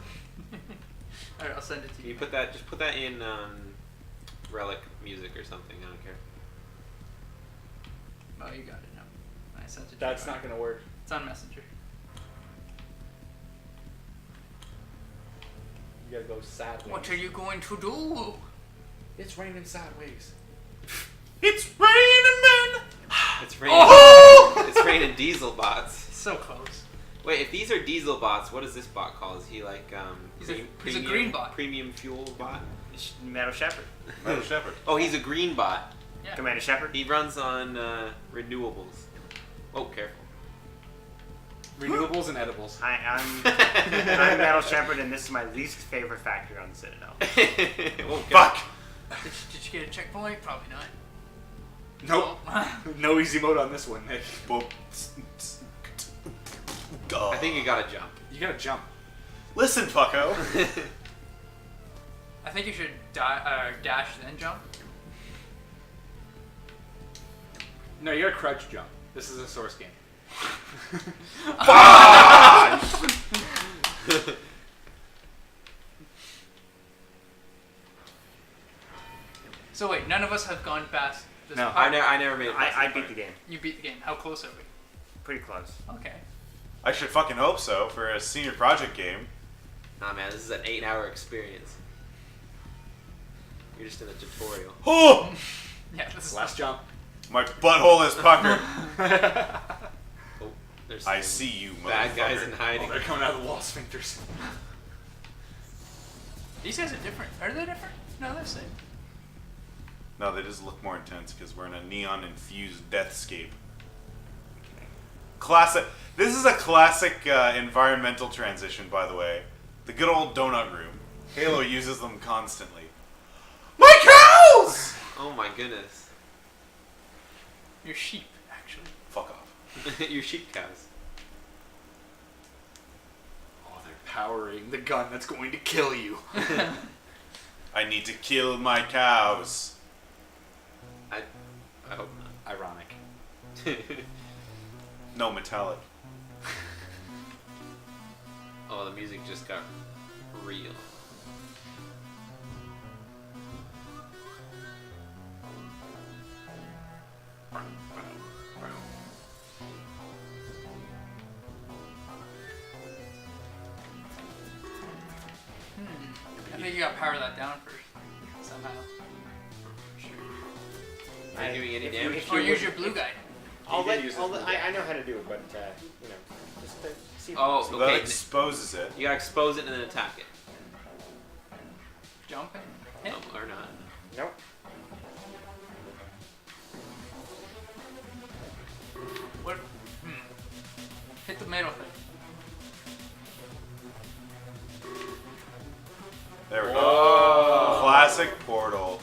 Alright, I'll send it to Can you. you put that? Just put that in Relic music or something. I don't care. Oh, you got it now. I sent it to That's you. not gonna work. It's on Messenger. You gotta go sideways. What are you going to do? It's raining sideways. It's raining men. It's raining. Oh! It's raining diesel bots. So close. Wait, if these are diesel bots, what is this bot called? Is he like He's a premium, green bot. Premium fuel bot? Metal Shepherd. Metal Shepherd. Oh, he's a green bot. Yeah. Commander Shepherd. He runs on renewables. Oh, careful. Renewables and edibles. I'm Metal Shepherd, and this is my least favorite factory on the Citadel. Oh, Fuck. Did you get a checkpoint? Probably not. Nope. No easy mode on this one, Nick. I think you gotta jump. You gotta jump. Listen, fucko. I think you should dash then jump. No, you gotta crouch jump. This is a source game. So wait, none of us have gone past this No. part. I never made it. I beat the game. You beat the game. How close are we? Pretty close. Okay. I should fucking hope so for a senior project game. Nah, man, this is an 8-hour experience. You're just in a tutorial. Oh, Yeah, this is Last jump. my butthole is puckered. Oh, there's I some see you, bad guys in motherfucker. Oh, hiding. they're coming out of the wall sphincters. These guys are different. Are they different? No, they're the same. No, they just look more intense because we're in a neon-infused deathscape. Classic. This is a classic environmental transition, by the way. The good old donut room. Halo uses them constantly. My cows! Oh my goodness. You're sheep, actually. Fuck off. Your sheep cows. Oh, they're powering the gun that's going to kill you. I need to kill my cows. I hope Ironic. not. No, metallic. Oh, the music just got real. I think you gotta power that down first. Somehow. Are you doing any if you- damage? if Or you use would- your blue guy. I'll did let, use I'll his let, blue I know how to do it, but you know, just to see. Oh, So that okay. exposes it. You gotta expose it and then attack it. Jump and hit. Oh, or not. Nope. What? Hit the middle thing. There we go. Classic Portal.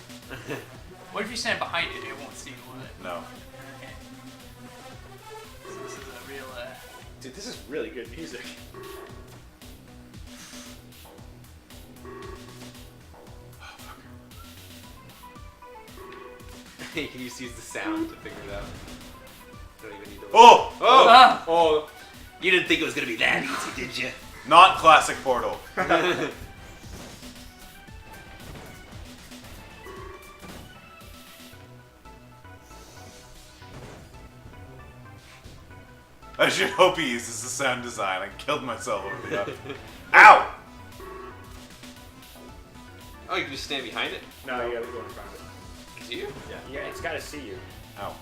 What if you stand behind it? It won't see you, will it? No. Okay. this is really good music. You can just use the sound to figure it out. Don't even need to. Oh! Oh, You didn't think it was gonna be that easy, did you? Not classic Portal. I should hope he uses the sound design. I killed myself over the other. Ow! Oh, you can just stand behind it. no, you gotta go in front of it. It's you? Yeah, it's got to see you. Ow.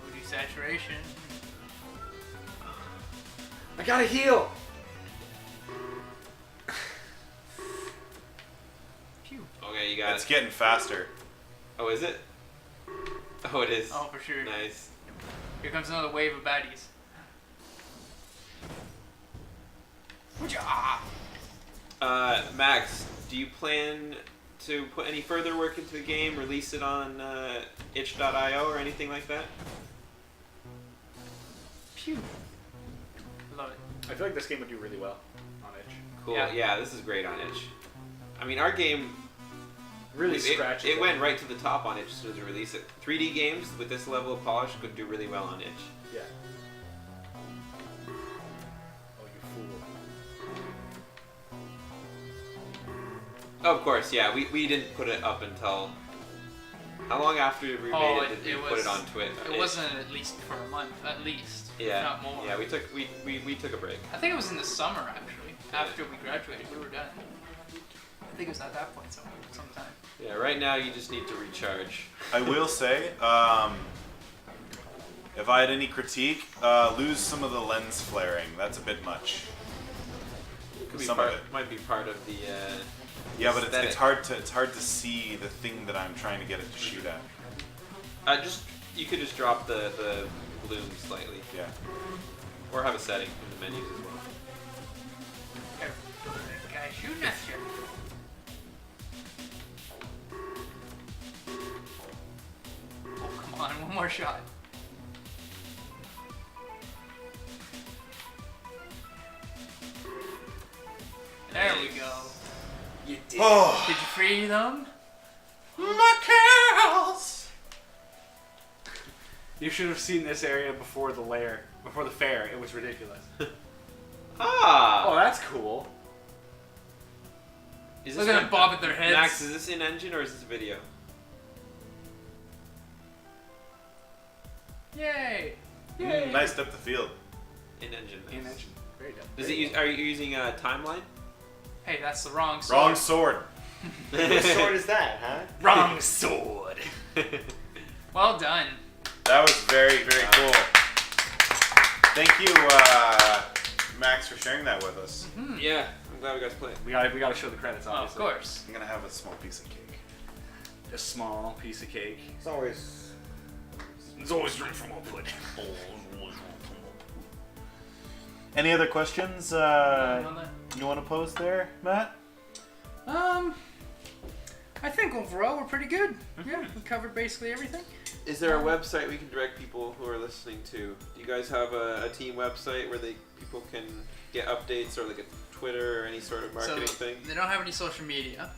Moody saturation. I gotta heal. Phew. Okay, you got It's it. getting faster. Oh, is it? Oh, it is. Oh, for sure. Nice. Here comes another wave of baddies. Max, do you plan to put any further work into the game, release it on itch.io or anything like that? Phew. Love it. I feel like this game would do really well on Itch. Cool. Yeah. Yeah, this is great on itch. I mean, our game Really it scratches. went right to the top on itch as soon as we released it. 3D games with this level of polish could do really well on itch. Yeah. Oh, you fool. Oh, of course, yeah. We didn't put it up until how long after we made it did we put it on Twitch? It wasn't at least for a month, at least. Yeah. If not more. Yeah, we took a break. I think it was in the summer actually. After we graduated, we were done. I think it was at that point sometime. Yeah, right now you just need to recharge. I will say, if I had any critique, lose some of the lens flaring. That's a bit much. Could be Some part, of it. might be part of the Yeah, but aesthetic. it's hard to see the thing that I'm trying to get it to shoot at. You could just drop the bloom slightly, Yeah. or have a setting in the menus as well. Careful, that guy shooting at you. Oh, come on, one more shot. There we go. You did. Oh, Did you free them? my cows! You should have seen this area before the fair. It was ridiculous. Ah! Oh, that's cool. Is Look at them bob at their heads. Max, is this in engine or is this video? Yay! Nice depth of field. In engine. In engine. Very dumb. Does it use? Are you using a timeline? Hey, that's the wrong sword. Wrong sword. What sword is that, huh? Wrong sword. Well done. That was very, very cool. Thank you, Max, for sharing that with us. Yeah, I'm glad we got to play it. We gotta show the credits, Oh, of obviously. course. I'm gonna have a small piece of cake. A small piece of cake. It's always. There's always room for more pudding. Any other questions On that. you want to pose there, Matt? I think overall we're pretty good. Yeah, we covered basically everything. Is there a website we can direct people who are listening to? Do you guys have a team website where people can get updates or like a Twitter or any sort of marketing thing? They don't have any social media.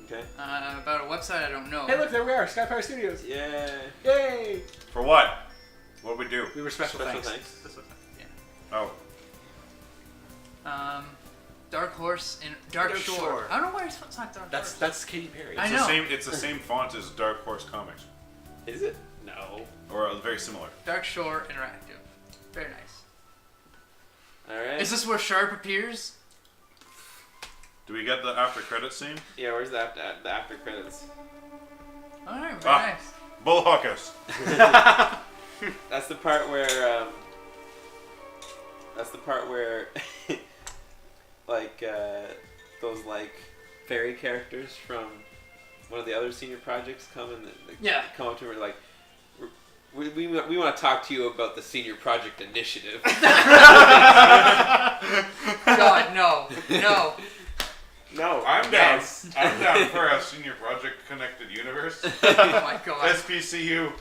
Okay. About a website, I don't know. Hey, look, there we are, SkyPyre's Studios. Yeah. Yay! For what? What we do? We were special Special thanks. thanks. Oh, Dark Horse and Dark Shore. I don't know why it's not Dark Horse. That's Katy Perry. I it's know. the same. It's the same font as Dark Horse Comics, Is it? No. or very similar. Dark Shore Interactive. Very nice. Alright. Is this where Sharp appears? Do we get the after credit scene? Yeah, where's the after credits? Alright, very Ah. nice. Bullhuckers. That's the part where like those like fairy characters from one of the other senior projects come and come up to me and are like, we want to talk to you about the senior project initiative. God, no. No. No. I'm down. I'm down for a senior project connected universe. Oh my god. SPCU.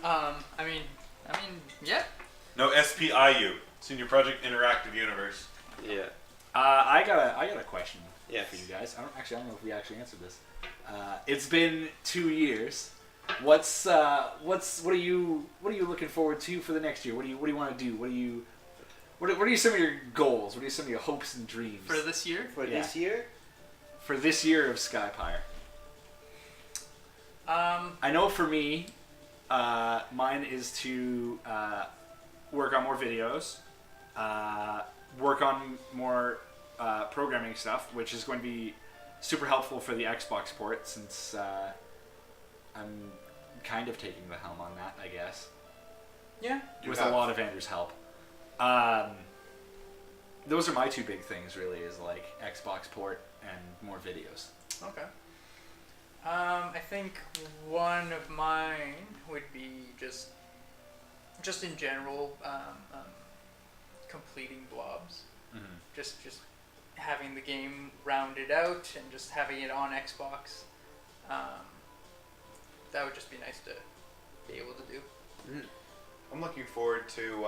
I mean, yeah. No SPIU, Senior Project Interactive Universe. Yeah. I got a question Yes. for you guys. I don't know if we actually answered this. It's been 2 years. What are you looking forward to for the next year? What do you want to do? What are some of your goals? What are some of your hopes and dreams For this year? For Yeah. this year? for this year of SkyPyre? I know for me, mine is to work on more videos, work on more programming stuff, which is going to be super helpful for the Xbox port since I'm kind of taking the helm on that, I guess. Yeah. With a lot of Andrew's help. Those are my two big things, really, is like Xbox port and more videos. Okay. I think one of mine would be just in general, completing Blobs. Mm-hmm. Just having the game rounded out and just having it on Xbox. That would just be nice to be able to do. I'm looking forward to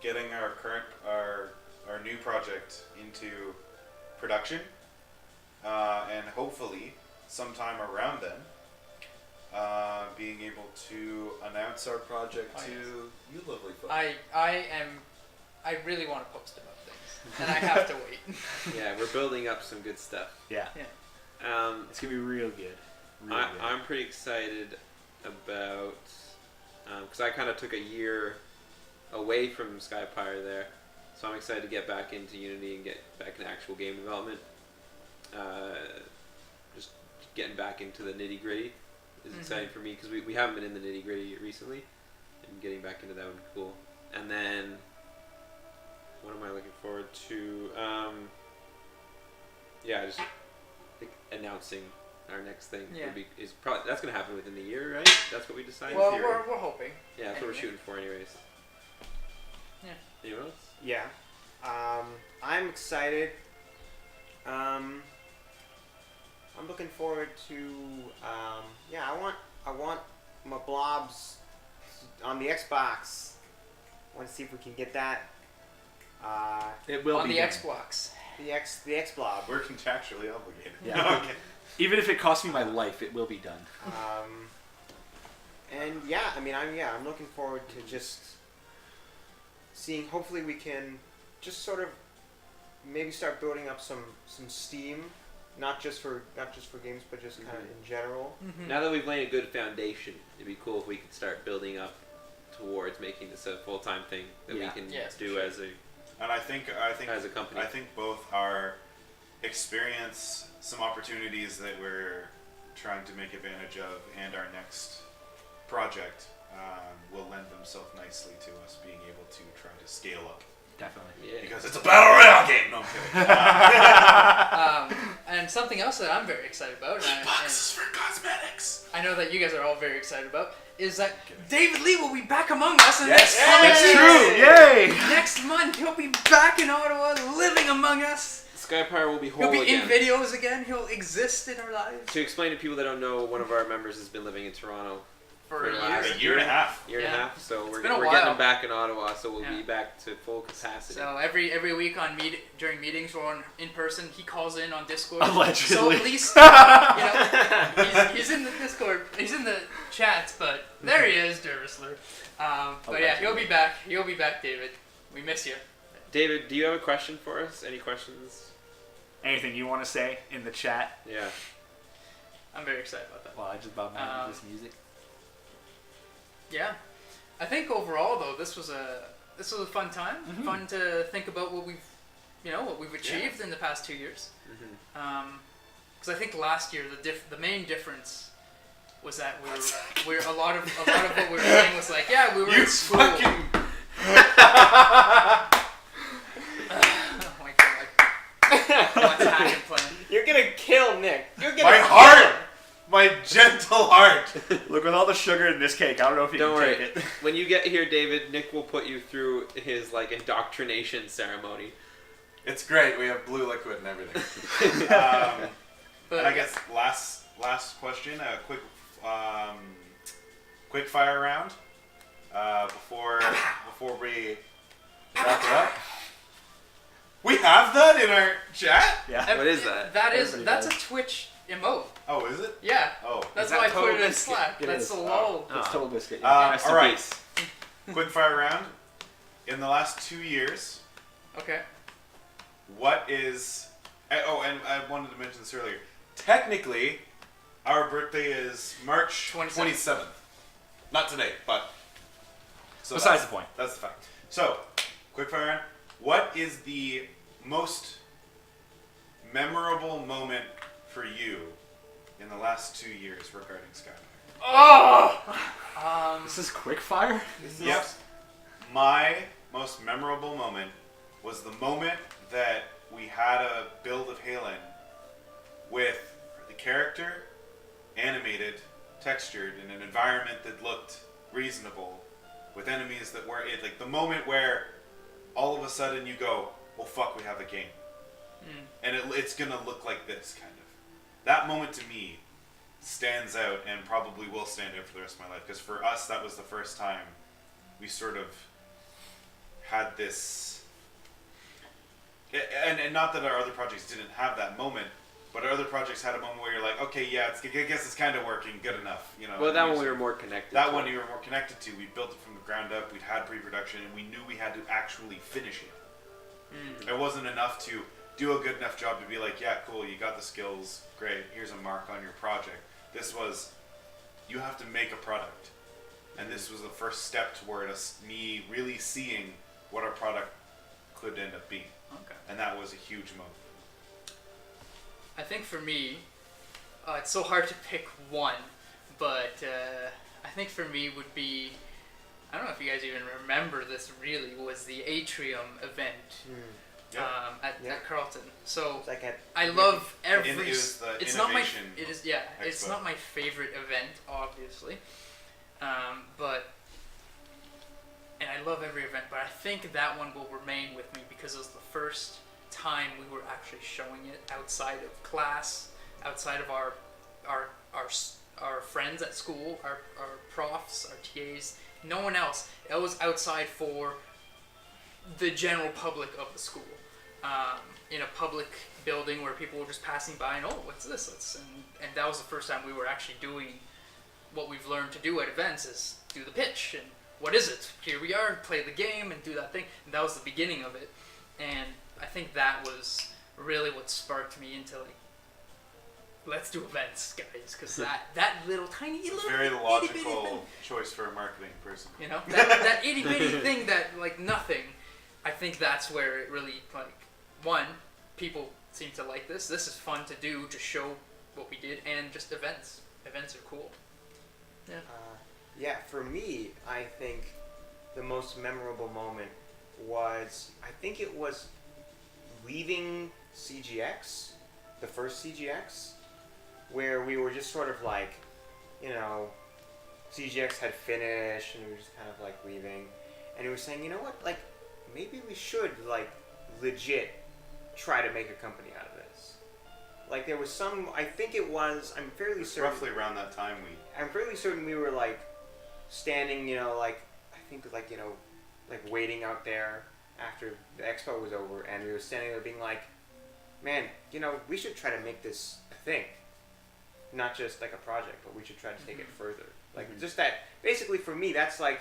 getting our new project into production, and hopefully sometime around then, being able to announce our project to you lovely folks. I really want to post about things, and I have to wait. Yeah, we're building up some good stuff. Yeah. It's going to be real good. I'm pretty excited about, because I kind of took a year away from SkyPyre there, so I'm excited to get back into Unity and get back into actual game development. Just getting back into the nitty gritty is exciting for me, because we haven't been in the nitty gritty recently, and getting back into that would be cool. And then, what am I looking forward to? Just like announcing our next thing is probably that's gonna happen within the year, right? That's what we decided. Well, we're hoping. Yeah, that's what we're shooting for, anyways. Yeah. Anyone else? Yeah. I'm excited. I'm looking forward to. I want my Blobs on the Xbox. I want to see if we can get that. It will on be the done. Xbox. The X Blob. We're contractually obligated. Yeah. Okay. Even if it costs me my life, it will be done. I'm looking forward to just seeing. Hopefully, we can just sort of maybe start building up some steam, not just for games, but just kind of in general. Now that we've laid a good foundation, it'd be cool if we could start building up towards making this a full-time thing that we can do as a. And I think as a company. I think both our experience, some opportunities that we're trying to make advantage of, and our next project will lend themselves nicely to us being able to try to scale up. Definitely. Yeah. Because it's a battle royale game. No, I'm kidding. And something else that I'm very excited about, Boxes for cosmetics. I know that you guys are all very excited about, is that David Lee will be back among us in the next That's coming true. Yay! Next month, he'll be back in Ottawa, living among us. SkyPyre will be He'll whole be again. in videos again. He'll exist in our lives To explain to people that don't know, one of our members has been living in Toronto for a a year. year. A year and a half. and a half, so we're been a getting while. him back in Ottawa, so we'll Yeah. be back to full capacity. So every week during meetings or in person, he calls in on Discord. Allegedly. So at least he's in the Discord. He's in the chats, but there he is, Dervisler. But yeah, he'll be back. You'll be back, David. We miss you. David, do you have a question for us? Any questions? Anything you want to say in the chat? Yeah. I'm very excited about that. Well, I just bought this music. Yeah, I think overall though this was a fun time. Fun to think about what we've achieved in the past 2 years. Because I think last year the main difference was that we're a lot of what we were saying was like, yeah, we were in school. Oh my god! What's happening, plan? You're gonna kill Nick. You're gonna My kill heart! him. My gentle heart! Look, with all the sugar in this cake, I don't know if you Don't can worry. take it. When you get here, David, Nick will put you through his indoctrination ceremony. It's great. We have blue liquid and everything. But And I guess last question, a quick quick fire round before we wrap it up. We have that in our chat. Yeah. What is that? That's a Twitch emote. Oh, is it? Yeah. Oh. That's Is that why I Total put it in Biscuit? Slack. It That's is. a lol. It's Oh. Total Biscuit. Rest in All right. peace. Quick fire round. In the last 2 years, Okay. what is? Oh, and I wanted to mention this earlier. Technically, our birthday is March 27th. Not today, but. So Besides that's- the point. That's the fact. So, quick fire round. What is the most memorable moment for you in the last 2 years regarding SkyPyre? Oh. This is quick fire? Yep. My most memorable moment was the moment that we had a build of Halen with the character animated, textured in an environment that looked reasonable, with enemies that weren't like the moment where all of a sudden you go, "Oh fuck, we have a game," and it's gonna look like this kind of. That moment to me stands out and probably will stand out for the rest of my life, because for us that was the first time we sort of had this, and not that our other projects didn't have that moment, but our other projects had a moment where you're like, okay, yeah, I guess it's kind of working, good enough, you know. Well, that And one we you were more connected. that to. one you were more connected to. We built it from the ground up. We'd had pre-production, and we knew we had to actually finish it. It wasn't enough to do a good enough job to be like, yeah, cool, you got the skills, great, here's a mark on your project. This was, you have to make a product. And this was the first step toward me really seeing what our product could end up being. Okay. And that was a huge moment. I think for me, it's so hard to pick one, but I think for me would be, I don't know if you guys even remember this really, was the Atrium event at Carlton. So It's like at I love every. It was the it's not my. Innovation It is yeah. It's Expo. not my favorite event, obviously, but. And I love every event, but I think that one will remain with me because it was the first time we were actually showing it outside of class, outside of our friends at school, our profs, our TAs, no one else. It was outside for the general public of the school, in a public building where people were just passing by and, oh, what's this? And that was the first time we were actually doing what we've learned to do at events, is do the pitch and what is it? Here we are, play the game and do that thing. And that was the beginning of it. And I think that was really what sparked me into like, let's do events, guys, because that little tiny It's a little very itty bitty logical thing, choice for a marketing person. you know, that itty bitty thing that like nothing. I think that's where it really like, one, people seem to like this. This is fun to do, to show what we did, and just events. Events are cool. Yeah. Yeah, for me, I think the most memorable moment was, I think it was leaving CGX, the first CGX, where we were just sort of like, you know, CGX had finished and we were just kind of like leaving, and he was saying, you know what, like, maybe we should like legit try to make a company out of this. Like there was some, I think it was, I'm fairly It's certain. roughly around that time I'm fairly certain we were like standing, you know, like I think like, you know, like waiting out there after the expo was over, and we were standing there being like, man, you know, we should try to make this a thing, not just like a project, but we should try to take it further. Like just that. Basically, for me, that's like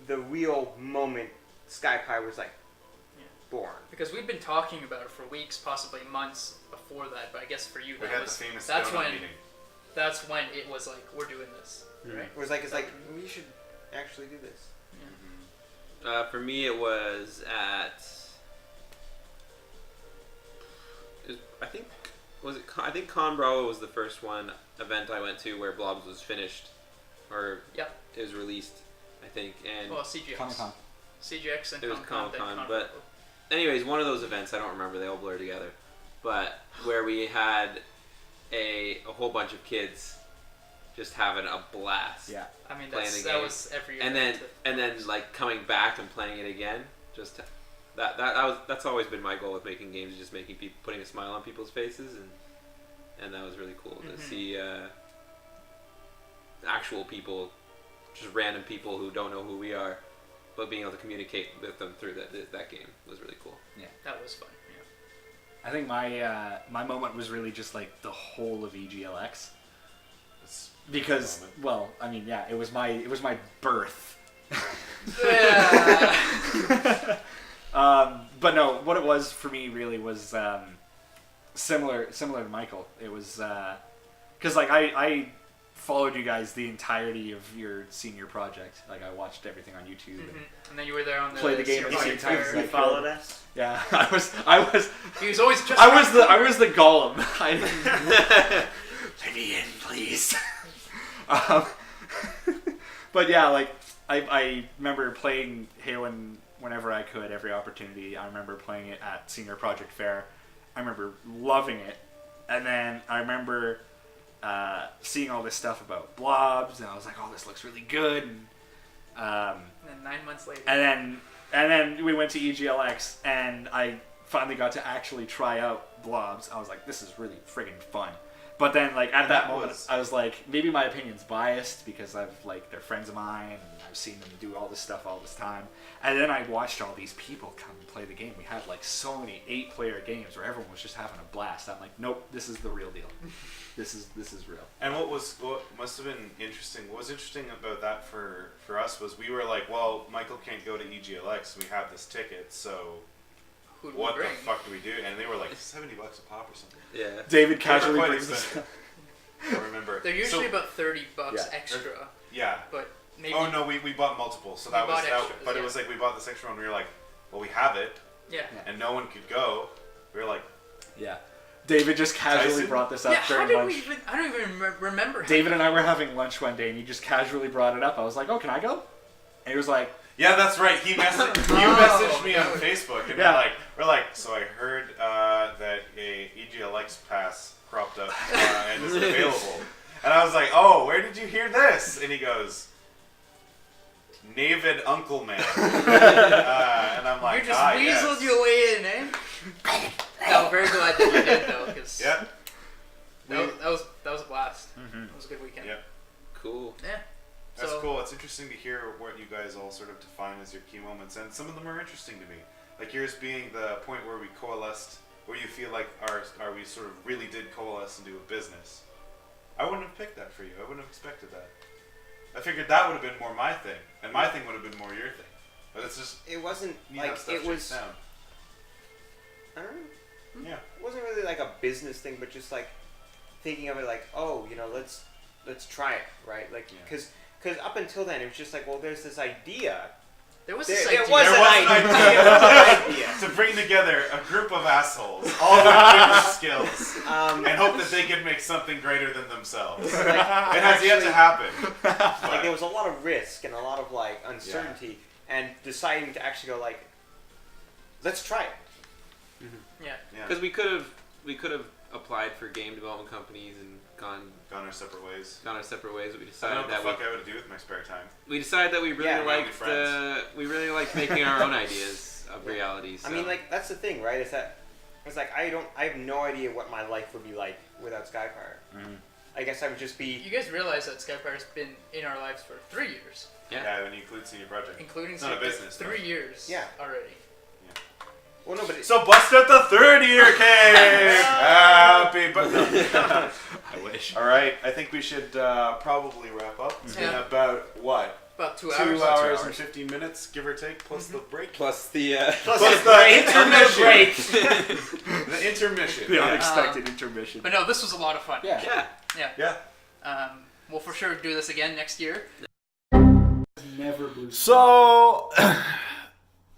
the real moment SkyPyre was like born. Because we'd been talking about it for weeks, possibly months before that, but I guess for you we that had was the famous that's donut when meeting. that's when it was like, we're doing this, right? It was like, it's like we should actually do this. For me, it was at. I think I think Con Bravo was the first event I went to where Blobs was finished, or Yep. it was released, I think, and Well, CGX. Comic-Con. CGX and It was Comic-Con, then Comic-Con, Con- but anyways, one of those events, I don't remember, they all blur together, but where we had a whole bunch of kids just having a blast. Yeah. I mean, playing that the game. was every And then event. like coming back and playing it again, just that's always been my goal with making games, is just making people, putting a smile on people's faces, and that was really cool to see actual people just random people who don't know who we are, but being able to communicate with them through that game was really cool. Yeah, that was fun. Yeah. I think my moment was really just like the whole of EGLX. Because, well, I mean, yeah, it was my birth. Yeah. But no, what it was for me really was similar to Michael. It was because like I followed you guys the entirety of your senior project. Like I watched everything on YouTube. And then you were there on the Play the game series at the entire. same time. You followed us? Yeah, I was. He was always just. I was the golem. Let me in, please. But yeah, like I remember playing Halo whenever I could, every opportunity. I remember playing it at Senior Project Fair. I remember loving it, and then I remember seeing all this stuff about Blobs, and I was like, "Oh, this looks really good." And then 9 months later. And then we went to EGLX, and I finally got to actually try out Blobs. I was like, "This is really friggin' fun." But then, like at that moment, I was like, maybe my opinion's biased because they're friends of mine, and I've seen them do all this stuff all this time. And then I watched all these people come and play the game. We had like so many 8-player games where everyone was just having a blast. I'm like, nope, this is the real deal. This is real. And what must have been interesting? What was interesting about that for us was we were like, well, Michael can't go to EGLX. We have this ticket, so. What the fuck do we do? And they were like $70 a pop or something. Yeah. David casually quite brings this. expensive. I remember. They're usually about $30 Yeah. extra. Yeah. But maybe. Oh no, we bought multiple. So We that was bought that. extras, But yeah. it was like we bought this extra one. We were like, well, we have it, Yeah. and no one could go. We were like, Yeah. David just casually Tyson? brought this up Yeah, how during did lunch. we even. I don't even remember. David and I were having lunch one day, and he just casually brought it up. I was like, "Oh, can I go?" And he was like, yeah, that's right. You messaged me on Facebook, and Yeah. we're like, so I heard that a EGLX pass cropped up and is available. And I was like, oh, where did you hear this? And he goes, Navid Uncle Man. And I'm like, You just weaseled your way in, eh? No, very glad that you did though, because Yeah. that was a blast. It was a good weekend. Yep. Cool. Yeah. That's So- cool. It's interesting to hear what you guys all sort of define as your key moments, and some of them are interesting to me. Like yours being the point where we coalesced, where you feel like we sort of really did coalesce into a business. I wouldn't have picked that for you. I wouldn't have expected that. I figured that would have been more my thing, and my thing would have been more your thing. But it's just It wasn't you know, like stuff it shakes was. down. I don't know. Yeah. It wasn't really like a business thing, but just like thinking of it like, oh, you know, let's try it, right? Like, Yeah. because up until then it was just like, well, there's this idea. There was There, this there idea. was There an was an idea. idea. There was an idea. To bring together a group of assholes, all with different skills, and hope that they can make something greater than themselves. It has yet to happen. Like there was a lot of risk and a lot of like uncertainty, and deciding to actually go like, let's try it. Yeah. Yeah. Because we could have applied for game development companies and gone Gone our separate ways. our separate ways. But we I don't know decided what the that fuck I would do with my spare time. we decided that we really Yeah, family, liked friends. making our own ideas of Yeah. reality. So. I mean, like that's the thing, right? Is that it's like I have no idea what my life would be like without SkyPyre. I guess I would just be. You guys realize that SkyPyre's been in our lives for 3 years, Yeah. When you include senior project. including It's not a business, 3 years. Yeah. Already. Well, no, but So bust out the third year cake! Happy birthday! "I wish." All right, I think we should probably wrap up. It's been Yeah. about, what? About 2 2 hours. hours and 15 minutes, give or take, plus the break. Plus the Plus the intermission. break. The intermission. The Yeah. unexpected intermission. But no, this was a lot of fun. Yeah. yeah. Yeah. We'll for sure do this again next year. Never blue. So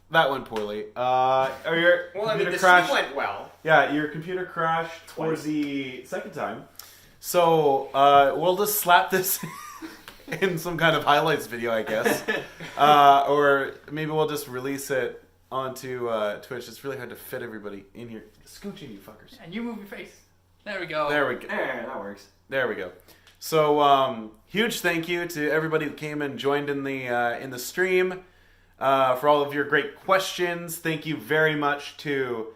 that went poorly. Your Well, I mean, computer the crashed. stream went well. Yeah, your computer crashed for the second time. So we'll just slap this in some kind of highlights video, I guess, or maybe we'll just release it onto Twitch. It's really hard to fit everybody in here. Scooch in, you fuckers. And you move your face. There we go. There we go. That works. There we go. So huge thank you to everybody who came and joined in the stream for all of your great questions. Thank you very much to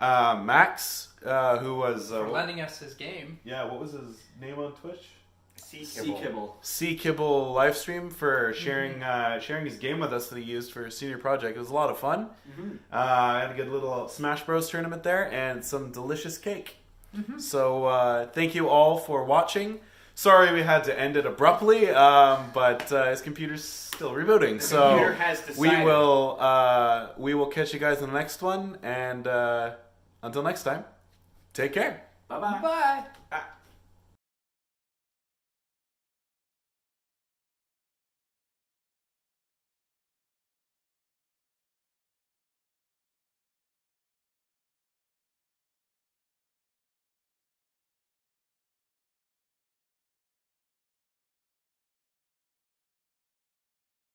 Max, who was For lending us his game. yeah. What was his name on Twitch? C Kibble live stream for sharing his game with us that he used for his senior project. It was a lot of fun. I had a good little Smash Bros tournament there and some delicious cake. So thank you all for watching. Sorry we had to end it abruptly, but his computer's still rebooting. So computer has decided. we will catch you guys in the next one, and until next time, take care. Bye. Ah.